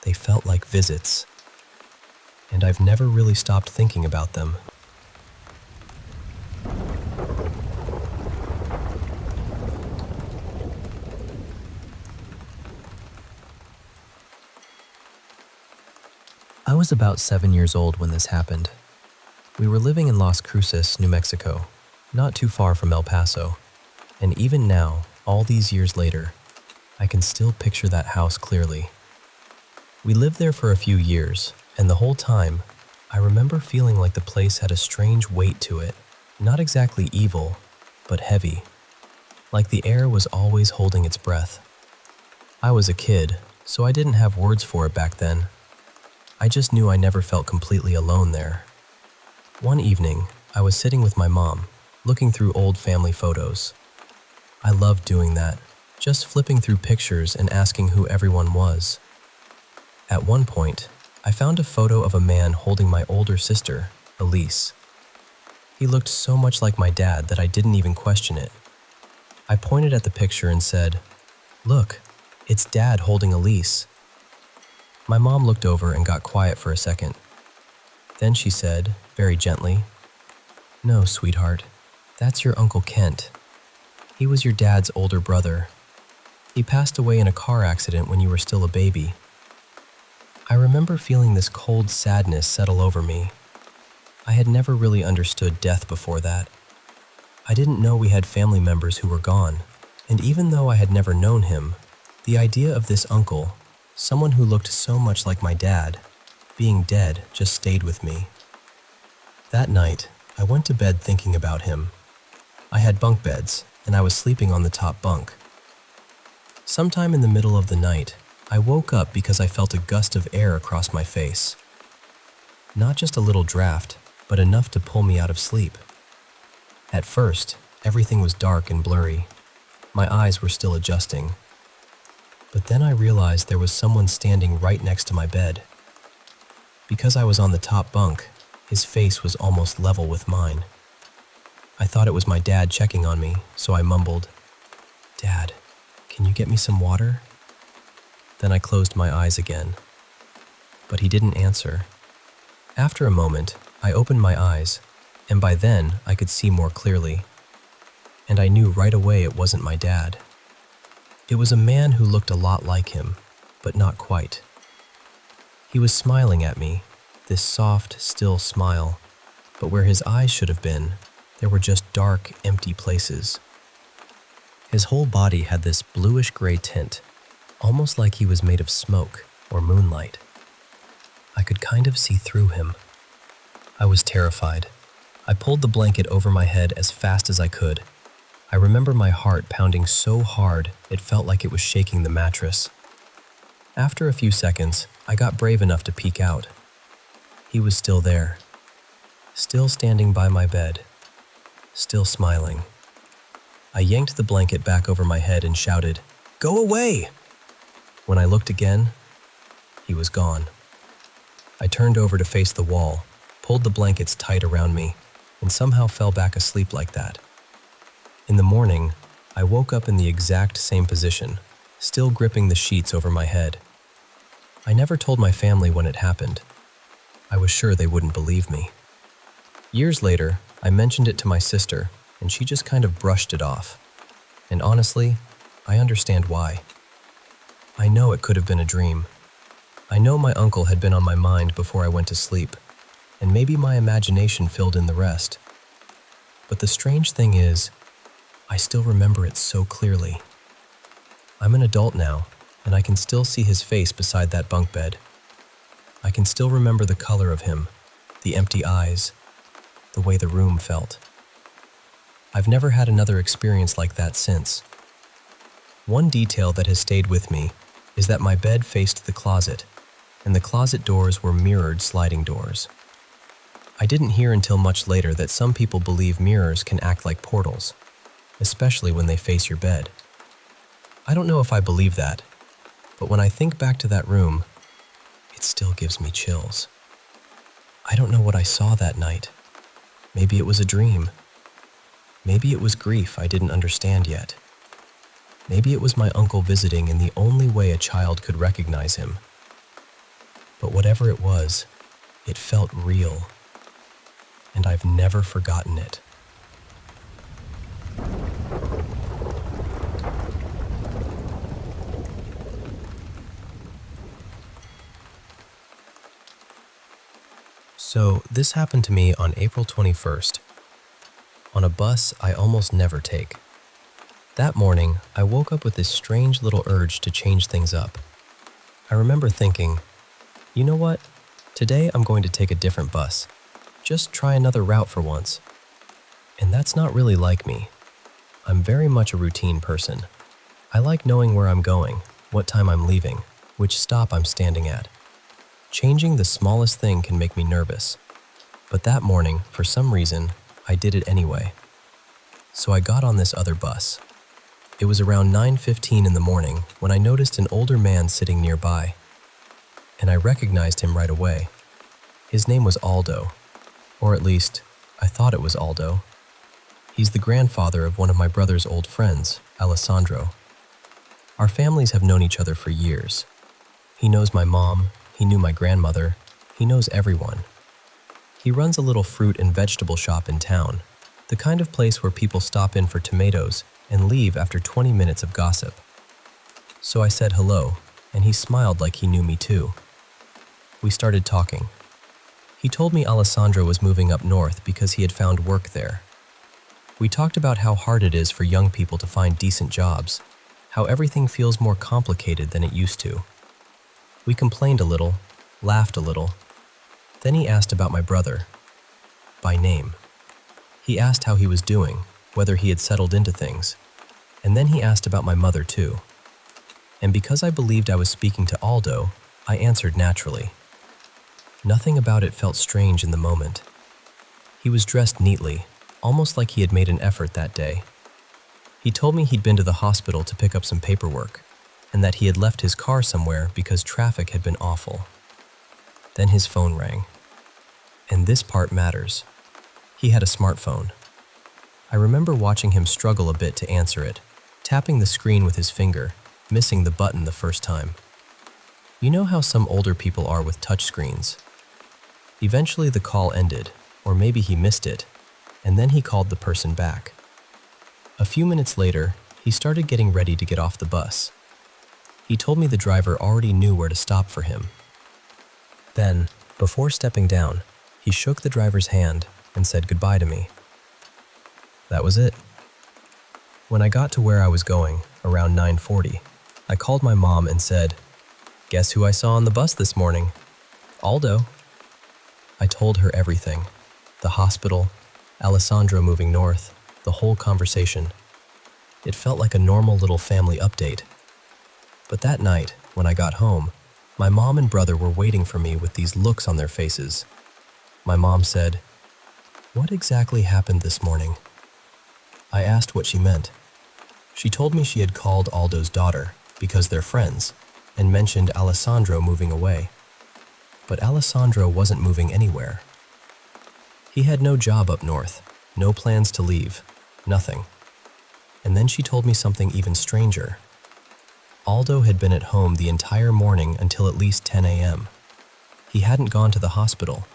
They felt like visits, and I've never really stopped thinking about them. I was about 7 years old when this happened. We were living in Las Cruces, New Mexico, not too far from El Paso, and even now, all these years later, I can still picture that house clearly. We lived there for a few years, and the whole time, I remember feeling like the place had a strange weight to it, not exactly evil, but heavy, like the air was always holding its breath. I was a kid, so I didn't have words for it back then. I just knew I never felt completely alone there. One evening, I was sitting with my mom, looking through old family photos. I loved doing that, just flipping through pictures and asking who everyone was. At one point, I found a photo of a man holding my older sister, Elise. He looked so much like my dad that I didn't even question it. I pointed at the picture and said, "Look, it's Dad holding Elise." My mom looked over and got quiet for a second. Then she said, very gently, "No, sweetheart, that's your Uncle Kent. He was your dad's older brother. He passed away in a car accident when you were still a baby." I remember feeling this cold sadness settle over me. I had never really understood death before that. I didn't know we had family members who were gone, and even though I had never known him, the idea of this uncle, someone who looked so much like my dad, being dead just stayed with me. That night, I went to bed thinking about him. I had bunk beds, and I was sleeping on the top bunk. Sometime in the middle of the night, I woke up because I felt a gust of air across my face. Not just a little draft, but enough to pull me out of sleep. At first, everything was dark and blurry. My eyes were still adjusting. But then I realized there was someone standing right next to my bed. Because I was on the top bunk, his face was almost level with mine. I thought it was my dad checking on me, so I mumbled, "Dad, can you get me some water?" Then I closed my eyes again. But he didn't answer. After a moment, I opened my eyes, and by then I could see more clearly. And I knew right away it wasn't my dad. It was a man who looked a lot like him, but not quite. He was smiling at me, this soft, still smile, but where his eyes should have been, there were just dark, empty places. His whole body had this bluish-gray tint, almost like he was made of smoke or moonlight. I could kind of see through him. I was terrified. I pulled the blanket over my head as fast as I could. I remember my heart pounding so hard it felt like it was shaking the mattress. After a few seconds, I got brave enough to peek out. He was still there, still standing by my bed, still smiling. I yanked the blanket back over my head and shouted, "Go away!" When I looked again, he was gone. I turned over to face the wall, pulled the blankets tight around me, and somehow fell back asleep like that. In the morning, I woke up in the exact same position, still gripping the sheets over my head. I never told my family when it happened. I was sure they wouldn't believe me. Years later, I mentioned it to my sister, and she just kind of brushed it off. And honestly, I understand why. I know it could have been a dream. I know my uncle had been on my mind before I went to sleep, and maybe my imagination filled in the rest. But the strange thing is, I still remember it so clearly. I'm an adult now, and I can still see his face beside that bunk bed. I can still remember the color of him, the empty eyes, the way the room felt. I've never had another experience like that since. One detail that has stayed with me is that my bed faced the closet, and the closet doors were mirrored sliding doors. I didn't hear until much later that some people believe mirrors can act like portals, especially when they face your bed. I don't know if I believe that, but when I think back to that room, it still gives me chills. I don't know what I saw that night. Maybe it was a dream. Maybe it was grief I didn't understand yet. Maybe it was my uncle visiting in the only way a child could recognize him. But whatever it was, it felt real, and I've never forgotten it. So, this happened to me on April 21st, on a bus I almost never take. That morning, I woke up with this strange little urge to change things up. I remember thinking, you know what? Today I'm going to take a different bus. Just try another route for once. And that's not really like me. I'm very much a routine person. I like knowing where I'm going, what time I'm leaving, which stop I'm standing at. Changing the smallest thing can make me nervous. But that morning, for some reason, I did it anyway. So I got on this other bus. It was around 9:15 in the morning when I noticed an older man sitting nearby. And I recognized him right away. His name was Aldo, or at least, I thought it was Aldo. He's the grandfather of one of my brother's old friends, Alessandro. Our families have known each other for years. He knows my mom, he knew my grandmother, he knows everyone. He runs a little fruit and vegetable shop in town, the kind of place where people stop in for tomatoes and leave after 20 minutes of gossip. So I said hello, and he smiled like he knew me too. We started talking. He told me Alessandro was moving up north because he had found work there. We talked about how hard it is for young people to find decent jobs, how everything feels more complicated than it used to. We complained a little, laughed a little. Then he asked about my brother, by name. He asked how he was doing, whether he had settled into things, and then he asked about my mother too. And because I believed I was speaking to Aldo, I answered naturally. Nothing about it felt strange in the moment. He was dressed neatly, almost like he had made an effort that day. He told me he'd been to the hospital to pick up some paperwork, and that he had left his car somewhere because traffic had been awful. Then his phone rang. And this part matters. He had a smartphone. I remember watching him struggle a bit to answer it, tapping the screen with his finger, missing the button the first time. You know how some older people are with touchscreens? Eventually the call ended, or maybe he missed it, and then he called the person back. A few minutes later, he started getting ready to get off the bus. He told me the driver already knew where to stop for him. Then, before stepping down, he shook the driver's hand and said goodbye to me. That was it. When I got to where I was going, around 9:40, I called my mom and said, "Guess who I saw on the bus this morning? Aldo." I told her everything. The hospital, Alessandro moving north, the whole conversation. It felt like a normal little family update. But that night, when I got home, my mom and brother were waiting for me with these looks on their faces. My mom said, "What exactly happened this morning?" I asked what she meant. She told me she had called Aldo's daughter, because they're friends, and mentioned Alessandro moving away. But Alessandro wasn't moving anywhere. He had no job up north, no plans to leave, nothing. And then she told me something even stranger. Aldo had been at home the entire morning until at least 10 a.m. He hadn't gone to the hospital.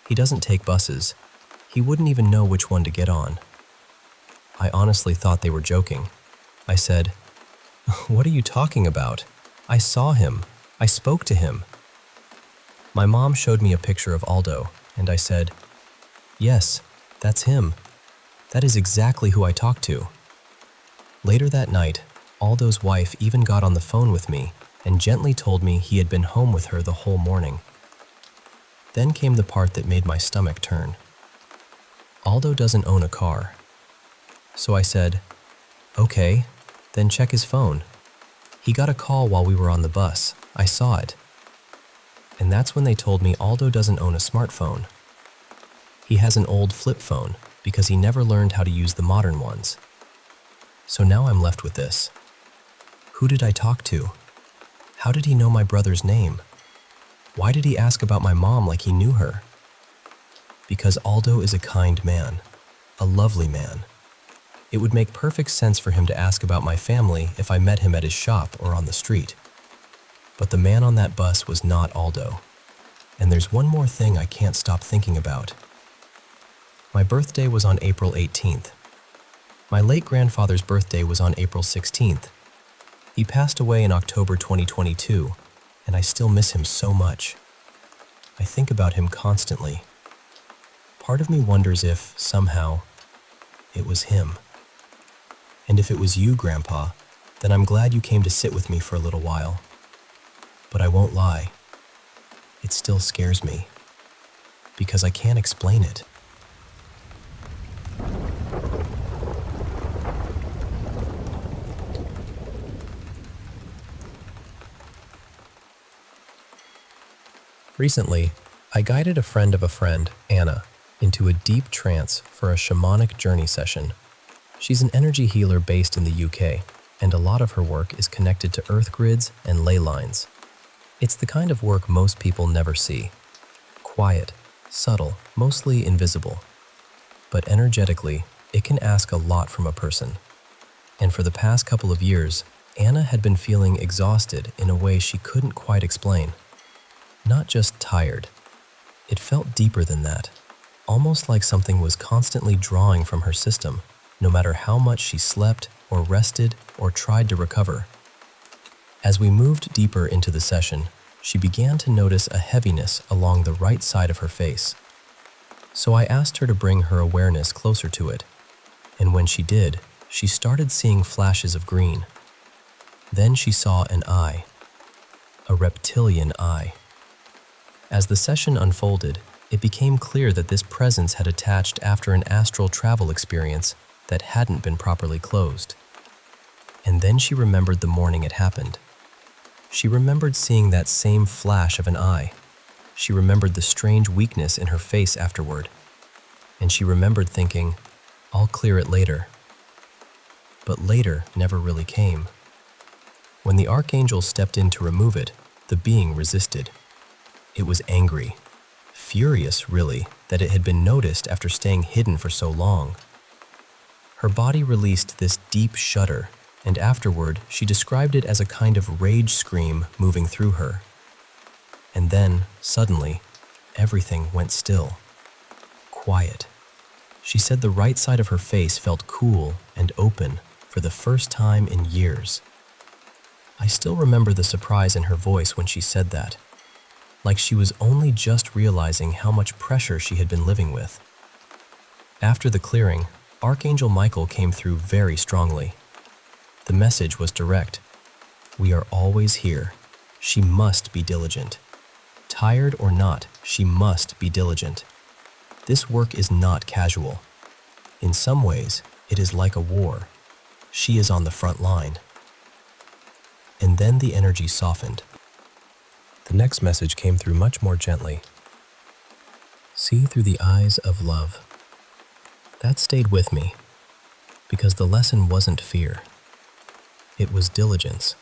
He doesn't take buses. He wouldn't even know which one to get on. I honestly thought they were joking. I said, "What are you talking about? I saw him. I spoke to him." My mom showed me a picture of Aldo, and I said, "Yes, that's him. That is exactly who I talked to." Later that night, Aldo's wife even got on the phone with me and gently told me he had been home with her the whole morning. Then came the part that made my stomach turn. Aldo doesn't own a car. So I said, "Okay, then check his phone." He got a call while we were on the bus. I saw it. And that's when they told me Aldo doesn't own a smartphone. He has an old flip phone because he never learned how to use the modern ones. So now I'm left with this. Who did I talk to? How did he know my brother's name? Why did he ask about my mom like he knew her? Because Aldo is a kind man, a lovely man. It would make perfect sense for him to ask about my family if I met him at his shop or on the street. But the man on that bus was not Aldo. And there's one more thing I can't stop thinking about. My birthday was on April 18th. My late grandfather's birthday was on April 16th. He passed away in October 2022, and I still miss him so much. I think about him constantly. Part of me wonders if, somehow, it was him. And if it was you, Grandpa, then I'm glad you came to sit with me for a little while. But I won't lie. It still scares me, because I can't explain it. Recently, I guided a friend of a friend, Anna, into a deep trance for a shamanic journey session. She's an energy healer based in the UK, and a lot of her work is connected to earth grids and ley lines. It's the kind of work most people never see. Quiet, subtle, mostly invisible. But energetically, it can ask a lot from a person. And for the past couple of years, Anna had been feeling exhausted in a way she couldn't quite explain. Not just tired. It felt deeper than that, almost like something was constantly drawing from her system, no matter how much she slept or rested or tried to recover. As we moved deeper into the session, she began to notice a heaviness along the right side of her face. So I asked her to bring her awareness closer to it, and when she did, she started seeing flashes of green. Then she saw an eye, a reptilian eye. As the session unfolded, it became clear that this presence had attached after an astral travel experience that hadn't been properly closed. And then she remembered the morning it happened. She remembered seeing that same flash of an eye. She remembered the strange weakness in her face afterward. And she remembered thinking, "I'll clear it later." But later never really came. When the archangel stepped in to remove it, the being resisted. It was angry, furious really, that it had been noticed after staying hidden for so long. Her body released this deep shudder, and afterward she described it as a kind of rage scream moving through her. And then, suddenly, everything went still. Quiet. She said the right side of her face felt cool and open for the first time in years. I still remember the surprise in her voice when she said that, like she was only just realizing how much pressure she had been living with. After the clearing, Archangel Michael came through very strongly. The message was direct. We are always here. She must be diligent. Tired or not, she must be diligent. This work is not casual. In some ways, it is like a war. She is on the front line. And then the energy softened. The next message came through much more gently. See through the eyes of love. That stayed with me, because the lesson wasn't fear. It was diligence.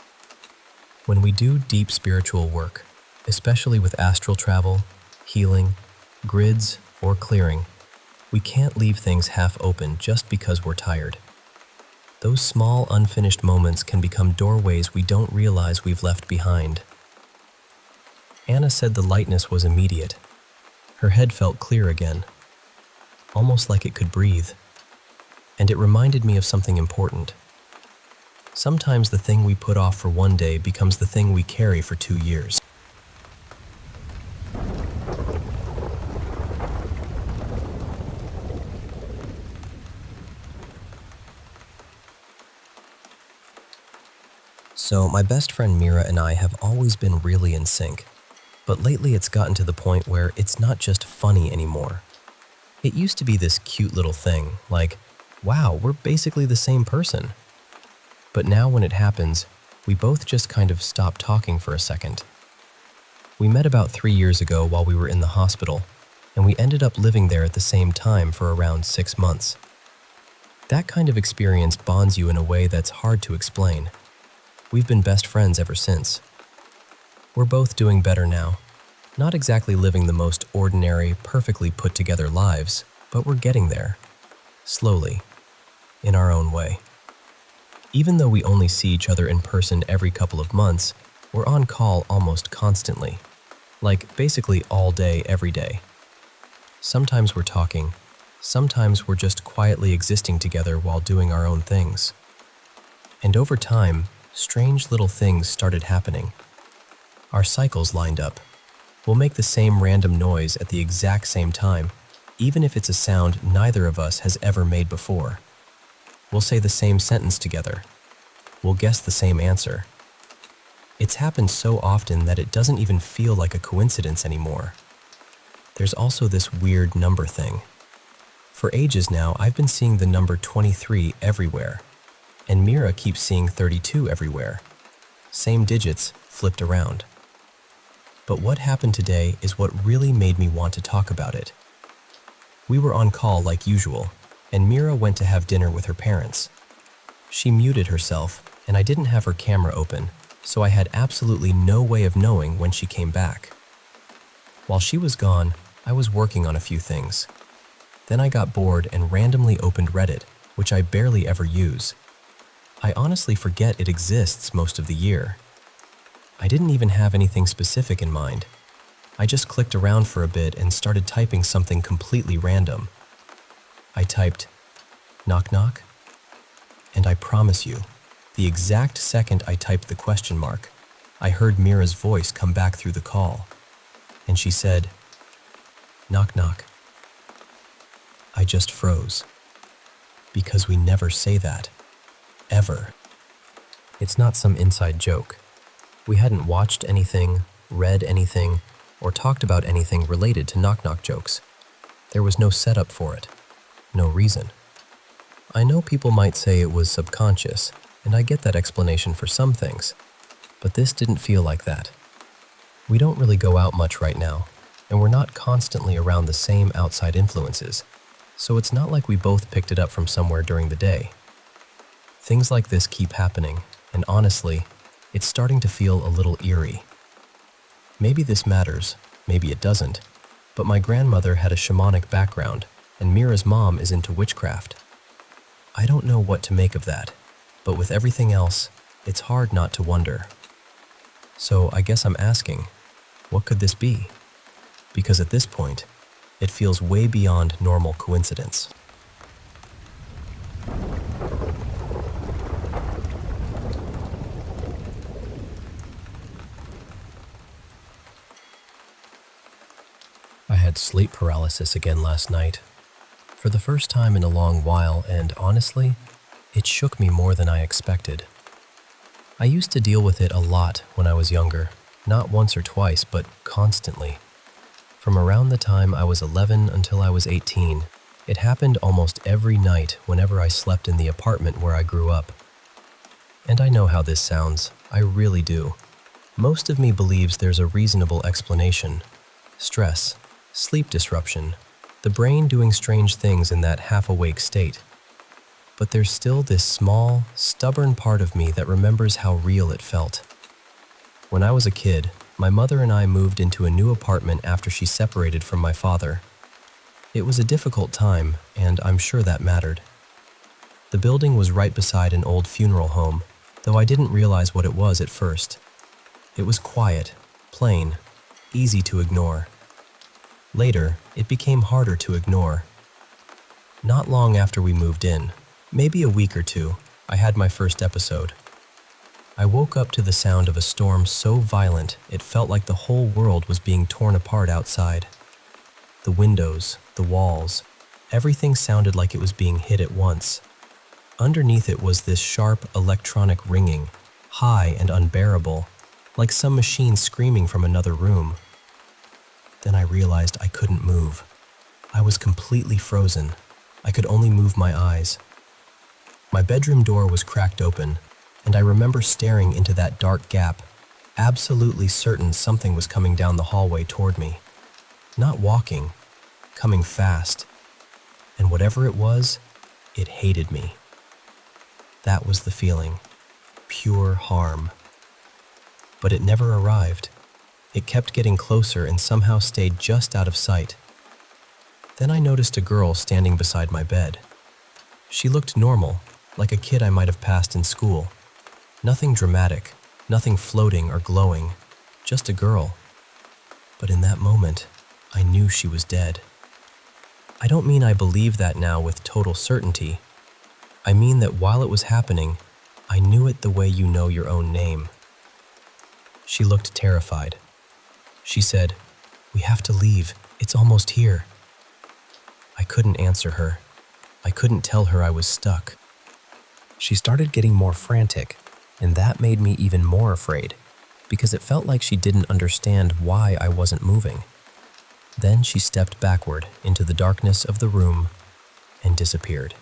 When we do deep spiritual work, especially with astral travel, healing, grids, or clearing, we can't leave things half open just because we're tired. Those small, unfinished moments can become doorways we don't realize we've left behind. Anna said the lightness was immediate. Her head felt clear again, almost like it could breathe. And it reminded me of something important. Sometimes the thing we put off for one day becomes the thing we carry for 2 years. So my best friend Mira and I have always been really in sync. But lately it's gotten to the point where it's not just funny anymore. It used to be this cute little thing, like, wow, we're basically the same person. But now when it happens, we both just kind of stop talking for a second. We met about 3 years ago while we were in the hospital, and we ended up living there at the same time for around 6 months. That kind of experience bonds you in a way that's hard to explain. We've been best friends ever since. We're both doing better now. Not exactly living the most ordinary, perfectly put together lives, but we're getting there. Slowly. in our own way. Even though we only see each other in person every couple of months, we're on call almost constantly, like basically all day, every day. Sometimes we're talking, sometimes we're just quietly existing together while doing our own things. And over time, strange little things started happening. Our cycles lined up. We'll make the same random noise at the exact same time, even if it's a sound neither of us has ever made before. We'll say the same sentence together. We'll guess the same answer. It's happened so often that it doesn't even feel like a coincidence anymore. There's also this weird number thing. For ages now, I've been seeing the number 23 everywhere, and Mira keeps seeing 32 everywhere. Same digits, flipped around. But what happened today is what really made me want to talk about it. We were on call like usual, and Mira went to have dinner with her parents. She muted herself, and I didn't have her camera open, so I had absolutely no way of knowing when she came back. While she was gone, I was working on a few things. Then I got bored and randomly opened Reddit, which I barely ever use. I honestly forget it exists most of the year. I didn't even have anything specific in mind. I just clicked around for a bit and started typing something completely random. I typed, "knock knock," and I promise you, the exact second I typed the question mark, I heard Mira's voice come back through the call, and she said, "knock knock." I just froze, because we never say that, ever. It's not some inside joke. We hadn't watched anything, read anything, or talked about anything related to knock-knock jokes. There was no setup for it, no reason. I know people might say it was subconscious, and I get that explanation for some things, but this didn't feel like that. We don't really go out much right now, and we're not constantly around the same outside influences, so it's not like we both picked it up from somewhere during the day. Things like this keep happening, and honestly, it's starting to feel a little eerie. Maybe this matters, maybe it doesn't, but my grandmother had a shamanic background, and Mira's mom is into witchcraft. I don't know what to make of that, but with everything else, it's hard not to wonder. So I guess I'm asking, what could this be? Because at this point, it feels way beyond normal coincidence. I had sleep paralysis again last night, for the first time in a long while, and honestly, it shook me more than I expected. I used to deal with it a lot when I was younger, not once or twice, but constantly. From around the time I was 11 until I was 18, it happened almost every night whenever I slept in the apartment where I grew up. And I know how this sounds, I really do. Most of me believes there's a reasonable explanation. Stress, sleep disruption, the brain doing strange things in that half-awake state. But there's still this small, stubborn part of me that remembers how real it felt. When I was a kid, my mother and I moved into a new apartment after she separated from my father. It was a difficult time, and I'm sure that mattered. The building was right beside an old funeral home, though I didn't realize what it was at first. It was quiet, plain, easy to ignore. Later, it became harder to ignore. Not long after we moved in, maybe a week or two, I had my first episode. I woke up to the sound of a storm so violent it felt like the whole world was being torn apart outside. The windows, the walls, everything sounded like it was being hit at once. Underneath it was this sharp electronic ringing, high and unbearable, like some machine screaming from another room. Then I realized I couldn't move. I was completely frozen. I could only move my eyes. My bedroom door was cracked open, and I remember staring into that dark gap, absolutely certain something was coming down the hallway toward me. Not walking, coming fast. And whatever it was, it hated me. That was the feeling, pure harm. But it never arrived. It kept getting closer and somehow stayed just out of sight. Then I noticed a girl standing beside my bed. She looked normal, like a kid I might have passed in school. Nothing dramatic, nothing floating or glowing, just a girl. But in that moment, I knew she was dead. I don't mean I believe that now with total certainty. I mean that while it was happening, I knew it the way you know your own name. She looked terrified. She said, "We have to leave. It's almost here." I couldn't answer her. I couldn't tell her I was stuck. She started getting more frantic, and that made me even more afraid, because it felt like she didn't understand why I wasn't moving. Then she stepped backward into the darkness of the room and disappeared.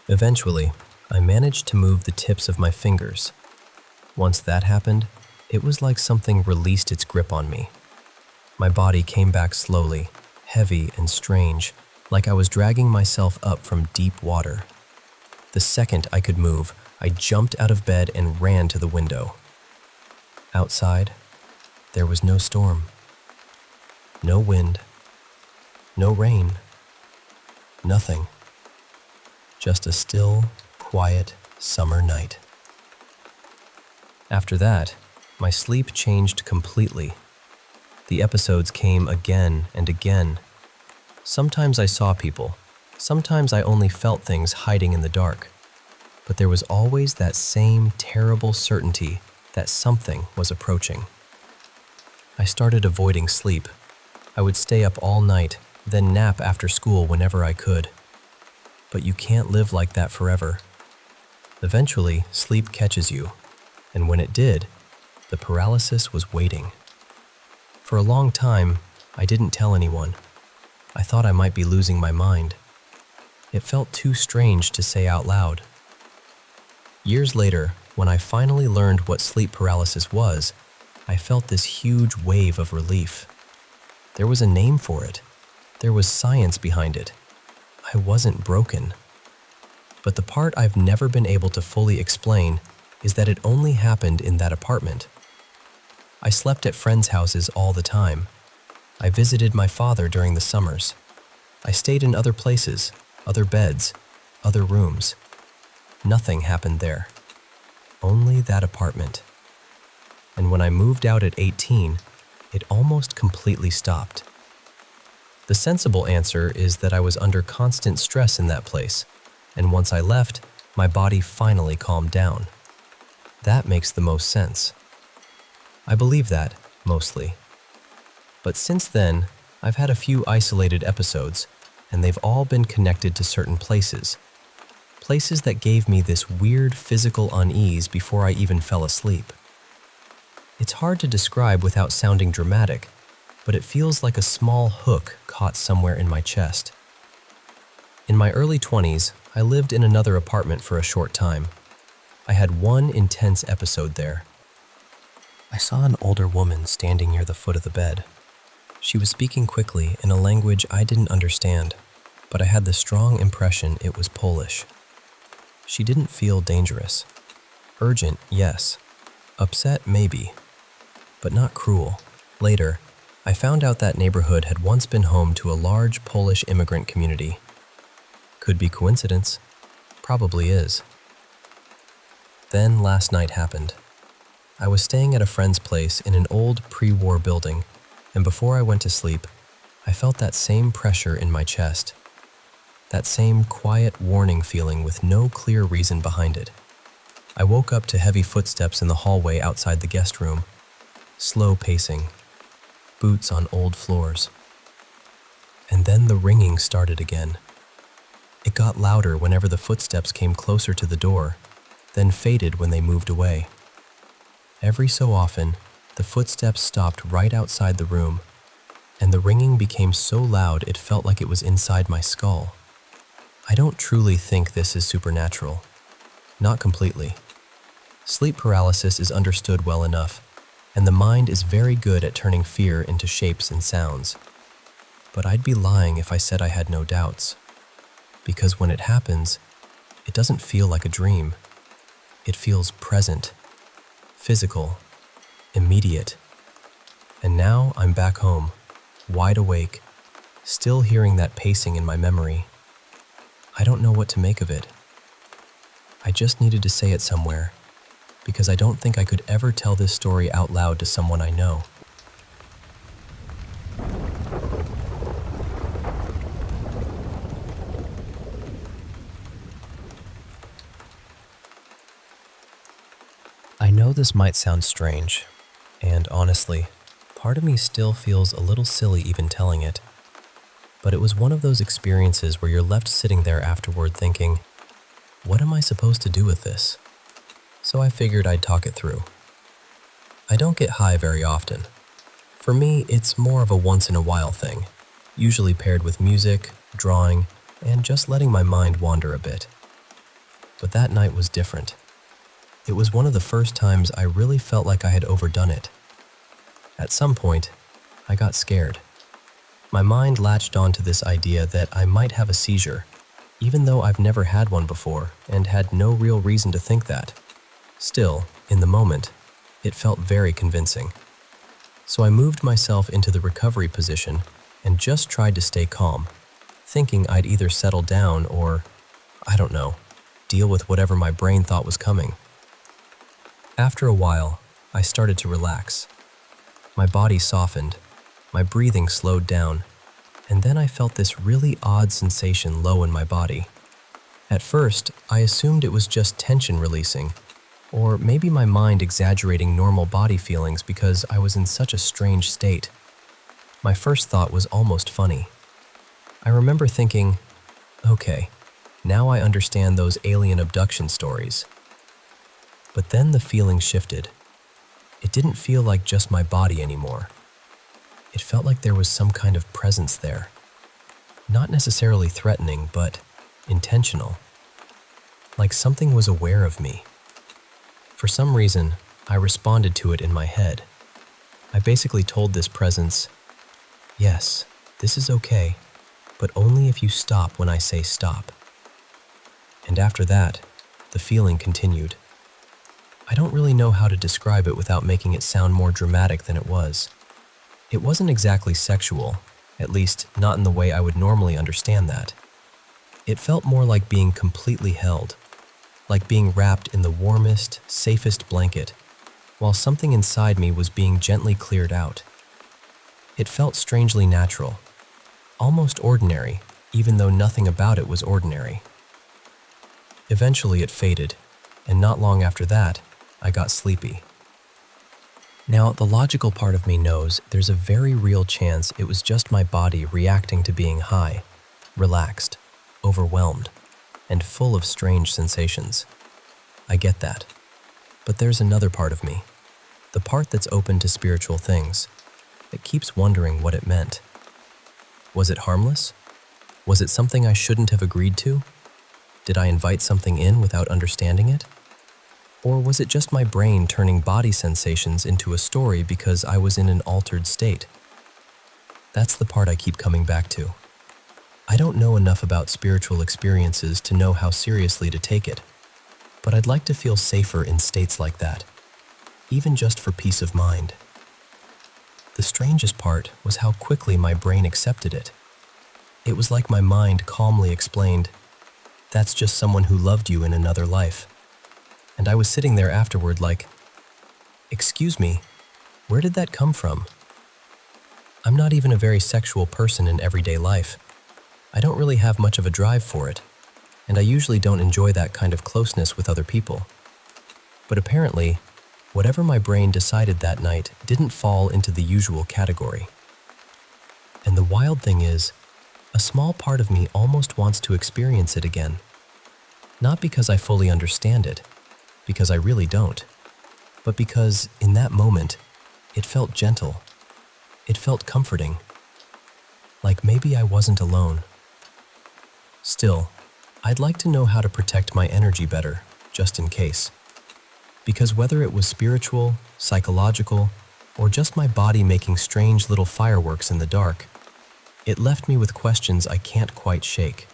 Eventually, I managed to move the tips of my fingers. Once that happened, it was like something released its grip on me. My body came back slowly, heavy and strange, like I was dragging myself up from deep water. The second I could move, I jumped out of bed and ran to the window. Outside, there was no storm, no wind, no rain, nothing. Just a still, quiet summer night. After that, my sleep changed completely. The episodes came again and again. Sometimes I saw people. Sometimes I only felt things hiding in the dark. But there was always that same terrible certainty that something was approaching. I started avoiding sleep. I would stay up all night, then nap after school whenever I could. But you can't live like that forever. Eventually, sleep catches you, and when it did, the paralysis was waiting. For a long time, I didn't tell anyone. I thought I might be losing my mind. It felt too strange to say out loud. Years later, when I finally learned what sleep paralysis was, I felt this huge wave of relief. There was a name for it. There was science behind it. I wasn't broken. But the part I've never been able to fully explain is that it only happened in that apartment. I slept at friends' houses all the time. I visited my father during the summers. I stayed in other places, other beds, other rooms. Nothing happened there. Only that apartment. And when I moved out at 18, it almost completely stopped. The sensible answer is that I was under constant stress in that place, and once I left, my body finally calmed down. That makes the most sense. I believe that, mostly. But since then, I've had a few isolated episodes, and they've all been connected to certain places. Places that gave me this weird physical unease before I even fell asleep. It's hard to describe without sounding dramatic, but it feels like a small hook caught somewhere in my chest. In my early 20s, I lived in another apartment for a short time. I had one intense episode there. I saw an older woman standing near the foot of the bed. She was speaking quickly in a language I didn't understand, but I had the strong impression it was Polish. She didn't feel dangerous. Urgent, yes. Upset, maybe. But not cruel. Later, I found out that neighborhood had once been home to a large Polish immigrant community. Could be coincidence. Probably is. Then last night happened. I was staying at a friend's place in an old pre-war building, and before I went to sleep, I felt that same pressure in my chest. That same quiet warning feeling with no clear reason behind it. I woke up to heavy footsteps in the hallway outside the guest room. Slow pacing. Boots on old floors. And then the ringing started again. It got louder whenever the footsteps came closer to the door, then faded when they moved away. Every so often, the footsteps stopped right outside the room, and the ringing became so loud it felt like it was inside my skull. I don't truly think this is supernatural. Not completely. Sleep paralysis is understood well enough, and the mind is very good at turning fear into shapes and sounds. But I'd be lying if I said I had no doubts. Because when it happens, it doesn't feel like a dream. It feels present, physical, immediate. And now I'm back home, wide awake, still hearing that pacing in my memory. I don't know what to make of it. I just needed to say it somewhere, because I don't think I could ever tell this story out loud to someone I know. I know this might sound strange, and honestly, part of me still feels a little silly even telling it. But it was one of those experiences where you're left sitting there afterward thinking, what am I supposed to do with this? So I figured I'd talk it through. I don't get high very often. For me, it's more of a once-in-a-while thing, usually paired with music, drawing, and just letting my mind wander a bit. But that night was different. It was one of the first times I really felt like I had overdone it. At some point, I got scared. My mind latched onto this idea that I might have a seizure, even though I've never had one before and had no real reason to think that. Still, in the moment, it felt very convincing. So I moved myself into the recovery position and just tried to stay calm, thinking I'd either settle down or, I don't know, deal with whatever my brain thought was coming. After a while, I started to relax. My body softened, my breathing slowed down, and then I felt this really odd sensation low in my body. At first, I assumed it was just tension releasing, or maybe my mind exaggerating normal body feelings because I was in such a strange state. My first thought was almost funny. I remember thinking, okay, now I understand those alien abduction stories. But then the feeling shifted. It didn't feel like just my body anymore. It felt like there was some kind of presence there. Not necessarily threatening, but intentional. Like something was aware of me. For some reason, I responded to it in my head. I basically told this presence, yes, this is okay, but only if you stop when I say stop. And after that, the feeling continued. I don't really know how to describe it without making it sound more dramatic than it was. It wasn't exactly sexual, at least not in the way I would normally understand that. It felt more like being completely held, like being wrapped in the warmest, safest blanket, while something inside me was being gently cleared out. It felt strangely natural, almost ordinary, even though nothing about it was ordinary. Eventually it faded, and not long after that, I got sleepy. Now, the logical part of me knows there's a very real chance it was just my body reacting to being high, relaxed, overwhelmed, and full of strange sensations. I get that. But there's another part of me, the part that's open to spiritual things, that keeps wondering what it meant. Was it harmless? Was it something I shouldn't have agreed to? Did I invite something in without understanding it? Or was it just my brain turning body sensations into a story because I was in an altered state? That's the part I keep coming back to. I don't know enough about spiritual experiences to know how seriously to take it, but I'd like to feel safer in states like that, even just for peace of mind. The strangest part was how quickly my brain accepted it. It was like my mind calmly explained, "That's just someone who loved you in another life." And I was sitting there afterward like, excuse me, where did that come from? I'm not even a very sexual person in everyday life. I don't really have much of a drive for it, and I usually don't enjoy that kind of closeness with other people. But apparently, whatever my brain decided that night didn't fall into the usual category. And the wild thing is, a small part of me almost wants to experience it again. Not because I fully understand it, because I really don't, but because, in that moment, it felt gentle. It felt comforting. Like maybe I wasn't alone. Still, I'd like to know how to protect my energy better, just in case. Because whether it was spiritual, psychological, or just my body making strange little fireworks in the dark, it left me with questions I can't quite shake.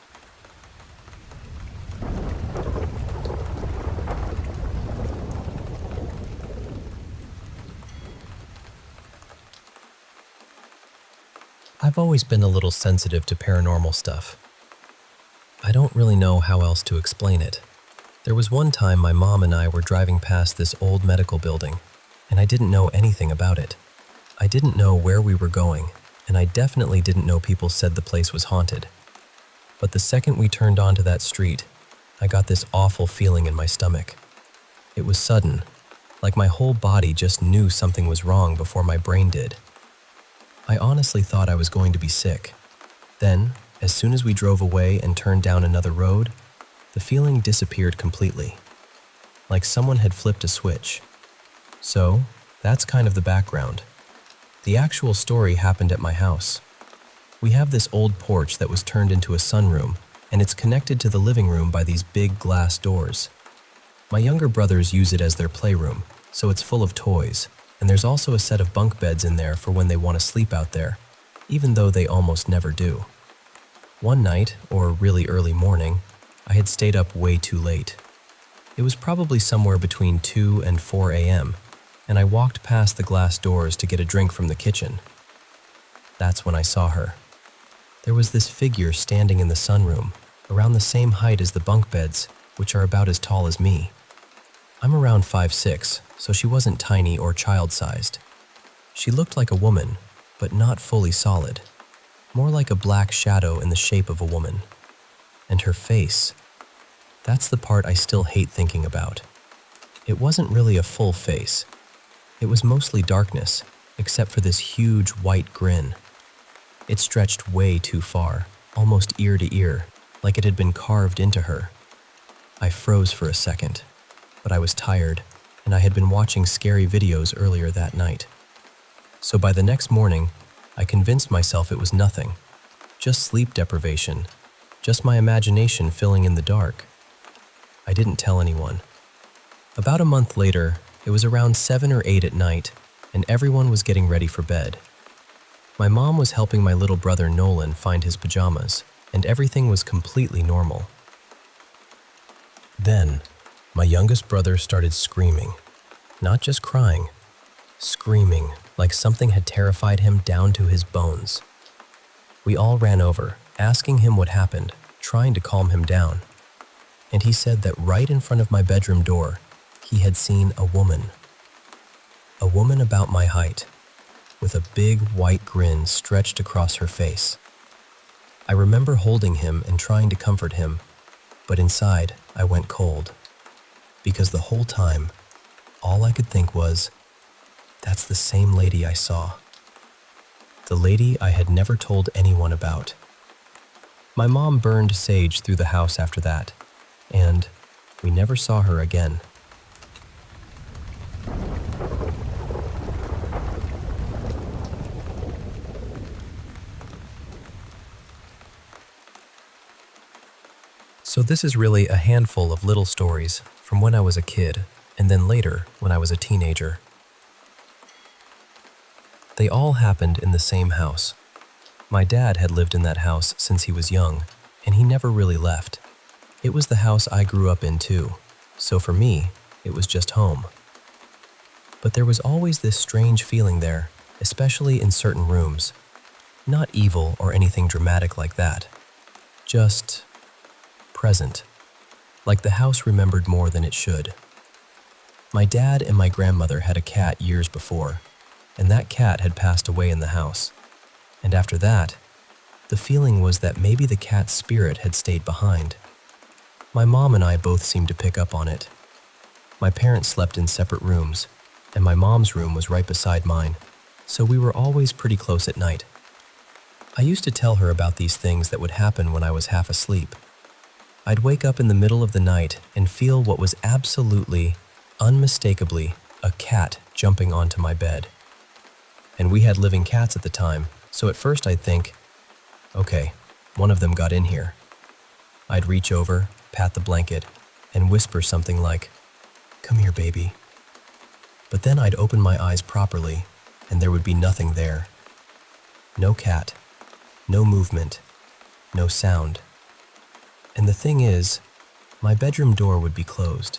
I've I've always been a little sensitive to paranormal stuff. I don't really know how else to explain it. There was one time my mom and I were driving past this old medical building, and I didn't know anything about it. I didn't know where we were going, and I definitely didn't know people said the place was haunted. But the second we turned onto that street, I got this awful feeling in my stomach. It was sudden, like my whole body just knew something was wrong before my brain did. I honestly thought I was going to be sick. Then, as soon as we drove away and turned down another road, the feeling disappeared completely, like someone had flipped a switch. So, that's kind of the background. The actual story happened at my house. We have this old porch that was turned into a sunroom, and it's connected to the living room by these big glass doors. My younger brothers use it as their playroom, so it's full of toys, and there's also a set of bunk beds in there for when they want to sleep out there, even though they almost never do. One night, or really early morning, I had stayed up way too late. It was probably somewhere between 2 and 4 a.m., and I walked past the glass doors to get a drink from the kitchen. That's when I saw her. There was this figure standing in the sunroom, around the same height as the bunk beds, which are about as tall as me. I'm around 5'6", so she wasn't tiny or child-sized. She looked like a woman, but not fully solid. More like a black shadow in the shape of a woman. And her face, that's the part I still hate thinking about. It wasn't really a full face. It was mostly darkness, except for this huge white grin. It stretched way too far, almost ear to ear, like it had been carved into her. I froze for a second, but I was tired, and I had been watching scary videos earlier that night. So by the next morning, I convinced myself it was nothing, just sleep deprivation, just my imagination filling in the dark. I didn't tell anyone. About a month later, it was around 7 or 8 at night, and everyone was getting ready for bed. My mom was helping my little brother Nolan find his pajamas, and everything was completely normal. Then, my youngest brother started screaming. Not just crying, screaming like something had terrified him down to his bones. We all ran over, asking him what happened, trying to calm him down. And he said that right in front of my bedroom door, he had seen a woman. A woman about my height, with a big white grin stretched across her face. I remember holding him and trying to comfort him, but inside I went cold. Because the whole time, all I could think was, that's the same lady I saw. The lady I had never told anyone about. My mom burned sage through the house after that, and we never saw her again. So this is really a handful of little stories from when I was a kid, and then later when I was a teenager. They all happened in the same house. My dad had lived in that house since he was young, and he never really left. It was the house I grew up in too, so for me, it was just home. But there was always this strange feeling there, especially in certain rooms. Not evil or anything dramatic like that. Just present, like the house remembered more than it should. My dad and my grandmother had a cat years before, and that cat had passed away in the house. And after that, the feeling was that maybe the cat's spirit had stayed behind. My mom and I both seemed to pick up on it. My parents slept in separate rooms, and my mom's room was right beside mine, so we were always pretty close at night. I used to tell her about these things that would happen when I was half asleep. I'd wake up in the middle of the night and feel what was absolutely, unmistakably, a cat jumping onto my bed. And we had living cats at the time, so at first I'd think, okay, one of them got in here. I'd reach over, pat the blanket, and whisper something like, "Come here, baby." But then I'd open my eyes properly, and there would be nothing there. No cat, no movement, no sound. And the thing is, my bedroom door would be closed.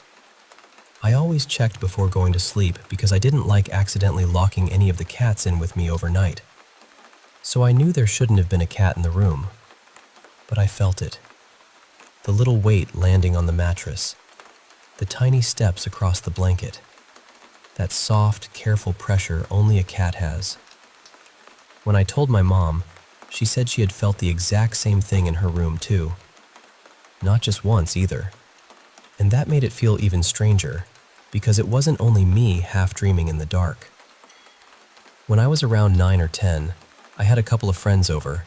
I always checked before going to sleep because I didn't like accidentally locking any of the cats in with me overnight. So I knew there shouldn't have been a cat in the room, but I felt it. The little weight landing on the mattress, the tiny steps across the blanket, that soft, careful pressure only a cat has. When I told my mom, she said she had felt the exact same thing in her room too. Not just once either. And that made it feel even stranger, because it wasn't only me half dreaming in the dark. When I was around 9 or 10, I had a couple of friends over,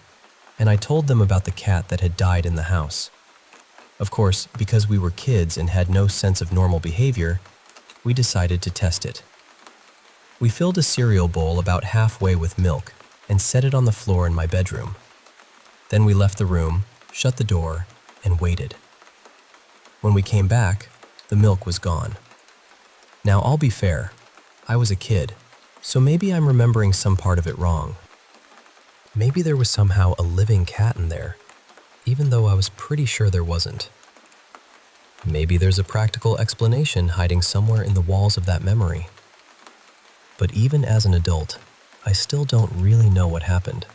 and I told them about the cat that had died in the house. Of course, because we were kids and had no sense of normal behavior, we decided to test it. We filled a cereal bowl about halfway with milk and set it on the floor in my bedroom. Then we left the room, shut the door, and waited. When we came back, the milk was gone. Now, I'll be fair, I was a kid, so maybe I'm remembering some part of it wrong. Maybe there was somehow a living cat in there, even though I was pretty sure there wasn't. Maybe there's a practical explanation hiding somewhere in the walls of that memory. But even as an adult, I still don't really know what happened.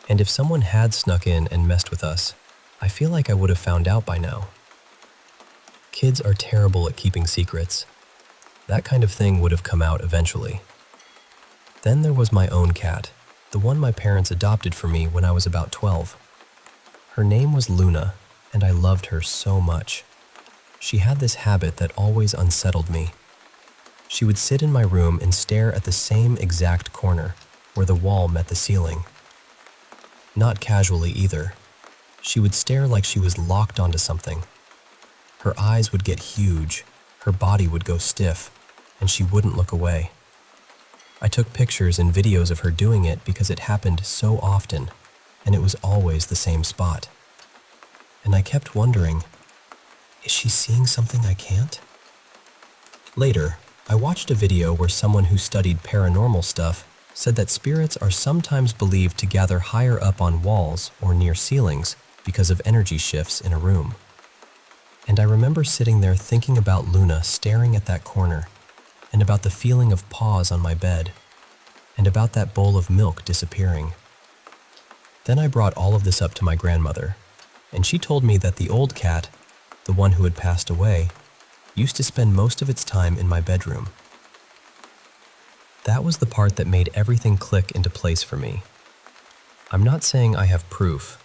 And if someone had snuck in and messed with us, I feel like I would have found out by now. Kids are terrible at keeping secrets. That kind of thing would have come out eventually. Then there was my own cat, the one my parents adopted for me when I was about 12. Her name was Luna, and I loved her so much. She had this habit that always unsettled me. She would sit in my room and stare at the same exact corner, where the wall met the ceiling. Not casually either. She would stare like she was locked onto something. Her eyes would get huge, her body would go stiff, and she wouldn't look away. I took pictures and videos of her doing it because it happened so often, and it was always the same spot. And I kept wondering, is she seeing something I can't? Later, I watched a video where someone who studied paranormal stuff said that spirits are sometimes believed to gather higher up on walls or near ceilings because of energy shifts in a room. And I remember sitting there thinking about Luna staring at that corner, and about the feeling of paws on my bed, and about that bowl of milk disappearing. Then I brought all of this up to my grandmother, and she told me that the old cat, the one who had passed away, used to spend most of its time in my bedroom. That was the part that made everything click into place for me. I'm not saying I have proof.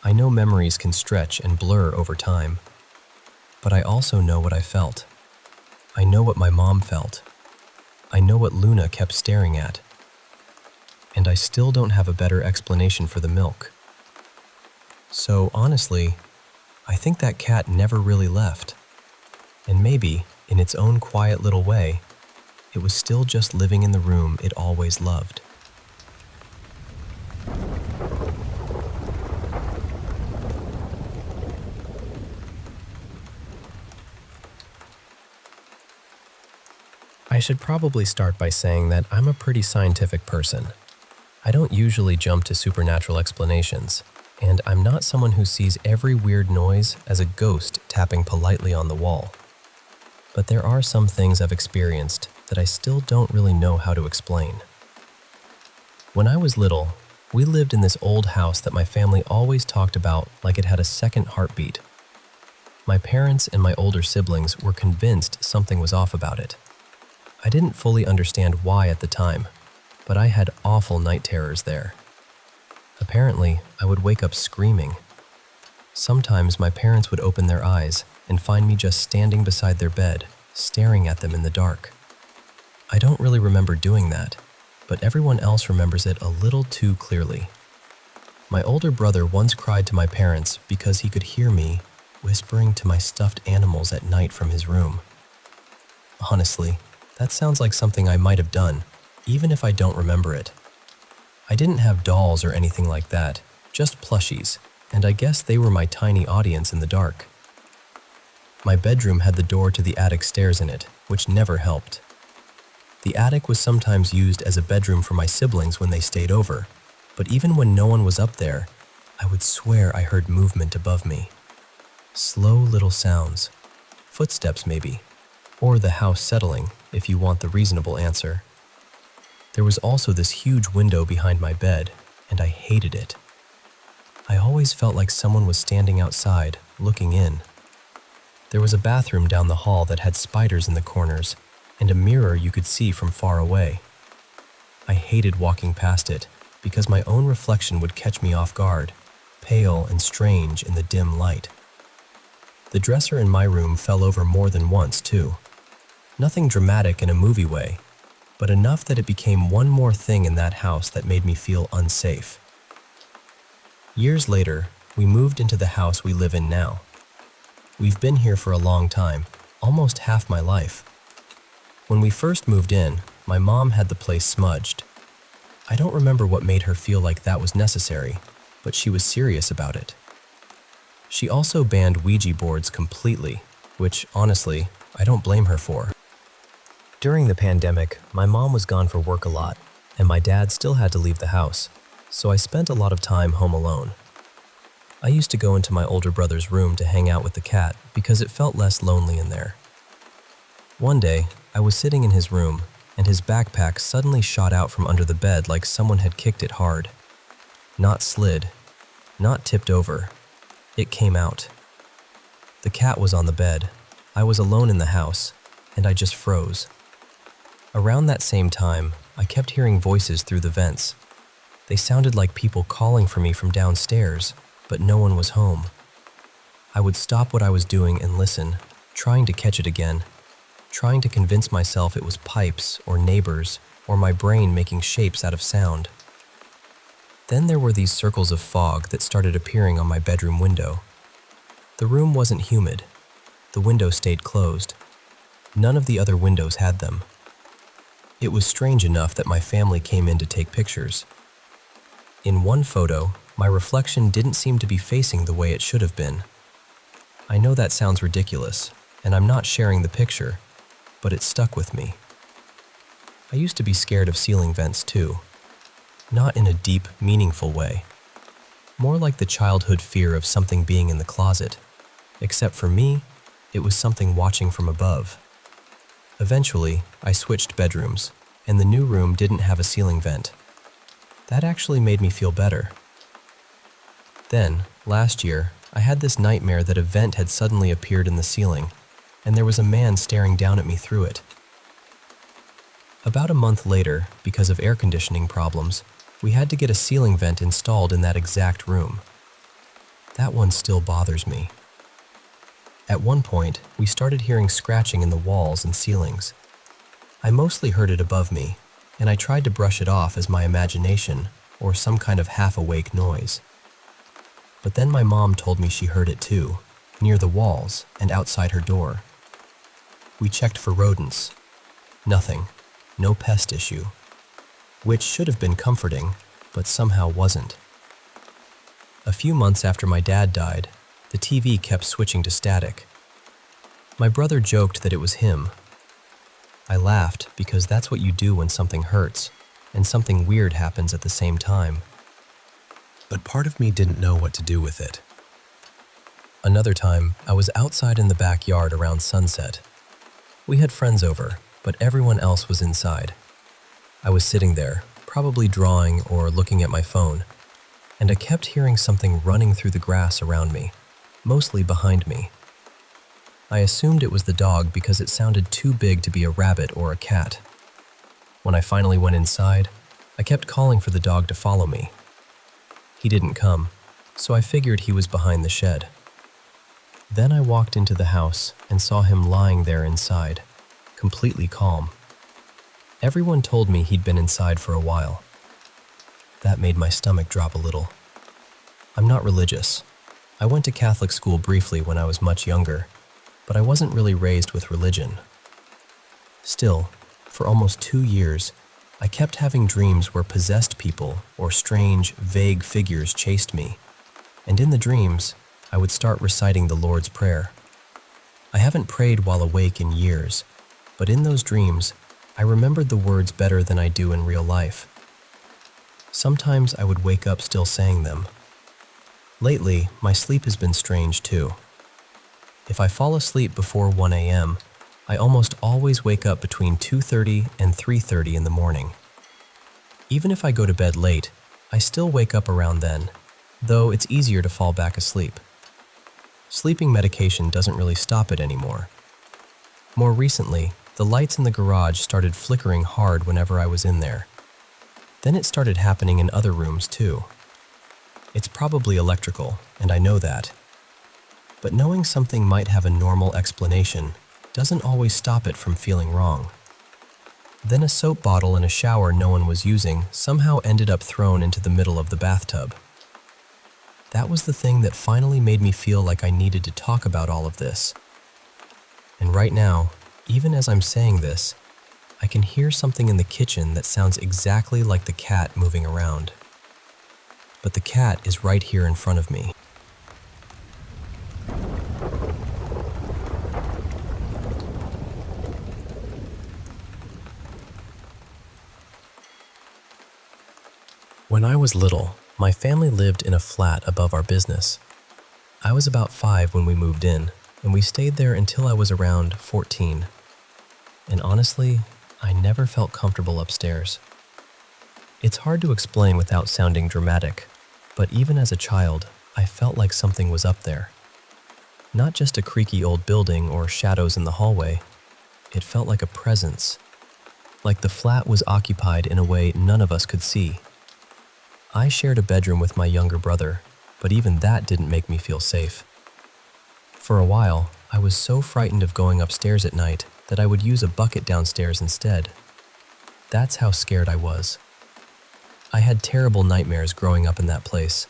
I know memories can stretch and blur over time. But I also know what I felt. I know what my mom felt. I know what Luna kept staring at. And I still don't have a better explanation for the milk. So honestly, I think that cat never really left. And maybe, in its own quiet little way, it was still just living in the room it always loved. I should probably start by saying that I'm a pretty scientific person. I don't usually jump to supernatural explanations, and I'm not someone who sees every weird noise as a ghost tapping politely on the wall. But there are some things I've experienced that I still don't really know how to explain. When I was little, we lived in this old house that my family always talked about like it had a second heartbeat. My parents and my older siblings were convinced something was off about it. I didn't fully understand why at the time, but I had awful night terrors there. Apparently, I would wake up screaming. Sometimes my parents would open their eyes and find me just standing beside their bed, staring at them in the dark. I don't really remember doing that, but everyone else remembers it a little too clearly. My older brother once cried to my parents because he could hear me whispering to my stuffed animals at night from his room. Honestly, that sounds like something I might have done, even if I don't remember it. I didn't have dolls or anything like that, just plushies, and I guess they were my tiny audience in the dark. My bedroom had the door to the attic stairs in it, which never helped. The attic was sometimes used as a bedroom for my siblings when they stayed over, but even when no one was up there, I would swear I heard movement above me. Slow little sounds, footsteps maybe, or the house settling if you want the reasonable answer. There was also this huge window behind my bed, and I hated it. I always felt like someone was standing outside, looking in. There was a bathroom down the hall that had spiders in the corners, and a mirror you could see from far away. I hated walking past it, because my own reflection would catch me off guard, pale and strange in the dim light. The dresser in my room fell over more than once, too. Nothing dramatic in a movie way, but enough that it became one more thing in that house that made me feel unsafe. Years later, we moved into the house we live in now. We've been here for a long time, almost half my life. When we first moved in, my mom had the place smudged. I don't remember what made her feel like that was necessary, but she was serious about it. She also banned Ouija boards completely, which, honestly, I don't blame her for. During the pandemic, my mom was gone for work a lot, and my dad still had to leave the house, so I spent a lot of time home alone. I used to go into my older brother's room to hang out with the cat because it felt less lonely in there. One day, I was sitting in his room, and his backpack suddenly shot out from under the bed like someone had kicked it hard. Not slid, not tipped over. It came out. The cat was on the bed. I was alone in the house, and I just froze. Around that same time, I kept hearing voices through the vents. They sounded like people calling for me from downstairs, but no one was home. I would stop what I was doing and listen, trying to catch it again, trying to convince myself it was pipes or neighbors or my brain making shapes out of sound. Then there were these circles of fog that started appearing on my bedroom window. The room wasn't humid. The window stayed closed. None of the other windows had them. It was strange enough that my family came in to take pictures. In one photo, my reflection didn't seem to be facing the way it should have been. I know that sounds ridiculous, and I'm not sharing the picture, but it stuck with me. I used to be scared of ceiling vents too. Not in a deep, meaningful way. More like the childhood fear of something being in the closet. Except for me, it was something watching from above. Eventually, I switched bedrooms, and the new room didn't have a ceiling vent. That actually made me feel better. Then, last year, I had this nightmare that a vent had suddenly appeared in the ceiling, and there was a man staring down at me through it. About a month later, because of air conditioning problems, we had to get a ceiling vent installed in that exact room. That one still bothers me. At one point, we started hearing scratching in the walls and ceilings. I mostly heard it above me, and I tried to brush it off as my imagination or some kind of half-awake noise. But then my mom told me she heard it too, near the walls and outside her door. We checked for rodents. Nothing. No pest issue. Which should have been comforting, but somehow wasn't. A few months after my dad died, the TV kept switching to static. My brother joked that it was him. I laughed because that's what you do when something hurts, and something weird happens at the same time. But part of me didn't know what to do with it. Another time, I was outside in the backyard around sunset. We had friends over, but everyone else was inside. I was sitting there, probably drawing or looking at my phone, and I kept hearing something running through the grass around me, mostly behind me. I assumed it was the dog because it sounded too big to be a rabbit or a cat. When I finally went inside, I kept calling for the dog to follow me. He didn't come, so I figured he was behind the shed. Then I walked into the house and saw him lying there inside, completely calm. Everyone told me he'd been inside for a while. That made my stomach drop a little. I'm not religious. I went to Catholic school briefly when I was much younger, but I wasn't really raised with religion. Still, for almost 2 years, I kept having dreams where possessed people or strange, vague figures chased me, and in the dreams, I would start reciting the Lord's Prayer. I haven't prayed while awake in years, but in those dreams, I remembered the words better than I do in real life. Sometimes I would wake up still saying them. Lately, my sleep has been strange too. If I fall asleep before 1 a.m., I almost always wake up between 2:30 and 3:30 in the morning. Even if I go to bed late, I still wake up around then, though it's easier to fall back asleep. Sleeping medication doesn't really stop it anymore. More recently, the lights in the garage started flickering hard whenever I was in there. Then it started happening in other rooms too. It's probably electrical, and I know that. But knowing something might have a normal explanation doesn't always stop it from feeling wrong. Then a soap bottle in a shower no one was using somehow ended up thrown into the middle of the bathtub. That was the thing that finally made me feel like I needed to talk about all of this. And right now, even as I'm saying this, I can hear something in the kitchen that sounds exactly like the cat moving around. But the cat is right here in front of me. When I was little, my family lived in a flat above our business. I was about 5 when we moved in, and we stayed there until I was around 14. And honestly, I never felt comfortable upstairs. It's hard to explain without sounding dramatic, but even as a child, I felt like something was up there. Not just a creaky old building or shadows in the hallway. It felt like a presence, like the flat was occupied in a way none of us could see. I shared a bedroom with my younger brother, but even that didn't make me feel safe. For a while, I was so frightened of going upstairs at night that I would use a bucket downstairs instead. That's how scared I was. I had terrible nightmares growing up in that place.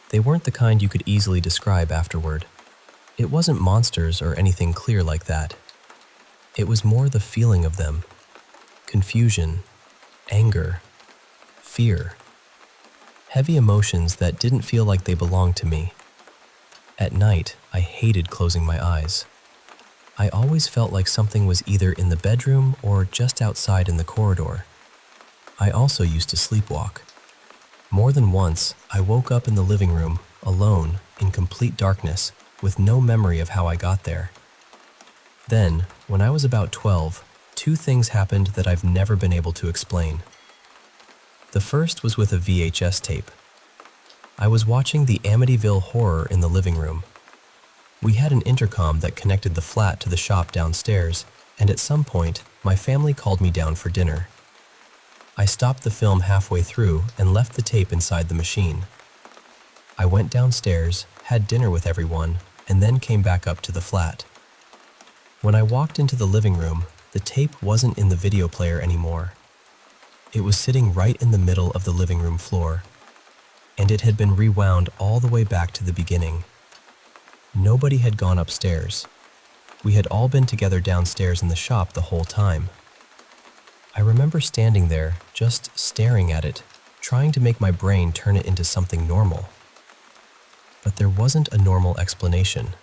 They weren't the kind you could easily describe afterward. It wasn't monsters or anything clear like that. It was more the feeling of them. Confusion, anger, fear. Heavy emotions that didn't feel like they belonged to me. At night, I hated closing my eyes. I always felt like something was either in the bedroom or just outside in the corridor. I also used to sleepwalk. More than once, I woke up in the living room, alone, in complete darkness, with no memory of how I got there. Then, when I was about 12, 2 things happened that I've never been able to explain. The first was with a VHS tape. I was watching the Amityville Horror in the living room. We had an intercom that connected the flat to the shop downstairs, and at some point, my family called me down for dinner. I stopped the film halfway through and left the tape inside the machine. I went downstairs, had dinner with everyone, and then came back up to the flat. When I walked into the living room, the tape wasn't in the video player anymore. It was sitting right in the middle of the living room floor, and it had been rewound all the way back to the beginning. Nobody had gone upstairs. We had all been together downstairs in the shop the whole time. I remember standing there, just staring at it, trying to make my brain turn it into something normal. But there wasn't a normal explanation.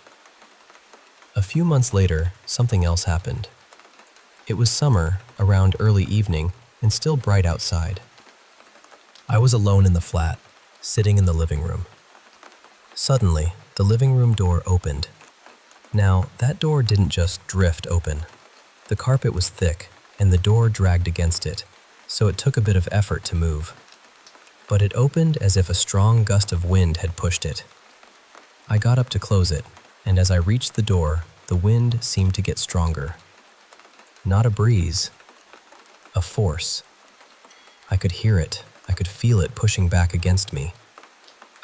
A few months later, something else happened. It was summer, around early evening, and still bright outside. I was alone in the flat, sitting in the living room. Suddenly, the living room door opened. Now, that door didn't just drift open. The carpet was thick, and the door dragged against it, so it took a bit of effort to move. But it opened as if a strong gust of wind had pushed it. I got up to close it, and as I reached the door, the wind seemed to get stronger. Not a breeze, a force. I could hear it. I could feel it pushing back against me.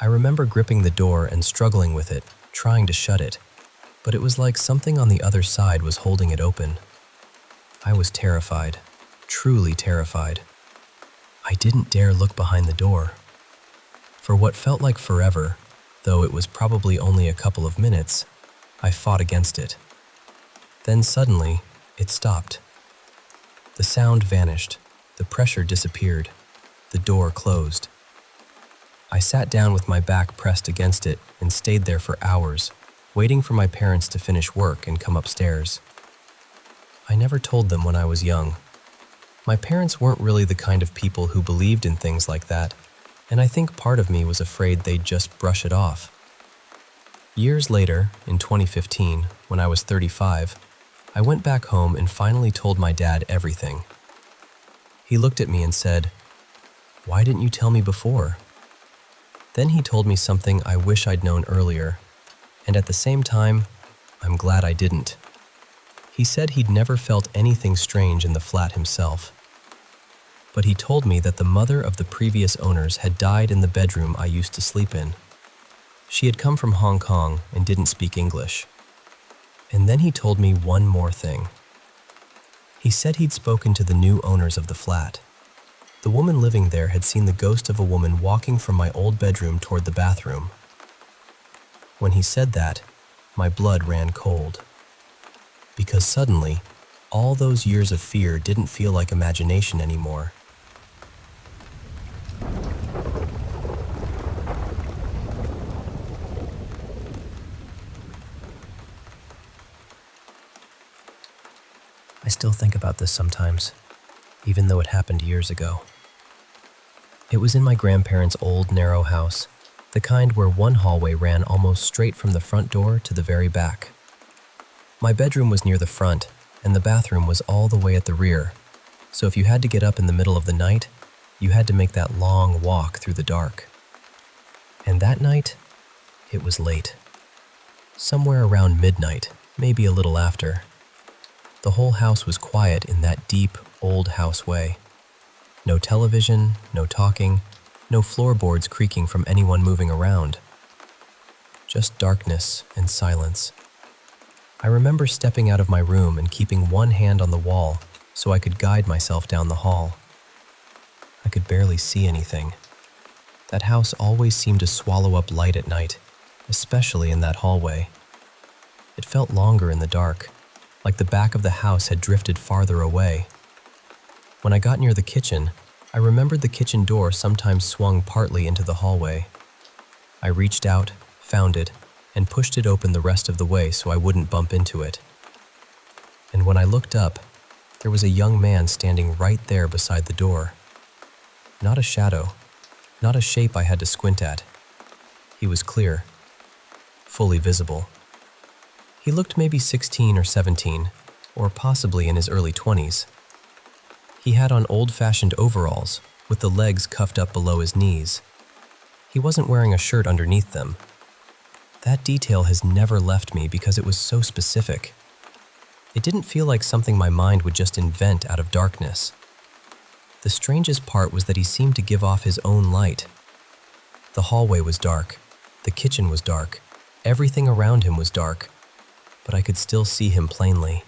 I remember gripping the door and struggling with it, trying to shut it, but it was like something on the other side was holding it open. I was terrified, truly terrified. I didn't dare look behind the door. For what felt like forever, though it was probably only a couple of minutes, I fought against it. Then suddenly, it stopped. The sound vanished, the pressure disappeared, the door closed. I sat down with my back pressed against it and stayed there for hours, waiting for my parents to finish work and come upstairs. I never told them when I was young. My parents weren't really the kind of people who believed in things like that, and I think part of me was afraid they'd just brush it off. Years later, in 2015, when I was 35, I went back home and finally told my dad everything. He looked at me and said, Why didn't you tell me before?" Then he told me something I wish I'd known earlier, and at the same time, I'm glad I didn't. He said he'd never felt anything strange in the flat himself, but he told me that the mother of the previous owners had died in the bedroom I used to sleep in. She had come from Hong Kong and didn't speak English. And then he told me one more thing. He said he'd spoken to the new owners of the flat. The woman living there had seen the ghost of a woman walking from my old bedroom toward the bathroom. When he said that, my blood ran cold. Because suddenly, all those years of fear didn't feel like imagination anymore. I still think about this sometimes, even though it happened years ago. It was in my grandparents' old, narrow house, the kind where one hallway ran almost straight from the front door to the very back. My bedroom was near the front, and the bathroom was all the way at the rear, so if you had to get up in the middle of the night, you had to make that long walk through the dark. And that night, it was late. Somewhere around midnight, maybe a little after. The whole house was quiet in that deep, old house way. No television, no talking, no floorboards creaking from anyone moving around. Just darkness and silence. I remember stepping out of my room and keeping one hand on the wall so I could guide myself down the hall. I could barely see anything. That house always seemed to swallow up light at night, especially in that hallway. It felt longer in the dark, like the back of the house had drifted farther away. When I got near the kitchen, I remembered the kitchen door sometimes swung partly into the hallway. I reached out, found it, and pushed it open the rest of the way so I wouldn't bump into it. And when I looked up, there was a young man standing right there beside the door. Not a shadow, not a shape I had to squint at. He was clear, fully visible. He looked maybe 16 or 17, or possibly in his early 20s. He had on old-fashioned overalls, with the legs cuffed up below his knees. He wasn't wearing a shirt underneath them. That detail has never left me because it was so specific. It didn't feel like something my mind would just invent out of darkness. The strangest part was that he seemed to give off his own light. The hallway was dark, the kitchen was dark, everything around him was dark, but I could still see him plainly.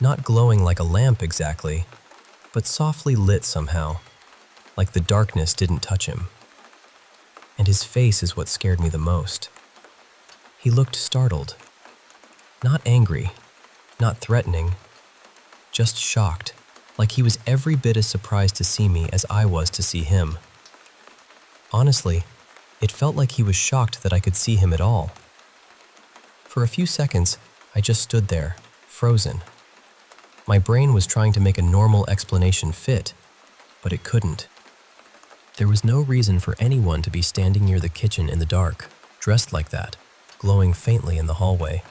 Not glowing like a lamp exactly, but softly lit somehow, like the darkness didn't touch him. And his face is what scared me the most. He looked startled. Not angry, not threatening, just shocked, like he was every bit as surprised to see me as I was to see him. Honestly, it felt like he was shocked that I could see him at all. For a few seconds, I just stood there, frozen. My brain was trying to make a normal explanation fit, but it couldn't. There was no reason for anyone to be standing near the kitchen in the dark, dressed like that, glowing faintly in the hallway.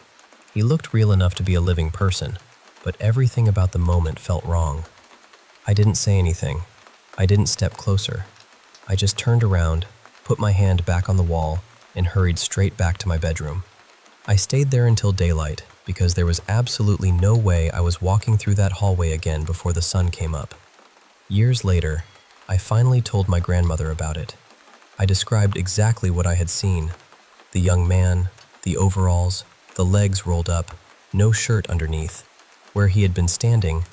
He looked real enough to be a living person, but everything about the moment felt wrong. I didn't say anything. I didn't step closer. I just turned around, put my hand back on the wall, and hurried straight back to my bedroom. I stayed there until daylight, because there was absolutely no way I was walking through that hallway again before the sun came up. Years later, I finally told my grandmother about it. I described exactly what I had seen. The young man, the overalls, the legs rolled up, no shirt underneath, where he had been standing,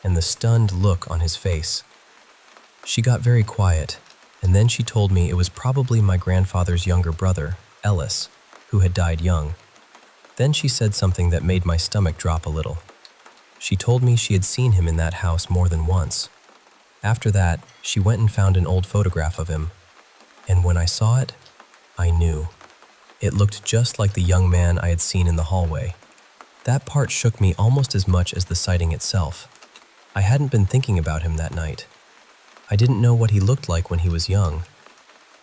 and the stunned look on his face. She got very quiet, and then she told me it was probably my grandfather's younger brother, Ellis, who had died young. Then she said something that made my stomach drop a little. She told me she had seen him in that house more than once. After that, she went and found an old photograph of him. And when I saw it, I knew. It looked just like the young man I had seen in the hallway. That part shook me almost as much as the sighting itself. I hadn't been thinking about him that night. I didn't know what he looked like when he was young.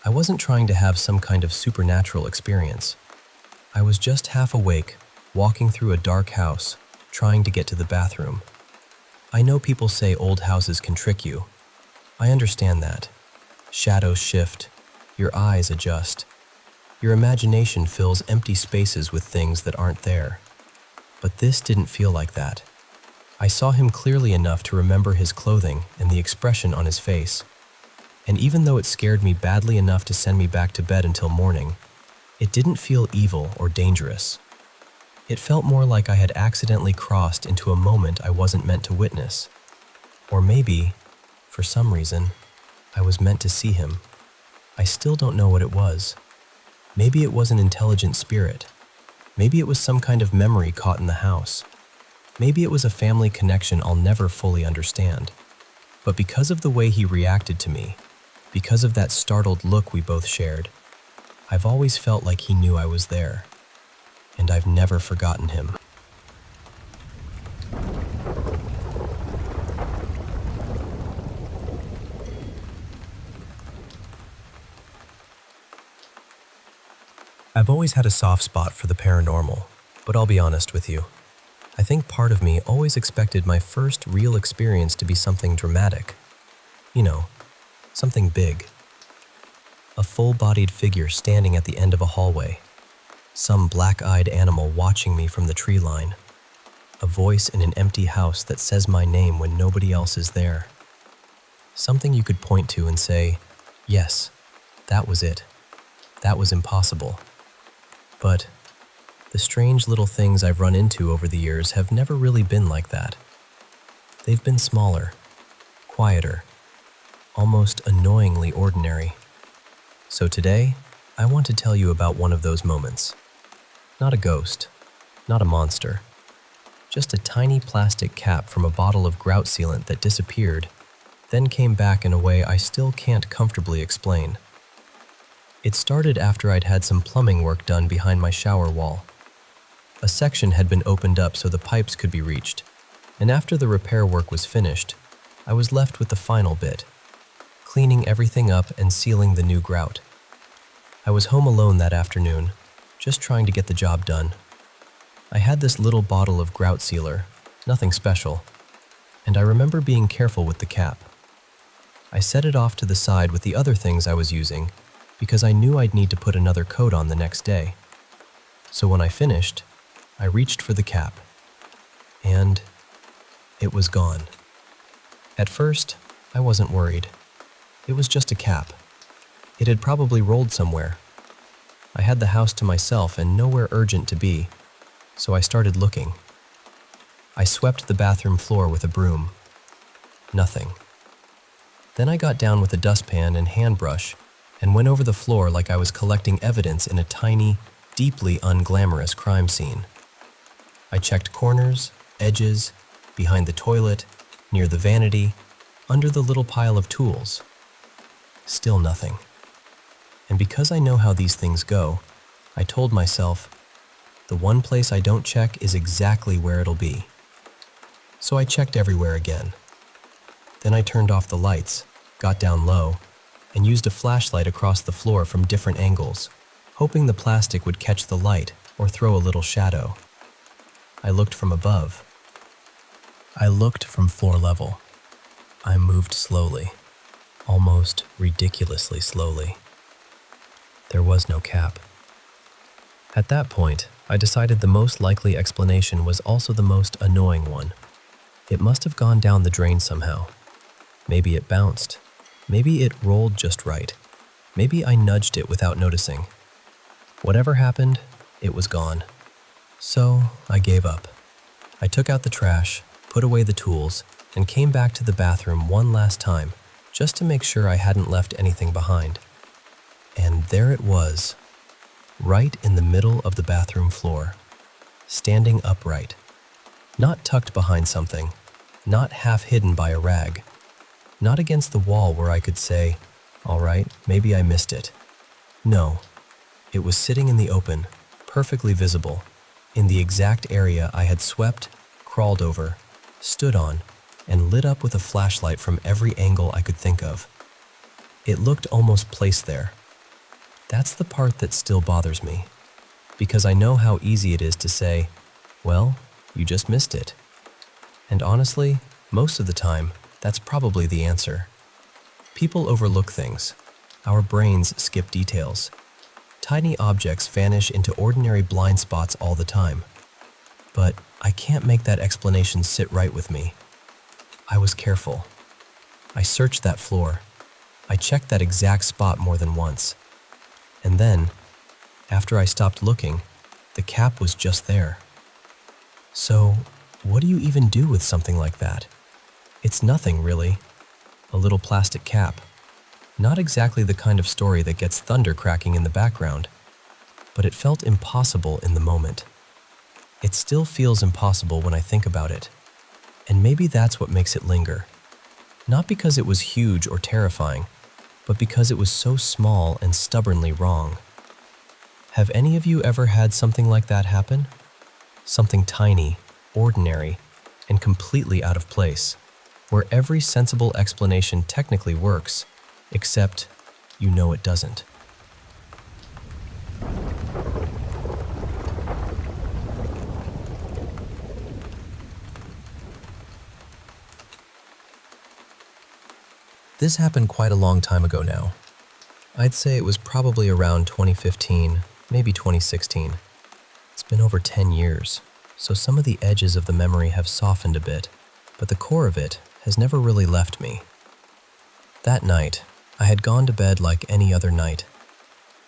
I wasn't trying to have some kind of supernatural experience. I was just half awake, walking through a dark house, trying to get to the bathroom. I know people say old houses can trick you. I understand that. Shadows shift, your eyes adjust. Your imagination fills empty spaces with things that aren't there. But this didn't feel like that. I saw him clearly enough to remember his clothing and the expression on his face. And even though it scared me badly enough to send me back to bed until morning, it didn't feel evil or dangerous. It felt more like I had accidentally crossed into a moment I wasn't meant to witness. Or maybe, for some reason, I was meant to see him. I still don't know what it was. Maybe it was an intelligent spirit. Maybe it was some kind of memory caught in the house. Maybe it was a family connection I'll never fully understand. But because of the way he reacted to me, because of that startled look we both shared, I've always felt like he knew I was there. And I've never forgotten him. I've always had a soft spot for the paranormal, but I'll be honest with you. I think part of me always expected my first real experience to be something dramatic. You know, something big. A full-bodied figure standing at the end of a hallway. Some black-eyed animal watching me from the tree line. A voice in an empty house that says my name when nobody else is there. Something you could point to and say, yes, that was it. That was impossible. But the strange little things I've run into over the years have never really been like that. They've been smaller, quieter, almost annoyingly ordinary. So today, I want to tell you about one of those moments. Not a ghost, not a monster, just a tiny plastic cap from a bottle of grout sealant that disappeared, then came back in a way I still can't comfortably explain. It started after I'd had some plumbing work done behind my shower wall. A section had been opened up so the pipes could be reached, and after the repair work was finished, I was left with the final bit, cleaning everything up and sealing the new grout. I was home alone that afternoon, just trying to get the job done. I had this little bottle of grout sealer, nothing special, and I remember being careful with the cap. I set it off to the side with the other things I was using because I knew I'd need to put another coat on the next day. So when I finished, I reached for the cap, and it was gone. At first, I wasn't worried. It was just a cap. It had probably rolled somewhere. I had the house to myself and nowhere urgent to be, so I started looking. I swept the bathroom floor with a broom. Nothing. Then I got down with a dustpan and hand brush and went over the floor like I was collecting evidence in a tiny, deeply unglamorous crime scene. I checked corners, edges, behind the toilet, near the vanity, under the little pile of tools. Still nothing. And because I know how these things go, I told myself, the one place I don't check is exactly where it'll be. So I checked everywhere again. Then I turned off the lights, got down low, and used a flashlight across the floor from different angles, hoping the plastic would catch the light or throw a little shadow. I looked from above. I looked from floor level. I moved slowly, almost ridiculously slowly. There was no cap. At that point, I decided the most likely explanation was also the most annoying one. It must have gone down the drain somehow. Maybe it bounced. Maybe it rolled just right. Maybe I nudged it without noticing. Whatever happened, it was gone. So I gave up. I took out the trash, put away the tools, and came back to the bathroom one last time, just to make sure I hadn't left anything behind. And there it was, right in the middle of the bathroom floor, standing upright, not tucked behind something, not half hidden by a rag, not against the wall where I could say, all right, maybe I missed it. No, it was sitting in the open, perfectly visible, in the exact area I had swept, crawled over, stood on, and lit up with a flashlight from every angle I could think of. It looked almost placed there. That's the part that still bothers me, because I know how easy it is to say, well, you just missed it. And honestly, most of the time, that's probably the answer. People overlook things, Our brains skip details. Tiny objects vanish into ordinary blind spots all the time. But I can't make that explanation sit right with me. I was careful. I searched that floor. I checked that exact spot more than once. And then, after I stopped looking, the cap was just there. So, what do you even do with something like that? It's nothing, really. A little plastic cap. Not exactly the kind of story that gets thunder cracking in the background, but it felt impossible in the moment. It still feels impossible when I think about it, and maybe that's what makes it linger. Not because it was huge or terrifying, but because it was so small and stubbornly wrong. Have any of you ever had something like that happen? Something tiny, ordinary, and completely out of place, where every sensible explanation technically works, except you know it doesn't. This happened quite a long time ago now. I'd say it was probably around 2015, maybe 2016. It's been over 10 years, so some of the edges of the memory have softened a bit, but the core of it has never really left me. That night, I had gone to bed like any other night.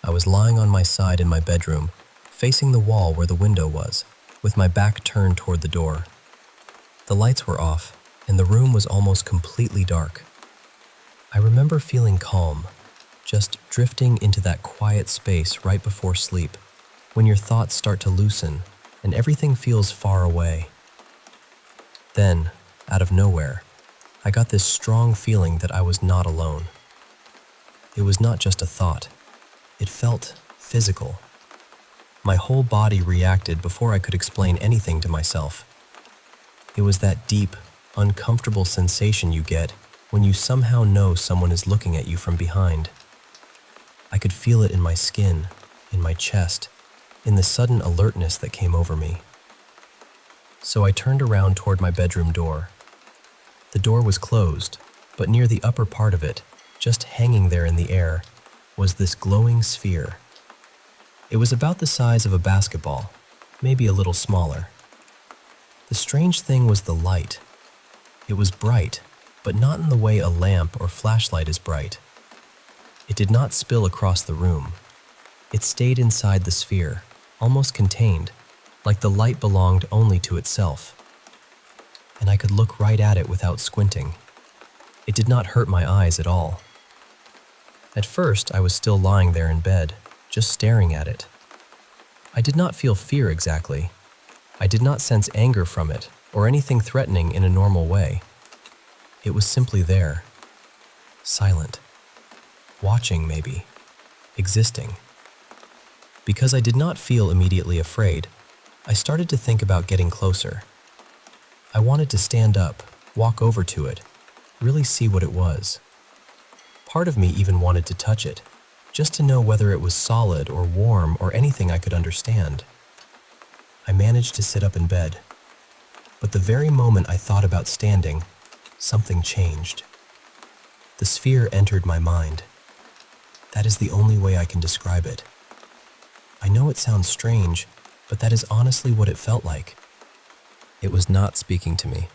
I was lying on my side in my bedroom, facing the wall where the window was, with my back turned toward the door. The lights were off, and the room was almost completely dark. I remember feeling calm, just drifting into that quiet space right before sleep, when your thoughts start to loosen and everything feels far away. Then, out of nowhere, I got this strong feeling that I was not alone. It was not just a thought. It felt physical. My whole body reacted before I could explain anything to myself. It was that deep, uncomfortable sensation you get when you somehow know someone is looking at you from behind. I could feel it in my skin, in my chest, in the sudden alertness that came over me. So I turned around toward my bedroom door. The door was closed, but near the upper part of it, just hanging there in the air, was this glowing sphere. It was about the size of a basketball, maybe a little smaller. The strange thing was the light. It was bright, but not in the way a lamp or flashlight is bright. It did not spill across the room. It stayed inside the sphere, almost contained, like the light belonged only to itself. And I could look right at it without squinting. It did not hurt my eyes at all. At first, I was still lying there in bed, just staring at it. I did not feel fear exactly. I did not sense anger from it, or anything threatening in a normal way. It was simply there, silent, watching maybe, existing. Because I did not feel immediately afraid, I started to think about getting closer. I wanted to stand up, walk over to it, really see what it was. Part of me even wanted to touch it, just to know whether it was solid or warm or anything I could understand. I managed to sit up in bed, but the very moment I thought about standing, something changed. The sphere entered my mind. That is the only way I can describe it. I know it sounds strange, but that is honestly what it felt like. It was not speaking to me,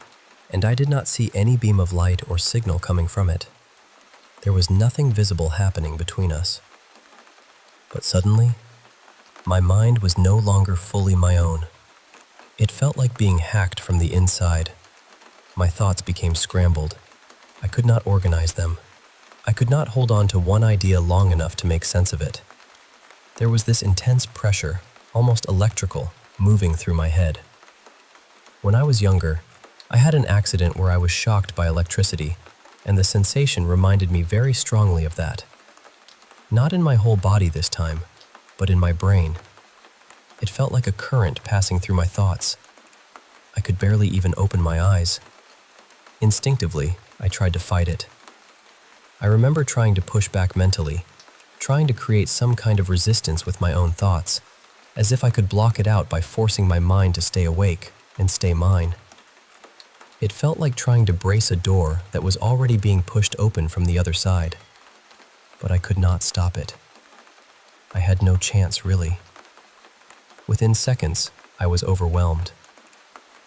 and I did not see any beam of light or signal coming from it. There was nothing visible happening between us. But suddenly, my mind was no longer fully my own. It felt like being hacked from the inside. My thoughts became scrambled. I could not organize them. I could not hold on to one idea long enough to make sense of it. There was this intense pressure, almost electrical, moving through my head. When I was younger, I had an accident where I was shocked by electricity, and the sensation reminded me very strongly of that. Not in my whole body this time, but in my brain. It felt like a current passing through my thoughts. I could barely even open my eyes. Instinctively, I tried to fight it. I remember trying to push back mentally, trying to create some kind of resistance with my own thoughts, as if I could block it out by forcing my mind to stay awake and stay mine. It felt like trying to brace a door that was already being pushed open from the other side. but I could not stop it. I had no chance, really. Within seconds, I was overwhelmed.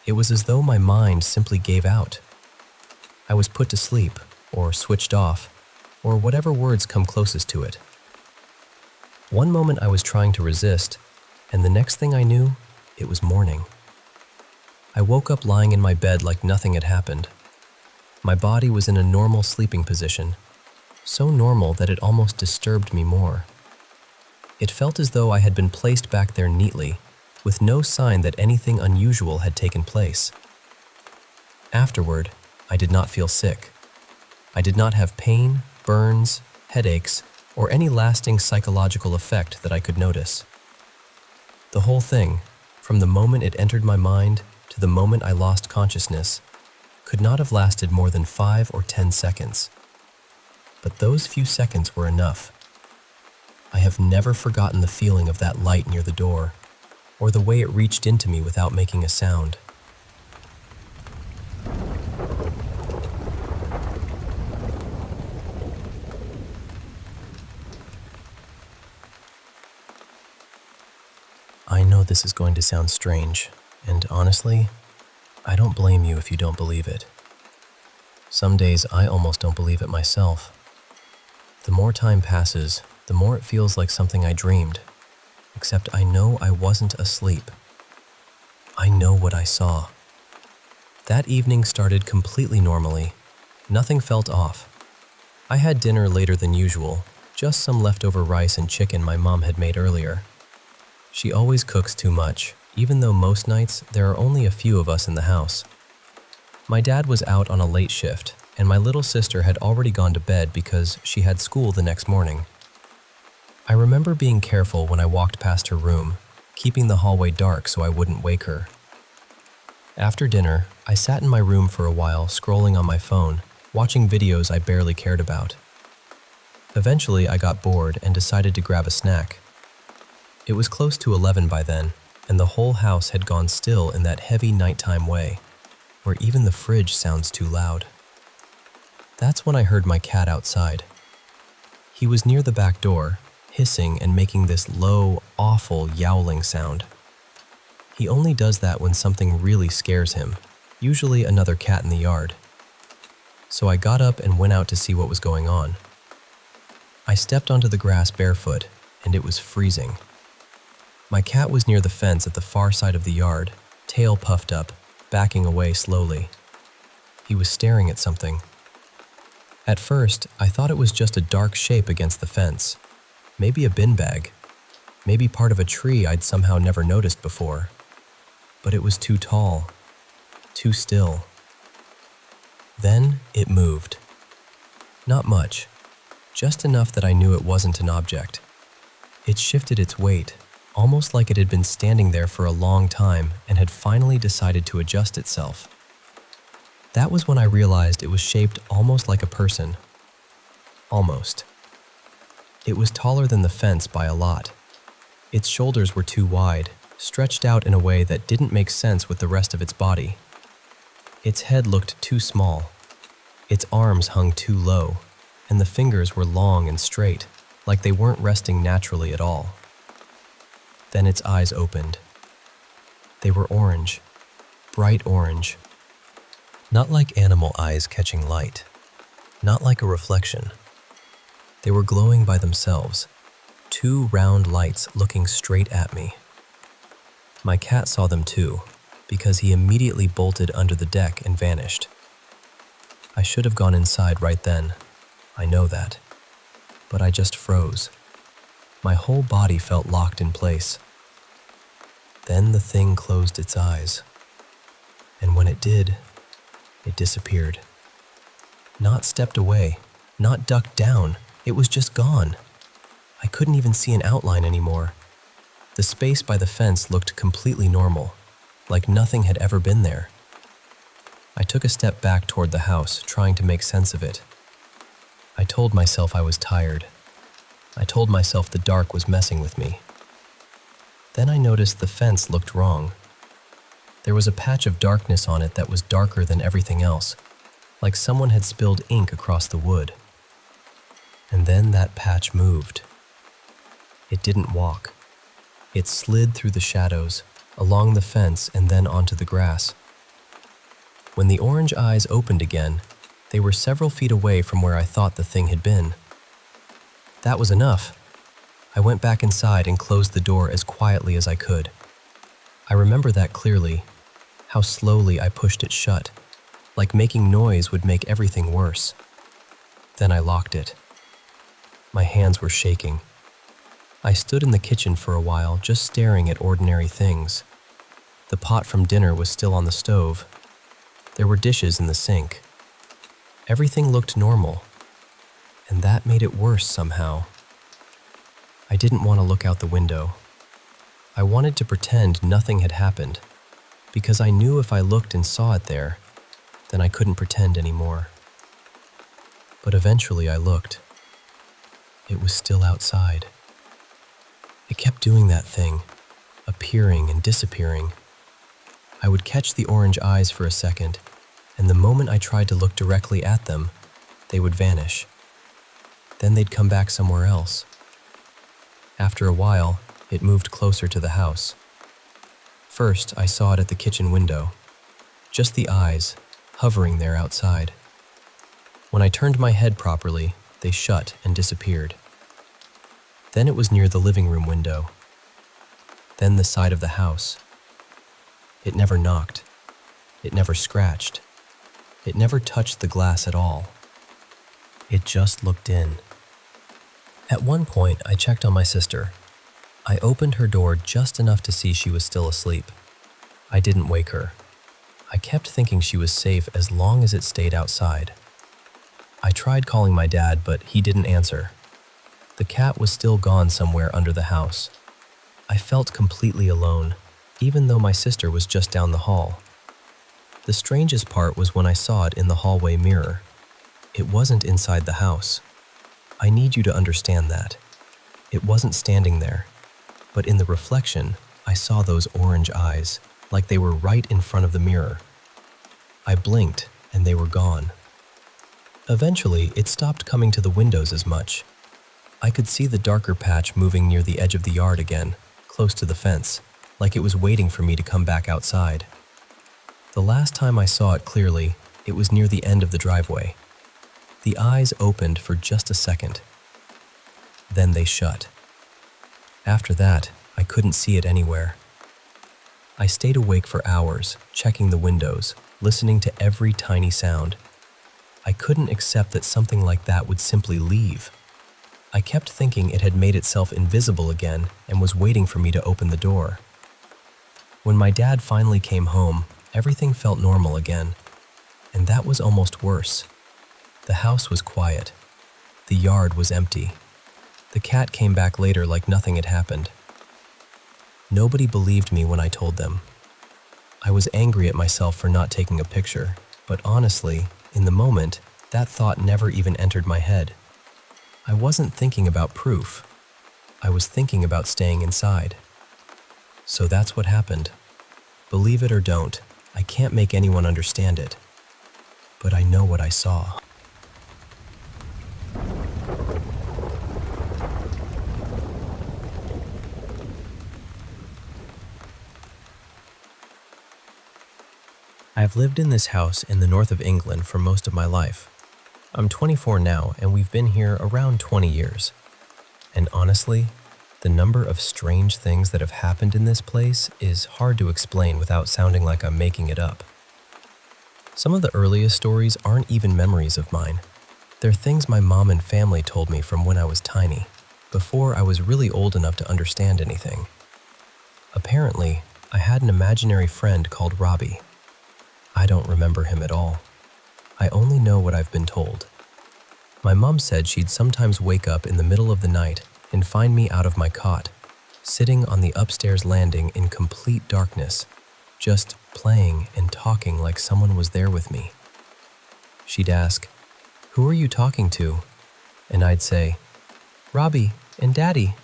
It was as though my mind simply gave out. I was put to sleep, or switched off, or whatever words come closest to it. One moment I was trying to resist, and the next thing I knew, it was morning. I woke up lying in my bed like nothing had happened. My body was in a normal sleeping position, so normal that it almost disturbed me more. It felt as though I had been placed back there neatly, with no sign that anything unusual had taken place. Afterward, I did not feel sick. I did not have pain, burns, headaches, or any lasting psychological effect that I could notice. The whole thing, from the moment it entered my mind to the moment I lost consciousness, could not have lasted more than 5 or 10 seconds. But those few seconds were enough. I have never forgotten the feeling of that light near the door, or the way it reached into me without making a sound. I know this is going to sound strange, and honestly, I don't blame you if you don't believe it. Some days I almost don't believe it myself. The more time passes, the more it feels like something I dreamed, except I know I wasn't asleep. I know what I saw. That evening started completely normally. Nothing felt off. I had dinner later than usual, just some leftover rice and chicken my mom had made earlier. She always cooks too much, even though most nights there are only a few of us in the house. My dad was out on a late shift, and my little sister had already gone to bed because she had school the next morning. I remember being careful when I walked past her room, keeping the hallway dark so I wouldn't wake her. After dinner, I sat in my room for a while scrolling on my phone, watching videos I barely cared about. Eventually, I got bored and decided to grab a snack. It was close to 11 by then, and the whole house had gone still in that heavy nighttime way, where even the fridge sounds too loud. That's when I heard my cat outside. He was near the back door, hissing and making this low, awful yowling sound. He only does that when something really scares him, usually another cat in the yard. So I got up and went out to see what was going on. I stepped onto the grass barefoot, and it was freezing. My cat was near the fence at the far side of the yard, tail puffed up, backing away slowly. He was staring at something. At first, I thought it was just a dark shape against the fence. Maybe a bin bag. Maybe part of a tree I'd somehow never noticed before. But it was too tall, too still. Then it moved. Not much, just enough that I knew it wasn't an object. It shifted its weight, almost like it had been standing there for a long time and had finally decided to adjust itself. That was when I realized it was shaped almost like a person. Almost. It was taller than the fence by a lot. Its shoulders were too wide, stretched out in a way that didn't make sense with the rest of its body. Its head looked too small. Its arms hung too low, and the fingers were long and straight, like they weren't resting naturally at all. Then its eyes opened. They were orange, bright orange. Not like animal eyes catching light, not like a reflection. They were glowing by themselves, two round lights looking straight at me. My cat saw them too, because he immediately bolted under the deck and vanished. I should have gone inside right then, I know that, but I just froze. My whole body felt locked in place. Then the thing closed its eyes, and when it did, it disappeared. Not stepped away, not ducked down, it was just gone. I couldn't even see an outline anymore. The space by the fence looked completely normal, like nothing had ever been there. I took a step back toward the house, trying to make sense of it. I told myself I was tired. I told myself the dark was messing with me. Then I noticed the fence looked wrong. There was a patch of darkness on it that was darker than everything else, like someone had spilled ink across the wood. And then that patch moved. It didn't walk. It slid through the shadows, along the fence, and then onto the grass. When the orange eyes opened again, they were several feet away from where I thought the thing had been. That was enough. I went back inside and closed the door as quietly as I could. I remember that clearly, how slowly I pushed it shut, like making noise would make everything worse. Then I locked it. My hands were shaking. I stood in the kitchen for a while, just staring at ordinary things. The pot from dinner was still on the stove. There were dishes in the sink. Everything looked normal, and that made it worse somehow. I didn't want to look out the window. I wanted to pretend nothing had happened, because I knew if I looked and saw it there, then I couldn't pretend anymore. But eventually I looked. It was still outside. It kept doing that thing, appearing and disappearing. I would catch the orange eyes for a second, and the moment I tried to look directly at them, they would vanish. Then they'd come back somewhere else. After a while, it moved closer to the house. First, I saw it at the kitchen window, just the eyes, hovering there outside. When I turned my head properly, they shut and disappeared. Then it was near the living room window. Then the side of the house. It never knocked. It never scratched. It never touched the glass at all. It just looked in. At one point, I checked on my sister. I opened her door just enough to see she was still asleep. I didn't wake her. I kept thinking she was safe as long as it stayed outside. I tried calling my dad, but he didn't answer. The cat was still gone somewhere under the house. I felt completely alone, even though my sister was just down the hall. The strangest part was when I saw it in the hallway mirror. It wasn't inside the house. I need you to understand that. It wasn't standing there, but in the reflection, I saw those orange eyes, like they were right in front of the mirror. I blinked, and they were gone. Eventually, it stopped coming to the windows as much. I could see the darker patch moving near the edge of the yard again, close to the fence, like it was waiting for me to come back outside. The last time I saw it clearly, it was near the end of the driveway. The eyes opened for just a second. Then they shut. After that, I couldn't see it anywhere. I stayed awake for hours, checking the windows, listening to every tiny sound. I couldn't accept that something like that would simply leave. I kept thinking it had made itself invisible again and was waiting for me to open the door. When my dad finally came home, everything felt normal again, and that was almost worse. The house was quiet. The yard was empty. The cat came back later like nothing had happened. Nobody believed me when I told them. I was angry at myself for not taking a picture, but honestly, in the moment, that thought never even entered my head. I wasn't thinking about proof. I was thinking about staying inside. So that's what happened. Believe it or don't, I can't make anyone understand it. But I know what I saw. I have lived in this house in the north of England for most of my life. I'm 24 now, and we've been here around 20 years. And honestly, the number of strange things that have happened in this place is hard to explain without sounding like I'm making it up. Some of the earliest stories aren't even memories of mine. They're things my mom and family told me from when I was tiny, before I was really old enough to understand anything. Apparently, I had an imaginary friend called Robbie. I don't remember him at all. I only know what I've been told. My mom said she'd sometimes wake up in the middle of the night and find me out of my cot, sitting on the upstairs landing in complete darkness, just playing and talking like someone was there with me. She'd ask, "Who are you talking to?" And I'd say, "Robbie and Daddy."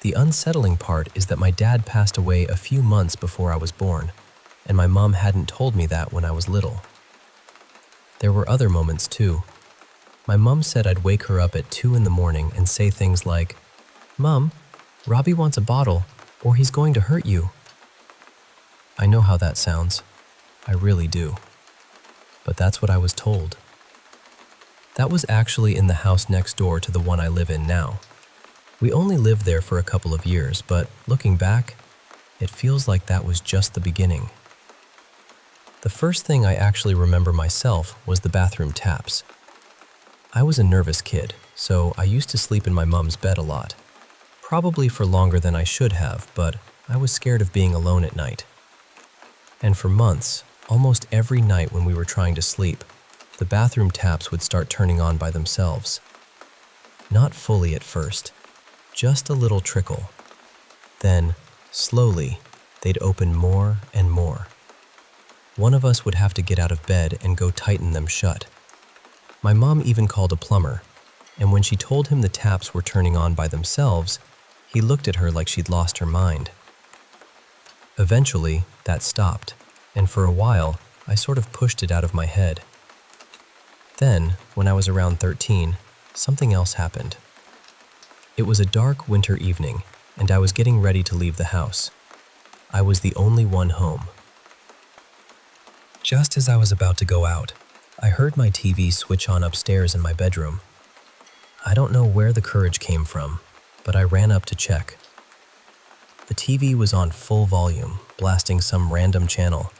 The unsettling part is that my dad passed away a few months before I was born, and my mom hadn't told me that when I was little. There were other moments too. My mom said I'd wake her up at 2 in the morning and say things like, "Mom, Robbie wants a bottle, or he's going to hurt you." I know how that sounds. I really do. But that's what I was told. That was actually in the house next door to the one I live in now. We only lived there for a couple of years, but looking back, it feels like that was just the beginning. The first thing I actually remember myself was the bathroom taps. I was a nervous kid, so I used to sleep in my mom's bed a lot. Probably for longer than I should have, but I was scared of being alone at night. And for months, almost every night when we were trying to sleep, the bathroom taps would start turning on by themselves. Not fully at first, just a little trickle. Then, slowly, they'd open more and more. One of us would have to get out of bed and go tighten them shut. My mom even called a plumber, and when she told him the taps were turning on by themselves, he looked at her like she'd lost her mind. Eventually, that stopped, and for a while, I sort of pushed it out of my head. Then, when I was around 13, something else happened. It was a dark winter evening, and I was getting ready to leave the house. I was the only one home. Just as I was about to go out, I heard my TV switch on upstairs in my bedroom. I don't know where the courage came from, but I ran up to check. The TV was on full volume, blasting some random channel.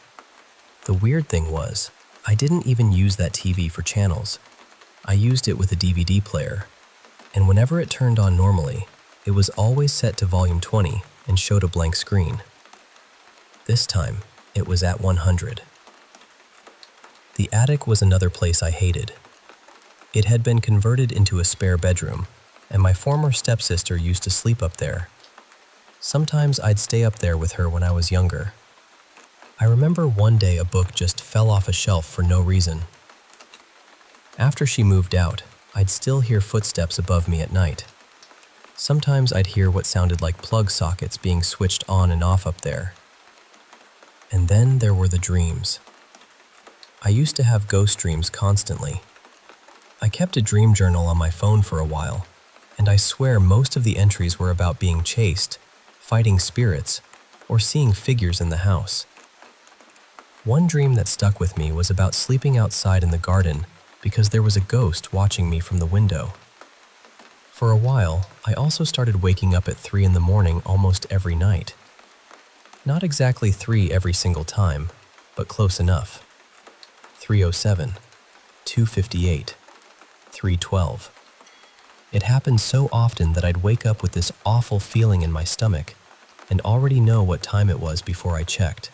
The weird thing was, I didn't even use that TV for channels. I used it with a DVD player, and whenever it turned on normally, it was always set to volume 20 and showed a blank screen. This time, it was at 100. The attic was another place I hated. It had been converted into a spare bedroom, and my former stepsister used to sleep up there. Sometimes I'd stay up there with her when I was younger. I remember one day a book just fell off a shelf for no reason. After she moved out, I'd still hear footsteps above me at night. Sometimes I'd hear what sounded like plug sockets being switched on and off up there. And then there were the dreams. I used to have ghost dreams constantly. I kept a dream journal on my phone for a while, and I swear most of the entries were about being chased, fighting spirits, or seeing figures in the house. One dream that stuck with me was about sleeping outside in the garden because there was a ghost watching me from the window. For a while, I also started waking up at 3 in the morning almost every night. Not exactly 3 every single time, but close enough. 3:07, 2:58, 3:12. It happened so often that I'd wake up with this awful feeling in my stomach and already know what time it was before I checked.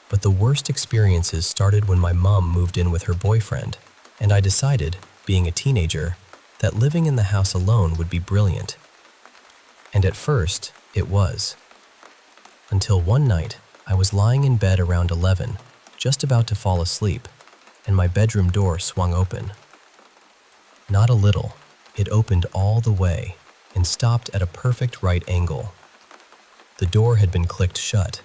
But the worst experiences started when my mom moved in with her boyfriend, and I decided, being a teenager, that living in the house alone would be brilliant. And at first, it was. Until one night, I was lying in bed around 11, just about to fall asleep, and my bedroom door swung open. Not a little, it opened all the way and stopped at a perfect right angle. The door had been clicked shut.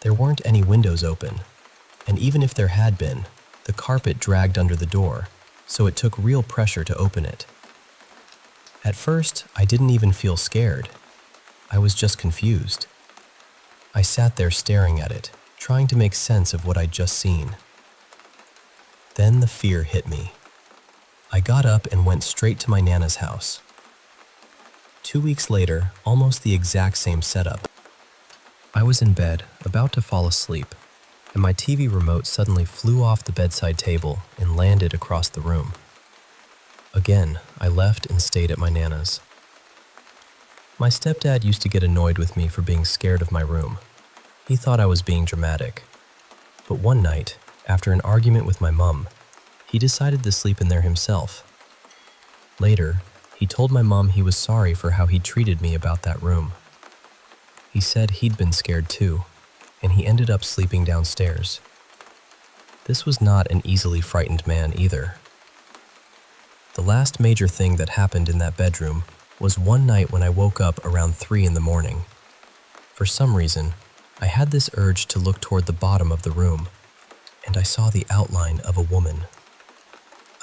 There weren't any windows open, and even if there had been, the carpet dragged under the door, so it took real pressure to open it. At first, I didn't even feel scared. I was just confused. I sat there staring at it, trying to make sense of what I'd just seen. Then the fear hit me. I got up and went straight to my Nana's house. 2 weeks later, almost the exact same setup. I was in bed, about to fall asleep, and my TV remote suddenly flew off the bedside table and landed across the room. Again, I left and stayed at my Nana's. My stepdad used to get annoyed with me for being scared of my room. He thought I was being dramatic. But one night, after an argument with my mom, he decided to sleep in there himself. Later, he told my mom he was sorry for how he'd treated me about that room. He said he'd been scared too, and he ended up sleeping downstairs. This was not an easily frightened man either. The last major thing that happened in that bedroom was one night when I woke up around 3 in the morning. For some reason, I had this urge to look toward the bottom of the room, and I saw the outline of a woman.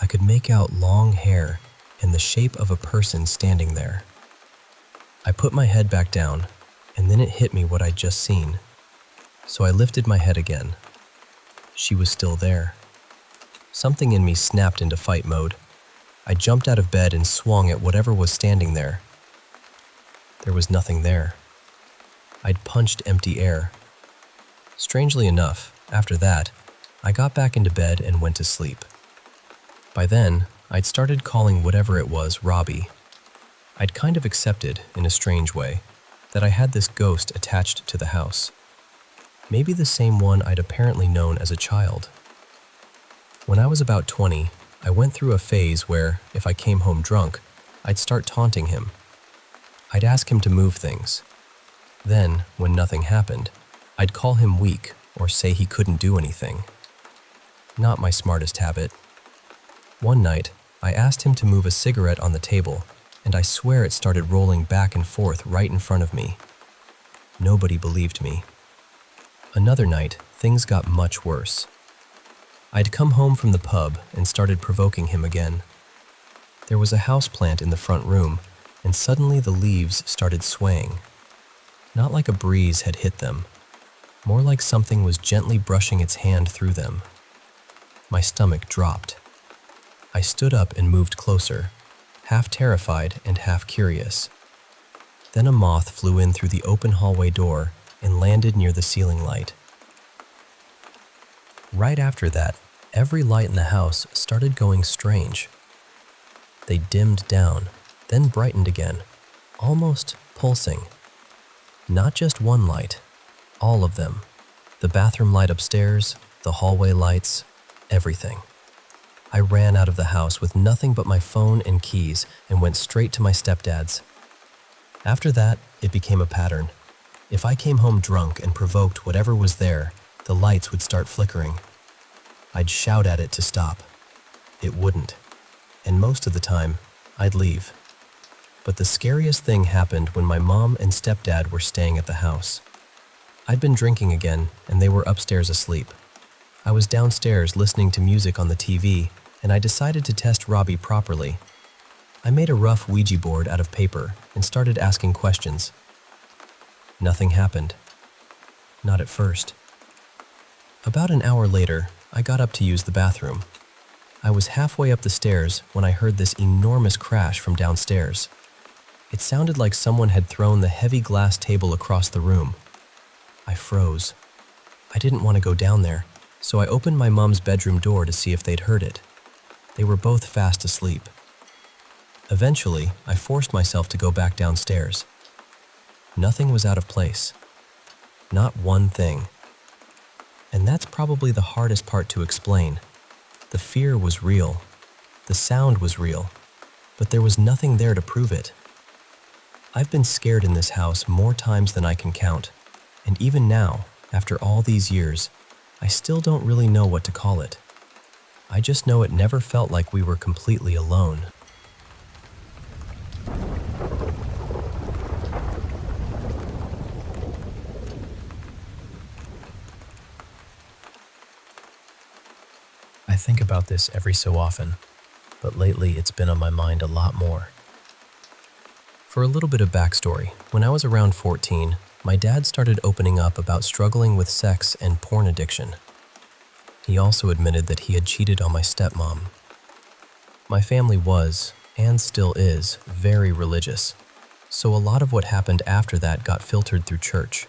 I could make out long hair and the shape of a person standing there. I put my head back down, and then it hit me what I'd just seen. So I lifted my head again. She was still there. Something in me snapped into fight mode. I jumped out of bed and swung at whatever was standing there. There was nothing there. I'd punched empty air. Strangely enough, after that, I got back into bed and went to sleep. By then, I'd started calling whatever it was Robbie. I'd kind of accepted, in a strange way, that I had this ghost attached to the house. Maybe the same one I'd apparently known as a child. When I was about 20, I went through a phase where, if I came home drunk, I'd start taunting him. I'd ask him to move things. Then, when nothing happened, I'd call him weak or say he couldn't do anything. Not my smartest habit. One night, I asked him to move a cigarette on the table, and I swear it started rolling back and forth right in front of me. Nobody believed me. Another night, things got much worse. I'd come home from the pub and started provoking him again. There was a houseplant in the front room, and suddenly the leaves started swaying. Not like a breeze had hit them, more like something was gently brushing its hand through them. My stomach dropped. I stood up and moved closer, half terrified and half curious. Then a moth flew in through the open hallway door and landed near the ceiling light. Right after that, every light in the house started going strange. They dimmed down, then brightened again, almost pulsing. Not just one light, all of them. The bathroom light upstairs, the hallway lights, everything. I ran out of the house with nothing but my phone and keys and went straight to my stepdad's. After that, it became a pattern. If I came home drunk and provoked whatever was there, the lights would start flickering. I'd shout at it to stop. It wouldn't. And most of the time, I'd leave. But the scariest thing happened when my mom and stepdad were staying at the house. I'd been drinking again, and they were upstairs asleep. I was downstairs listening to music on the TV, and I decided to test Robbie properly. I made a rough Ouija board out of paper and started asking questions. Nothing happened. Not at first. About an hour later, I got up to use the bathroom. I was halfway up the stairs when I heard this enormous crash from downstairs. It sounded like someone had thrown the heavy glass table across the room. I froze. I didn't want to go down there, so I opened my mom's bedroom door to see if they'd heard it. They were both fast asleep. Eventually, I forced myself to go back downstairs. Nothing was out of place. Not one thing. And that's probably the hardest part to explain. The fear was real. The sound was real. But there was nothing there to prove it. I've been scared in this house more times than I can count. And even now, after all these years, I still don't really know what to call it. I just know it never felt like we were completely alone. I think about this every so often, but lately it's been on my mind a lot more. For a little bit of backstory, when I was around 14, my dad started opening up about struggling with sex and porn addiction. He also admitted that he had cheated on my stepmom. My family was, and still is, very religious, so a lot of what happened after that got filtered through church.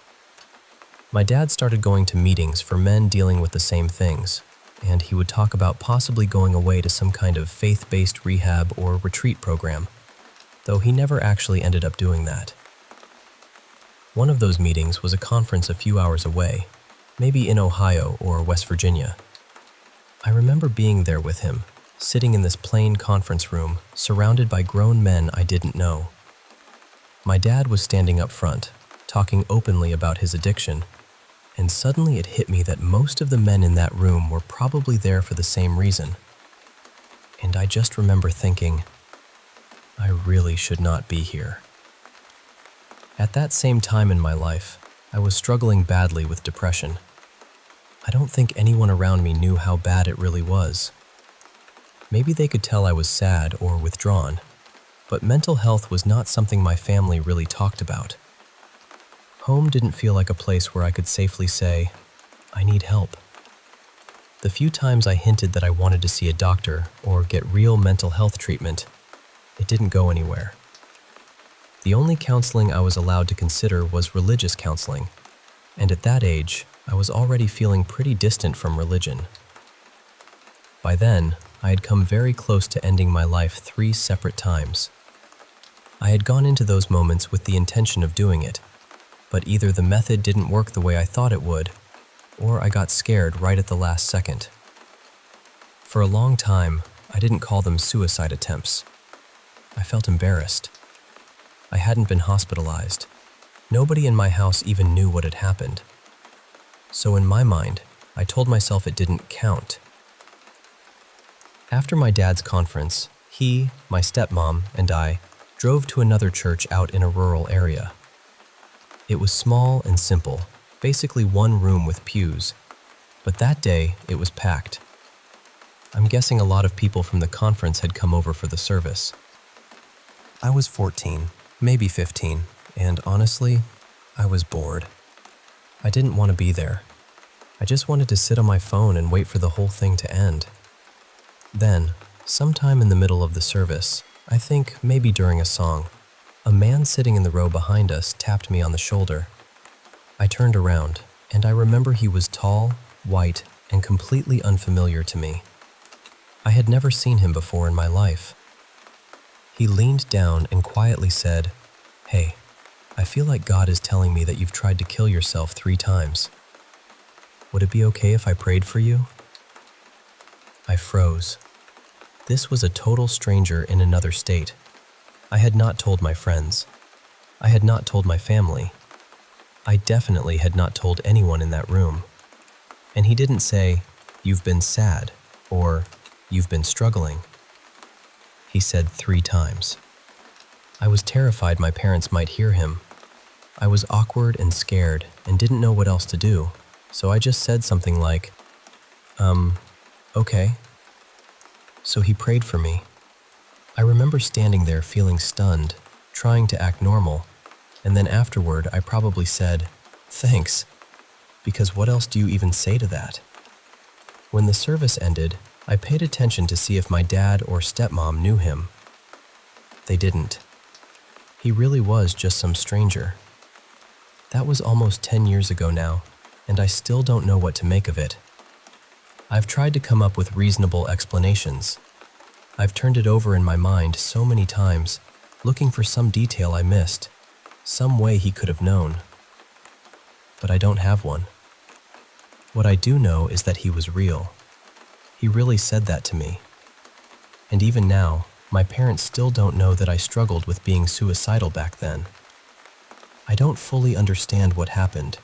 My dad started going to meetings for men dealing with the same things, and he would talk about possibly going away to some kind of faith-based rehab or retreat program, though he never actually ended up doing that. One of those meetings was a conference a few hours away, maybe in Ohio or West Virginia. I remember being there with him, sitting in this plain conference room, surrounded by grown men I didn't know. My dad was standing up front, talking openly about his addiction, and suddenly it hit me that most of the men in that room were probably there for the same reason. And I just remember thinking, I really should not be here. At that same time in my life, I was struggling badly with depression. I don't think anyone around me knew how bad it really was. Maybe they could tell I was sad or withdrawn, but mental health was not something my family really talked about. Home didn't feel like a place where I could safely say, I need help. The few times I hinted that I wanted to see a doctor or get real mental health treatment, it didn't go anywhere. The only counseling I was allowed to consider was religious counseling, and at that age, I was already feeling pretty distant from religion. By then, I had come very close to ending my life 3 separate times. I had gone into those moments with the intention of doing it, but either the method didn't work the way I thought it would, or I got scared right at the last second. For a long time, I didn't call them suicide attempts. I felt embarrassed. I hadn't been hospitalized. Nobody in my house even knew what had happened. So in my mind, I told myself it didn't count. After my dad's conference, he, my stepmom, and I drove to another church out in a rural area. It was small and simple, basically one room with pews, but that day it was packed. I'm guessing a lot of people from the conference had come over for the service. I was 14, maybe 15, and honestly, I was bored. I didn't want to be there. I just wanted to sit on my phone and wait for the whole thing to end. Then, sometime in the middle of the service, I think maybe during a song, a man sitting in the row behind us tapped me on the shoulder. I turned around, and I remember he was tall, white, and completely unfamiliar to me. I had never seen him before in my life. He leaned down and quietly said, "Hey, I feel like God is telling me that you've tried to kill yourself 3 times. Would it be okay if I prayed for you?" I froze. This was a total stranger in another state. I had not told my friends. I had not told my family. I definitely had not told anyone in that room. And he didn't say, "You've been sad," or "You've been struggling." He said 3 times. I was terrified my parents might hear him. I was awkward and scared and didn't know what else to do, so I just said something like, okay. So he prayed for me. I remember standing there feeling stunned, trying to act normal, and then afterward I probably said, "Thanks," because what else do you even say to that? When the service ended, I paid attention to see if my dad or stepmom knew him. They didn't. He really was just some stranger. That was almost 10 years ago now, and I still don't know what to make of it. I've tried to come up with reasonable explanations. I've turned it over in my mind so many times, looking for some detail I missed, some way he could have known. But I don't have one. What I do know is that he was real. He really said that to me. And even now, my parents still don't know that I struggled with being suicidal back then. I don't fully understand what happened,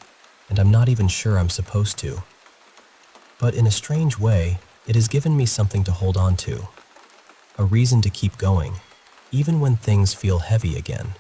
and I'm not even sure I'm supposed to. But in a strange way, it has given me something to hold on to, a reason to keep going, even when things feel heavy again.